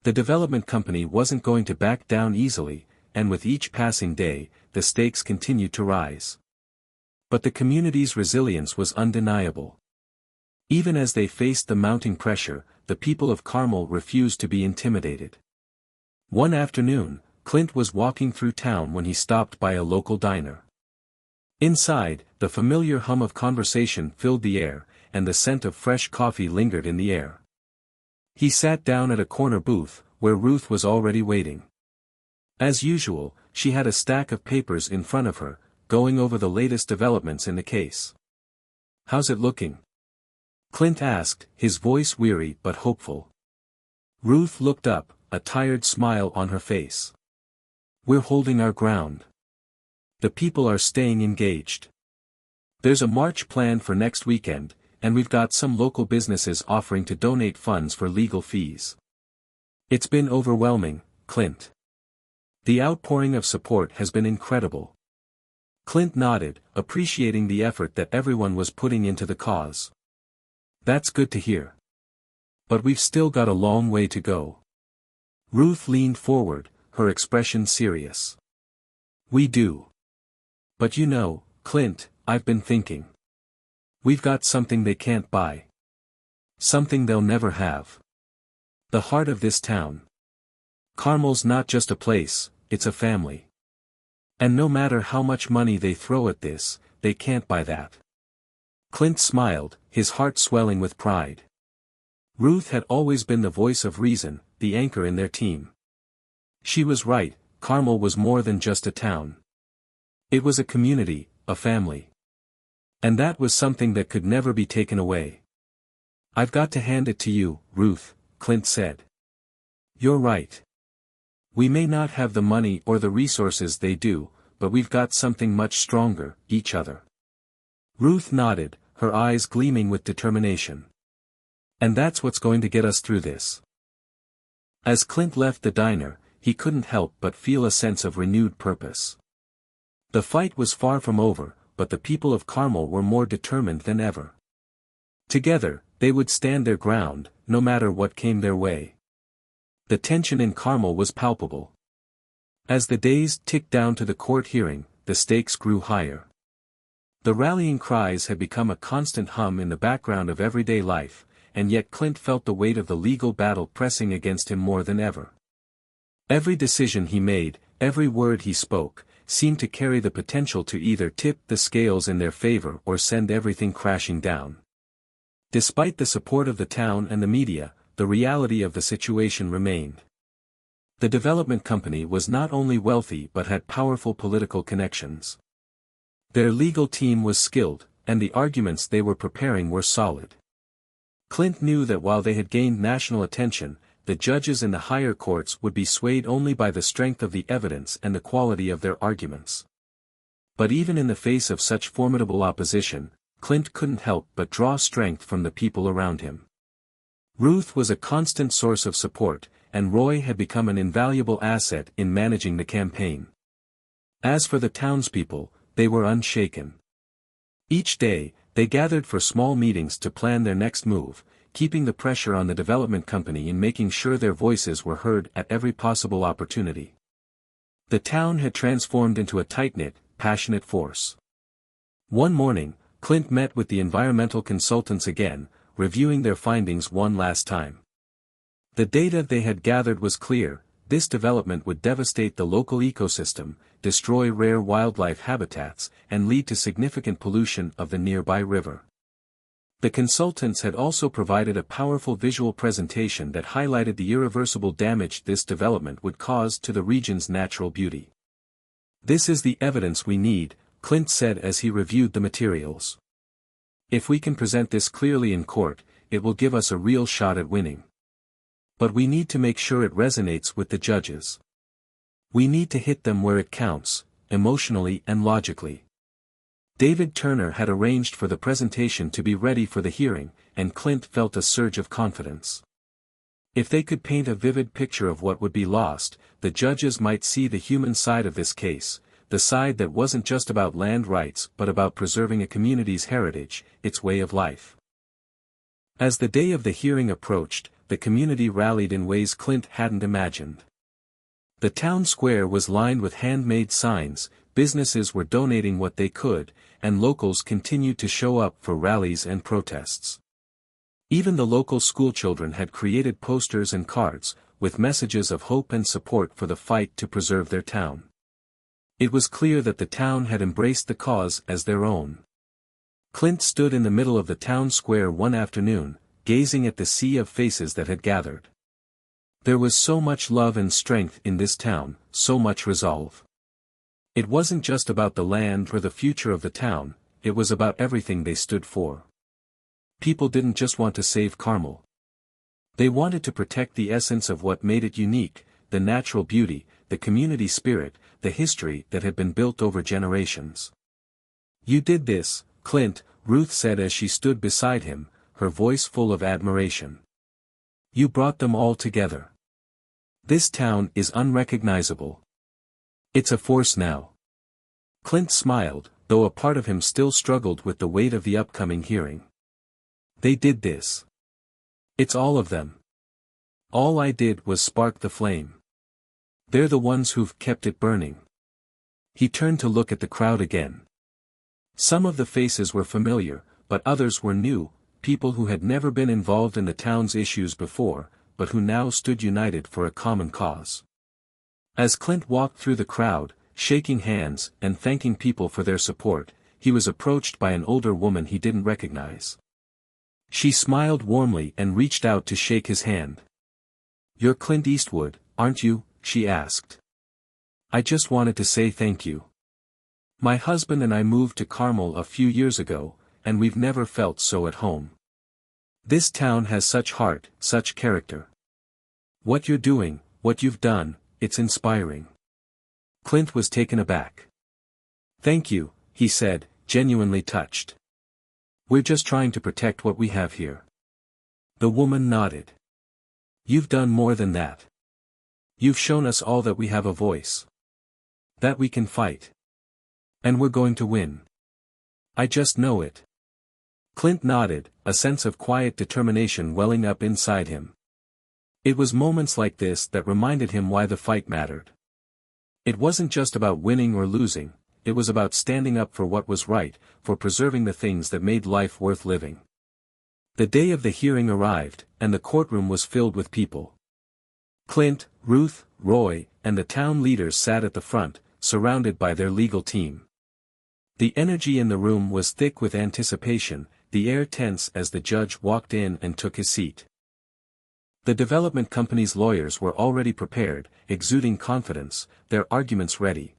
The development company wasn't going to back down easily, and with each passing day, the stakes continued to rise. But the community's resilience was undeniable. Even as they faced the mounting pressure, the people of Carmel refused to be intimidated. One afternoon, Clint was walking through town when he stopped by a local diner. Inside, the familiar hum of conversation filled the air, and the scent of fresh coffee lingered in the air. He sat down at a corner booth, where Ruth was already waiting. As usual, she had a stack of papers in front of her, going over the latest developments in the case. "How's it looking?" Clint asked, his voice weary but hopeful. Ruth looked up, a tired smile on her face. "We're holding our ground. The people are staying engaged. There's a march planned for next weekend, and we've got some local businesses offering to donate funds for legal fees. It's been overwhelming, Clint. The outpouring of support has been incredible." Clint nodded, appreciating the effort that everyone was putting into the cause. "That's good to hear. But we've still got a long way to go." Ruth leaned forward, her expression serious. "We do. But you know, Clint, I've been thinking. We've got something they can't buy. Something they'll never have. The heart of this town. Carmel's not just a place, it's a family. And no matter how much money they throw at this, they can't buy that." Clint smiled, his heart swelling with pride. Ruth had always been the voice of reason, the anchor in their team. She was right, Carmel was more than just a town. It was a community, a family. And that was something that could never be taken away. "I've got to hand it to you, Ruth," Clint said. "You're right. We may not have the money or the resources they do, but we've got something much stronger, each other." Ruth nodded, her eyes gleaming with determination. "And that's what's going to get us through this." As Clint left the diner, he couldn't help but feel a sense of renewed purpose. The fight was far from over, but the people of Carmel were more determined than ever. Together, they would stand their ground, no matter what came their way. The tension in Carmel was palpable. As the days ticked down to the court hearing, the stakes grew higher. The rallying cries had become a constant hum in the background of everyday life, and yet Clint felt the weight of the legal battle pressing against him more than ever. Every decision he made, every word he spoke, seemed to carry the potential to either tip the scales in their favor or send everything crashing down. Despite the support of the town and the media, the reality of the situation remained. The development company was not only wealthy but had powerful political connections. Their legal team was skilled, and the arguments they were preparing were solid. Clint knew that while they had gained national attention, the judges in the higher courts would be swayed only by the strength of the evidence and the quality of their arguments. But even in the face of such formidable opposition, Clint couldn't help but draw strength from the people around him. Ruth was a constant source of support, and Roy had become an invaluable asset in managing the campaign. As for the townspeople, they were unshaken. Each day, they gathered for small meetings to plan their next move, keeping the pressure on the development company in making sure their voices were heard at every possible opportunity. The town had transformed into a tight-knit, passionate force. One morning, Clint met with the environmental consultants again, reviewing their findings one last time. The data they had gathered was clear: this development would devastate the local ecosystem, destroy rare wildlife habitats, and lead to significant pollution of the nearby river. The consultants had also provided a powerful visual presentation that highlighted the irreversible damage this development would cause to the region's natural beauty. "This is the evidence we need," Clint said as he reviewed the materials. "If we can present this clearly in court, it will give us a real shot at winning. But we need to make sure it resonates with the judges. We need to hit them where it counts, emotionally and logically." David Turner had arranged for the presentation to be ready for the hearing, and Clint felt a surge of confidence. If they could paint a vivid picture of what would be lost, the judges might see the human side of this case, the side that wasn't just about land rights but about preserving a community's heritage, its way of life. As the day of the hearing approached, the community rallied in ways Clint hadn't imagined. The town square was lined with handmade signs, businesses were donating what they could, and locals continued to show up for rallies and protests. Even the local schoolchildren had created posters and cards, with messages of hope and support for the fight to preserve their town. It was clear that the town had embraced the cause as their own. Clint stood in the middle of the town square one afternoon, gazing at the sea of faces that had gathered. There was so much love and strength in this town, so much resolve. It wasn't just about the land or the future of the town, it was about everything they stood for. People didn't just want to save Carmel. They wanted to protect the essence of what made it unique, the natural beauty, the community spirit, the history that had been built over generations. "You did this, Clint," Ruth said as she stood beside him, her voice full of admiration. "You brought them all together. This town is unrecognizable. It's a force now." Clint smiled, though a part of him still struggled with the weight of the upcoming hearing. "They did this. It's all of them. All I did was spark the flame. They're the ones who've kept it burning." He turned to look at the crowd again. Some of the faces were familiar, but others were new, people who had never been involved in the town's issues before, but who now stood united for a common cause. As Clint walked through the crowd, shaking hands and thanking people for their support, he was approached by an older woman he didn't recognize. She smiled warmly and reached out to shake his hand. "You're Clint Eastwood, aren't you?" she asked. "I just wanted to say thank you. My husband and I moved to Carmel a few years ago, and we've never felt so at home. This town has such heart, such character. What you're doing, what you've done, it's inspiring." Clint was taken aback. "Thank you," he said, genuinely touched. We're just trying to protect what we have here. The woman nodded. You've done more than that. You've shown us all that we have a voice. That we can fight. And we're going to win. I just know it. Clint nodded, a sense of quiet determination welling up inside him. It was moments like this that reminded him why the fight mattered. It wasn't just about winning or losing, it was about standing up for what was right, for preserving the things that made life worth living. The day of the hearing arrived, and the courtroom was filled with people. Clint, Ruth, Roy, and the town leaders sat at the front, surrounded by their legal team. The energy in the room was thick with anticipation, the air tense as the judge walked in and took his seat. The development company's lawyers were already prepared, exuding confidence, their arguments ready.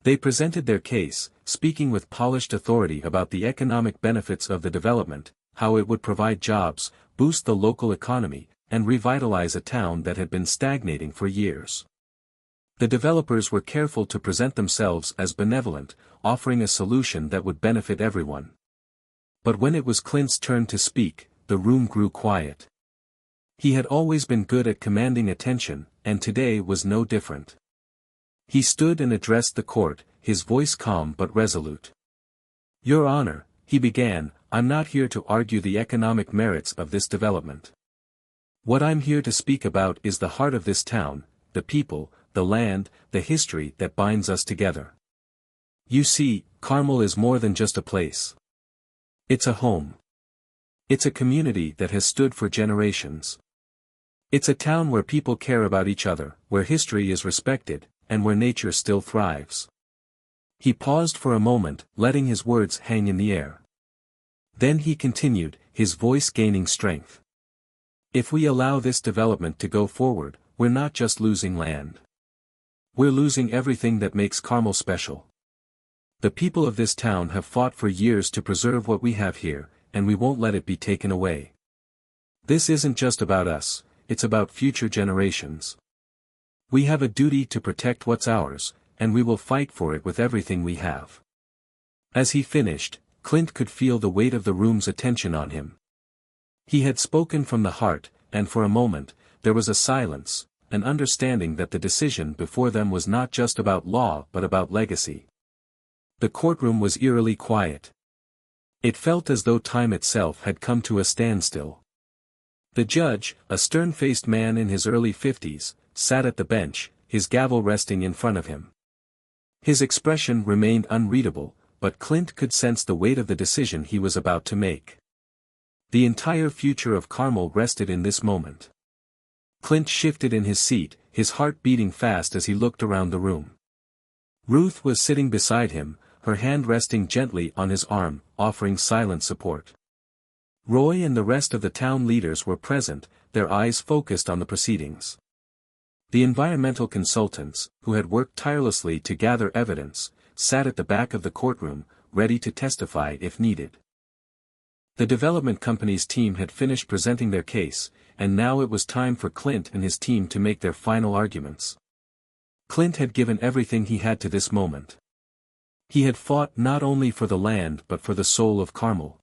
They presented their case, speaking with polished authority about the economic benefits of the development, how it would provide jobs, boost the local economy, and revitalize a town that had been stagnating for years. The developers were careful to present themselves as benevolent, offering a solution that would benefit everyone. But when it was Clint's turn to speak, the room grew quiet. He had always been good at commanding attention, and today was no different. He stood and addressed the court, his voice calm but resolute. Your Honor, he began, I'm not here to argue the economic merits of this development. What I'm here to speak about is the heart of this town, the people, the land, the history that binds us together. You see, Carmel is more than just a place. It's a home. It's a community that has stood for generations. It's a town where people care about each other, where history is respected, and where nature still thrives. He paused for a moment, letting his words hang in the air. Then he continued, his voice gaining strength. If we allow this development to go forward, we're not just losing land. We're losing everything that makes Carmel special. The people of this town have fought for years to preserve what we have here, and we won't let it be taken away. This isn't just about us. It's about future generations. We have a duty to protect what's ours, and we will fight for it with everything we have. As he finished, Clint could feel the weight of the room's attention on him. He had spoken from the heart, and for a moment, there was a silence, an understanding that the decision before them was not just about law but about legacy. The courtroom was eerily quiet. It felt as though time itself had come to a standstill. The judge, a stern-faced man in his early 50s, sat at the bench, his gavel resting in front of him. His expression remained unreadable, but Clint could sense the weight of the decision he was about to make. The entire future of Carmel rested in this moment. Clint shifted in his seat, his heart beating fast as he looked around the room. Ruth was sitting beside him, her hand resting gently on his arm, offering silent support. Roy and the rest of the town leaders were present, their eyes focused on the proceedings. The environmental consultants, who had worked tirelessly to gather evidence, sat at the back of the courtroom, ready to testify if needed. The development company's team had finished presenting their case, and now it was time for Clint and his team to make their final arguments. Clint had given everything he had to this moment. He had fought not only for the land but for the soul of Carmel.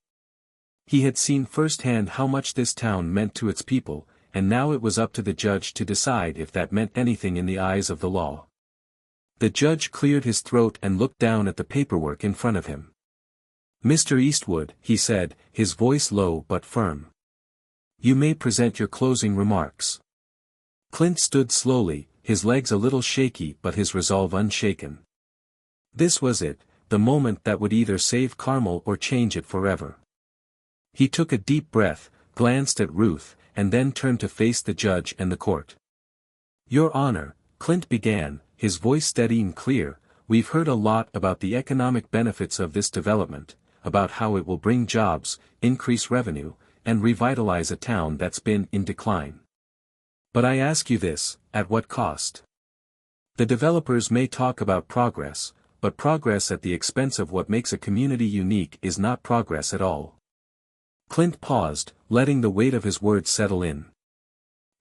He had seen firsthand how much this town meant to its people, and now it was up to the judge to decide if that meant anything in the eyes of the law. The judge cleared his throat and looked down at the paperwork in front of him. Mr. Eastwood, he said, his voice low but firm. You may present your closing remarks. Clint stood slowly, his legs a little shaky but his resolve unshaken. This was it, the moment that would either save Carmel or change it forever. He took a deep breath, glanced at Ruth, and then turned to face the judge and the court. Your Honor, Clint began, his voice steady and clear, we've heard a lot about the economic benefits of this development, about how it will bring jobs, increase revenue, and revitalize a town that's been in decline. But I ask you this, at what cost? The developers may talk about progress, but progress at the expense of what makes a community unique is not progress at all. Clint paused, letting the weight of his words settle in.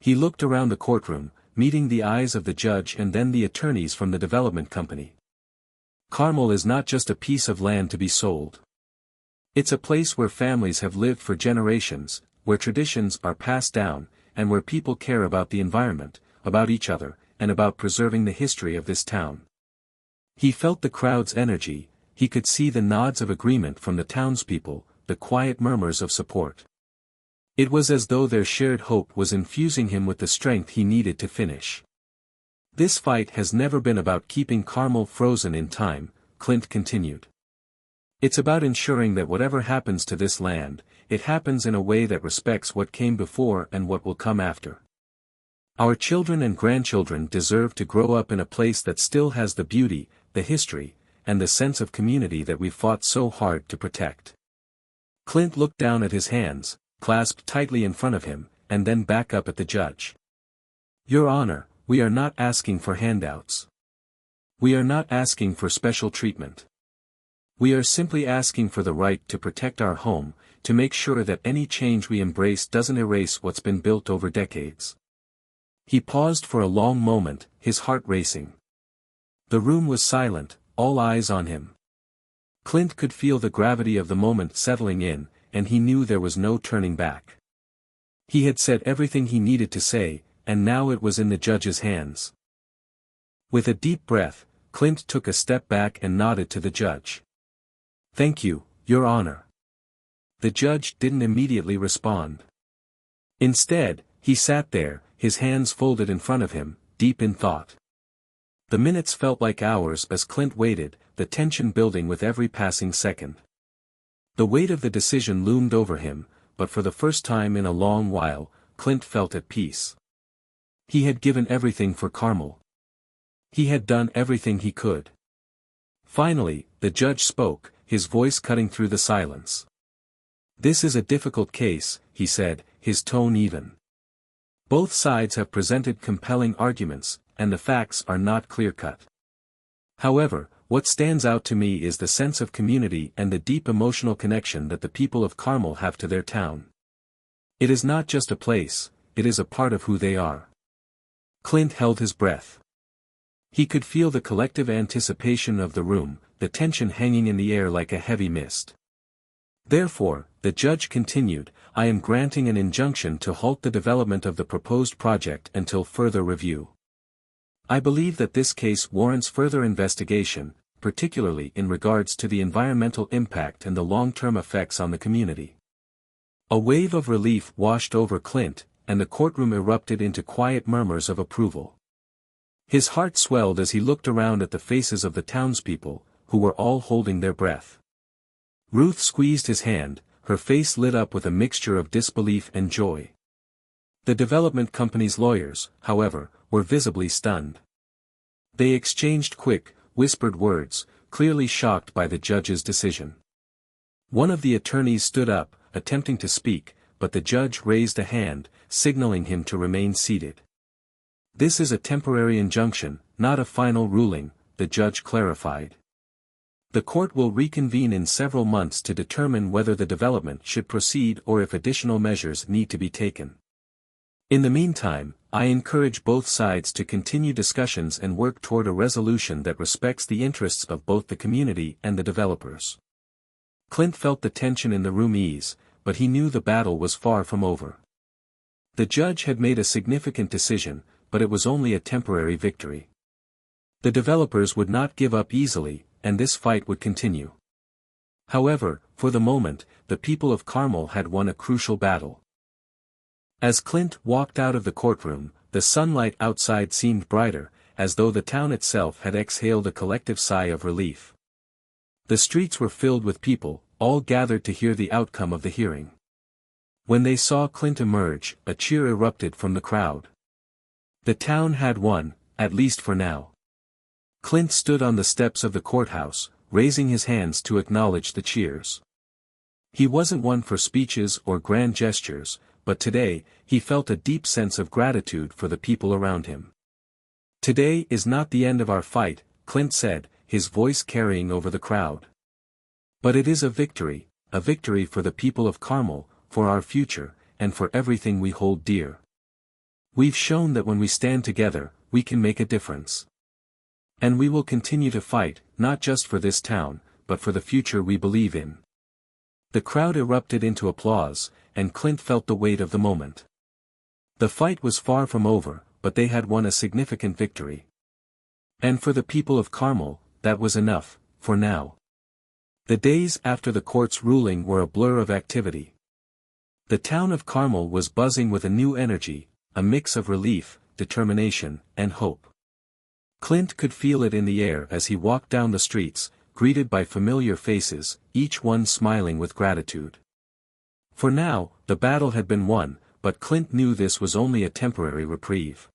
He looked around the courtroom, meeting the eyes of the judge and then the attorneys from the development company. Carmel is not just a piece of land to be sold. It's a place where families have lived for generations, where traditions are passed down, and where people care about the environment, about each other, and about preserving the history of this town. He felt the crowd's energy, he could see the nods of agreement from the townspeople, the quiet murmurs of support. It was as though their shared hope was infusing him with the strength he needed to finish. This fight has never been about keeping Carmel frozen in time, Clint continued. It's about ensuring that whatever happens to this land, it happens in a way that respects what came before and what will come after. Our children and grandchildren deserve to grow up in a place that still has the beauty, the history, and the sense of community that we fought so hard to protect. Clint looked down at his hands, clasped tightly in front of him, and then back up at the judge. Your Honor, we are not asking for handouts. We are not asking for special treatment. We are simply asking for the right to protect our home, to make sure that any change we embrace doesn't erase what's been built over decades. He paused for a long moment, his heart racing. The room was silent, all eyes on him. Clint could feel the gravity of the moment settling in, and he knew there was no turning back. He had said everything he needed to say, and now it was in the judge's hands. With a deep breath, Clint took a step back and nodded to the judge. Thank you, Your Honor. The judge didn't immediately respond. Instead, he sat there, his hands folded in front of him, deep in thought. The minutes felt like hours as Clint waited, the tension building with every passing second. The weight of the decision loomed over him, but for the first time in a long while, Clint felt at peace. He had given everything for Carmel. He had done everything he could. Finally, the judge spoke, his voice cutting through the silence. This is a difficult case, he said, his tone even. Both sides have presented compelling arguments, and the facts are not clear-cut. However, what stands out to me is the sense of community and the deep emotional connection that the people of Carmel have to their town. It is not just a place, it is a part of who they are. Clint held his breath. He could feel the collective anticipation of the room, the tension hanging in the air like a heavy mist. Therefore, the judge continued, I am granting an injunction to halt the development of the proposed project until further review. I believe that this case warrants further investigation, particularly in regards to the environmental impact and the long-term effects on the community. A wave of relief washed over Clint, and the courtroom erupted into quiet murmurs of approval. His heart swelled as he looked around at the faces of the townspeople, who were all holding their breath. Ruth squeezed his hand, her face lit up with a mixture of disbelief and joy. The development company's lawyers, however, were visibly stunned. They exchanged quick, whispered words, clearly shocked by the judge's decision. One of the attorneys stood up, attempting to speak, but the judge raised a hand, signaling him to remain seated. This is a temporary injunction, not a final ruling, the judge clarified. The court will reconvene in several months to determine whether the development should proceed or if additional measures need to be taken. In the meantime, I encourage both sides to continue discussions and work toward a resolution that respects the interests of both the community and the developers. Clint felt the tension in the room ease, but he knew the battle was far from over. The judge had made a significant decision, but it was only a temporary victory. The developers would not give up easily, and this fight would continue. However, for the moment, the people of Carmel had won a crucial battle. As Clint walked out of the courtroom, the sunlight outside seemed brighter, as though the town itself had exhaled a collective sigh of relief. The streets were filled with people, all gathered to hear the outcome of the hearing. When they saw Clint emerge, a cheer erupted from the crowd. The town had won, at least for now. Clint stood on the steps of the courthouse, raising his hands to acknowledge the cheers. He wasn't one for speeches or grand gestures, but today, he felt a deep sense of gratitude for the people around him. Today is not the end of our fight, Clint said, his voice carrying over the crowd. But it is a victory for the people of Carmel, for our future, and for everything we hold dear. We've shown that when we stand together, we can make a difference. And we will continue to fight, not just for this town, but for the future we believe in. The crowd erupted into applause, and Clint felt the weight of the moment. The fight was far from over, but they had won a significant victory. And for the people of Carmel, that was enough, for now. The days after the court's ruling were a blur of activity. The town of Carmel was buzzing with a new energy, a mix of relief, determination, and hope. Clint could feel it in the air as he walked down the streets, greeted by familiar faces, each one smiling with gratitude. For now, the battle had been won, but Clint knew this was only a temporary reprieve.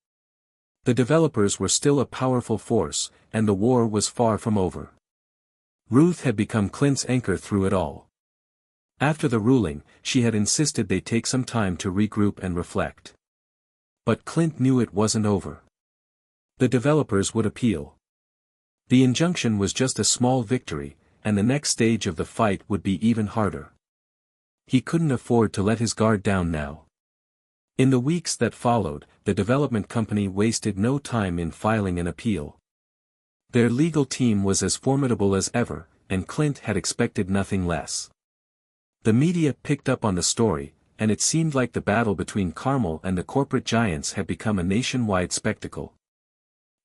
The developers were still a powerful force, and the war was far from over. Ruth had become Clint's anchor through it all. After the ruling, she had insisted they take some time to regroup and reflect. But Clint knew it wasn't over. The developers would appeal. The injunction was just a small victory, and the next stage of the fight would be even harder. He couldn't afford to let his guard down now. In the weeks that followed, the development company wasted no time in filing an appeal. Their legal team was as formidable as ever, and Clint had expected nothing less. The media picked up on the story, and it seemed like the battle between Carmel and the corporate giants had become a nationwide spectacle.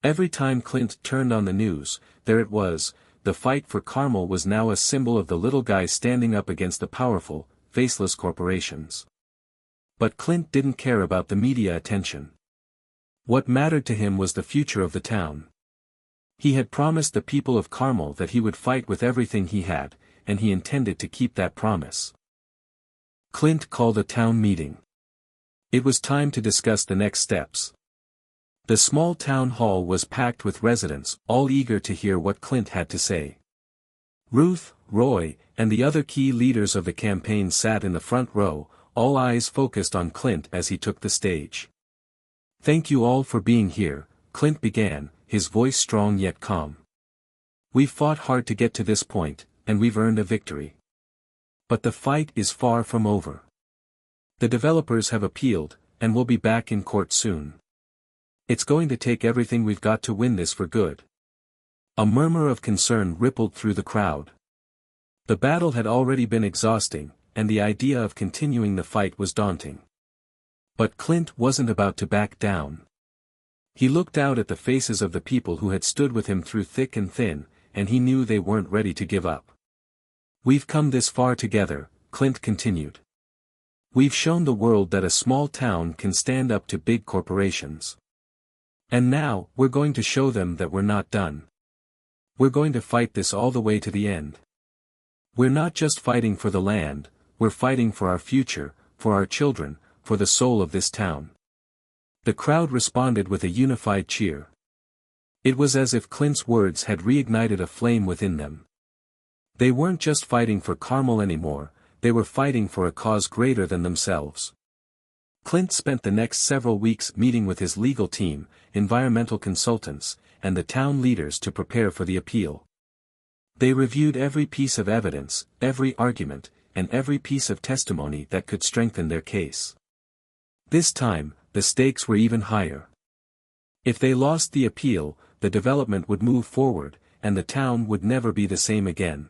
Every time Clint turned on the news, there it was, the fight for Carmel was now a symbol of the little guy standing up against the powerful, faceless corporations. But Clint didn't care about the media attention. What mattered to him was the future of the town. He had promised the people of Carmel that he would fight with everything he had, and he intended to keep that promise. Clint called a town meeting. It was time to discuss the next steps. The small town hall was packed with residents, all eager to hear what Clint had to say. Ruth, Roy, and the other key leaders of the campaign sat in the front row, all eyes focused on Clint as he took the stage. "Thank you all for being here," Clint began, his voice strong yet calm. "We've fought hard to get to this point, and we've earned a victory. But the fight is far from over. The developers have appealed, and we'll be back in court soon. It's going to take everything we've got to win this for good." A murmur of concern rippled through the crowd. The battle had already been exhausting, and the idea of continuing the fight was daunting. But Clint wasn't about to back down. He looked out at the faces of the people who had stood with him through thick and thin, and he knew they weren't ready to give up. "We've come this far together," Clint continued. "We've shown the world that a small town can stand up to big corporations. And now, we're going to show them that we're not done. We're going to fight this all the way to the end. We're not just fighting for the land, we're fighting for our future, for our children, for the soul of this town." The crowd responded with a unified cheer. It was as if Clint's words had reignited a flame within them. They weren't just fighting for Carmel anymore, they were fighting for a cause greater than themselves. Clint spent the next several weeks meeting with his legal team, environmental consultants, and the town leaders to prepare for the appeal. They reviewed every piece of evidence, every argument, and every piece of testimony that could strengthen their case. This time, the stakes were even higher. If they lost the appeal, the development would move forward, and the town would never be the same again.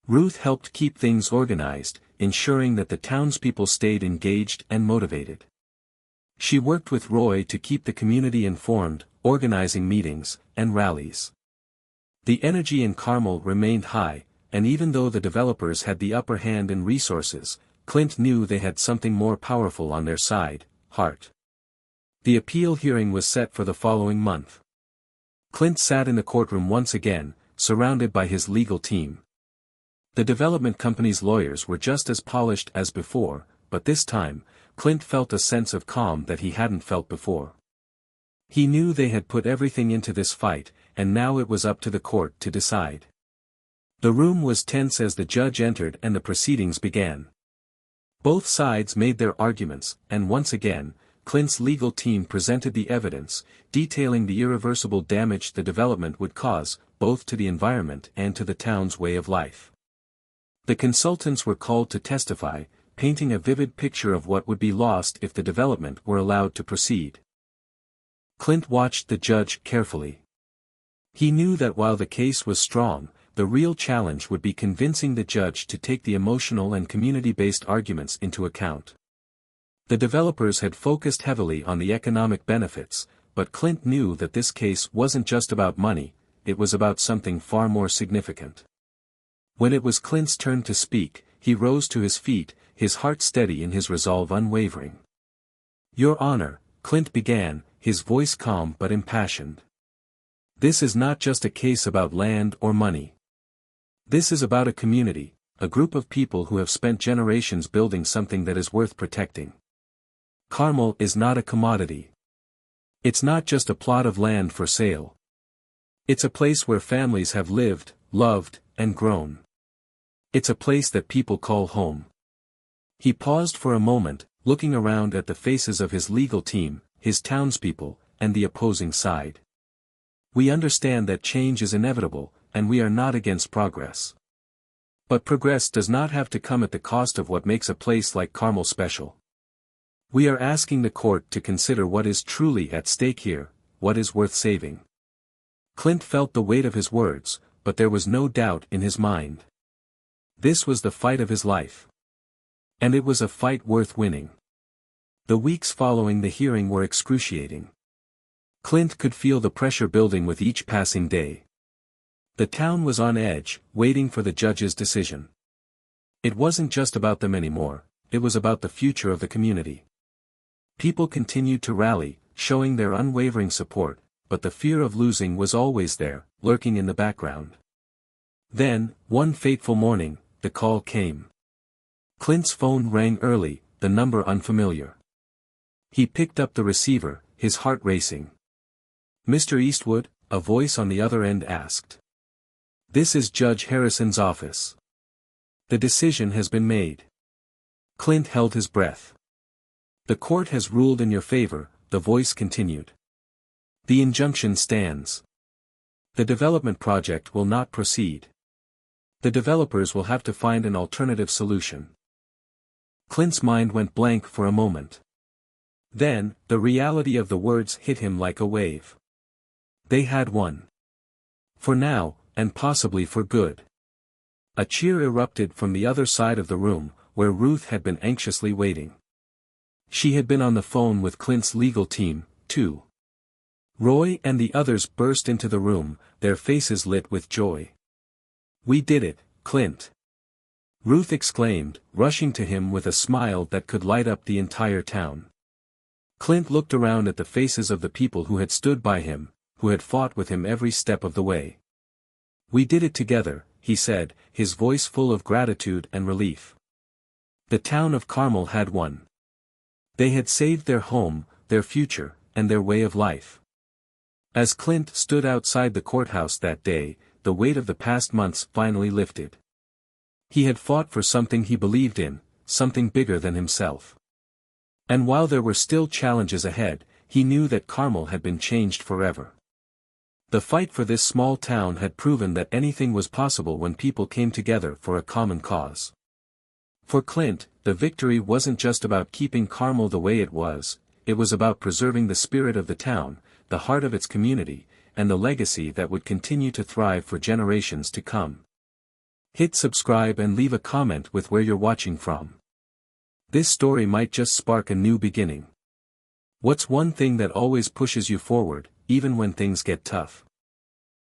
Ruth helped keep things organized, ensuring that the townspeople stayed engaged and motivated. She worked with Roy to keep the community informed, organizing meetings and rallies. The energy in Carmel remained high, and even though the developers had the upper hand in resources, Clint knew they had something more powerful on their side: heart. The appeal hearing was set for the following month. Clint sat in the courtroom once again, surrounded by his legal team. The development company's lawyers were just as polished as before, but this time, Clint felt a sense of calm that he hadn't felt before. He knew they had put everything into this fight, and now it was up to the court to decide. The room was tense as the judge entered and the proceedings began. Both sides made their arguments, and once again, Clint's legal team presented the evidence, detailing the irreversible damage the development would cause, both to the environment and to the town's way of life. The consultants were called to testify, painting a vivid picture of what would be lost if the development were allowed to proceed. Clint watched the judge carefully. He knew that while the case was strong, the real challenge would be convincing the judge to take the emotional and community-based arguments into account. The developers had focused heavily on the economic benefits, but Clint knew that this case wasn't just about money, it was about something far more significant. When it was Clint's turn to speak, he rose to his feet, his heart steady and his resolve unwavering. "Your Honor," Clint began, his voice calm but impassioned. "This is not just a case about land or money. This is about a community, a group of people who have spent generations building something that is worth protecting. Carmel is not a commodity. It's not just a plot of land for sale. It's a place where families have lived, loved, and grown. It's a place that people call home." He paused for a moment, looking around at the faces of his legal team, his townspeople, and the opposing side. "We understand that change is inevitable, and we are not against progress. But progress does not have to come at the cost of what makes a place like Carmel special. We are asking the court to consider what is truly at stake here, what is worth saving." Clint felt the weight of his words, but there was no doubt in his mind. This was the fight of his life. And it was a fight worth winning. The weeks following the hearing were excruciating. Clint could feel the pressure building with each passing day. The town was on edge, waiting for the judge's decision. It wasn't just about them anymore, it was about the future of the community. People continued to rally, showing their unwavering support, but the fear of losing was always there, lurking in the background. Then, one fateful morning, the call came. Clint's phone rang early, the number unfamiliar. He picked up the receiver, his heart racing. "Mr. Eastwood?" a voice on the other end asked. "This is Judge Harrison's office. The decision has been made." Clint held his breath. "The court has ruled in your favor," the voice continued. "The injunction stands. The development project will not proceed. The developers will have to find an alternative solution." Clint's mind went blank for a moment. Then, the reality of the words hit him like a wave. They had won. For now, and possibly for good. A cheer erupted from the other side of the room, where Ruth had been anxiously waiting. She had been on the phone with Clint's legal team, too. Roy and the others burst into the room, their faces lit with joy. "We did it, Clint!" Ruth exclaimed, rushing to him with a smile that could light up the entire town. Clint looked around at the faces of the people who had stood by him, who had fought with him every step of the way. "We did it together," he said, his voice full of gratitude and relief. The town of Carmel had won. They had saved their home, their future, and their way of life. As Clint stood outside the courthouse that day, the weight of the past months finally lifted. He had fought for something he believed in, something bigger than himself. And while there were still challenges ahead, he knew that Carmel had been changed forever. The fight for this small town had proven that anything was possible when people came together for a common cause. For Clint, the victory wasn't just about keeping Carmel the way it was about preserving the spirit of the town, the heart of its community, and the legacy that would continue to thrive for generations to come. Hit subscribe and leave a comment with where you're watching from. This story might just spark a new beginning. What's one thing that always pushes you forward, even when things get tough?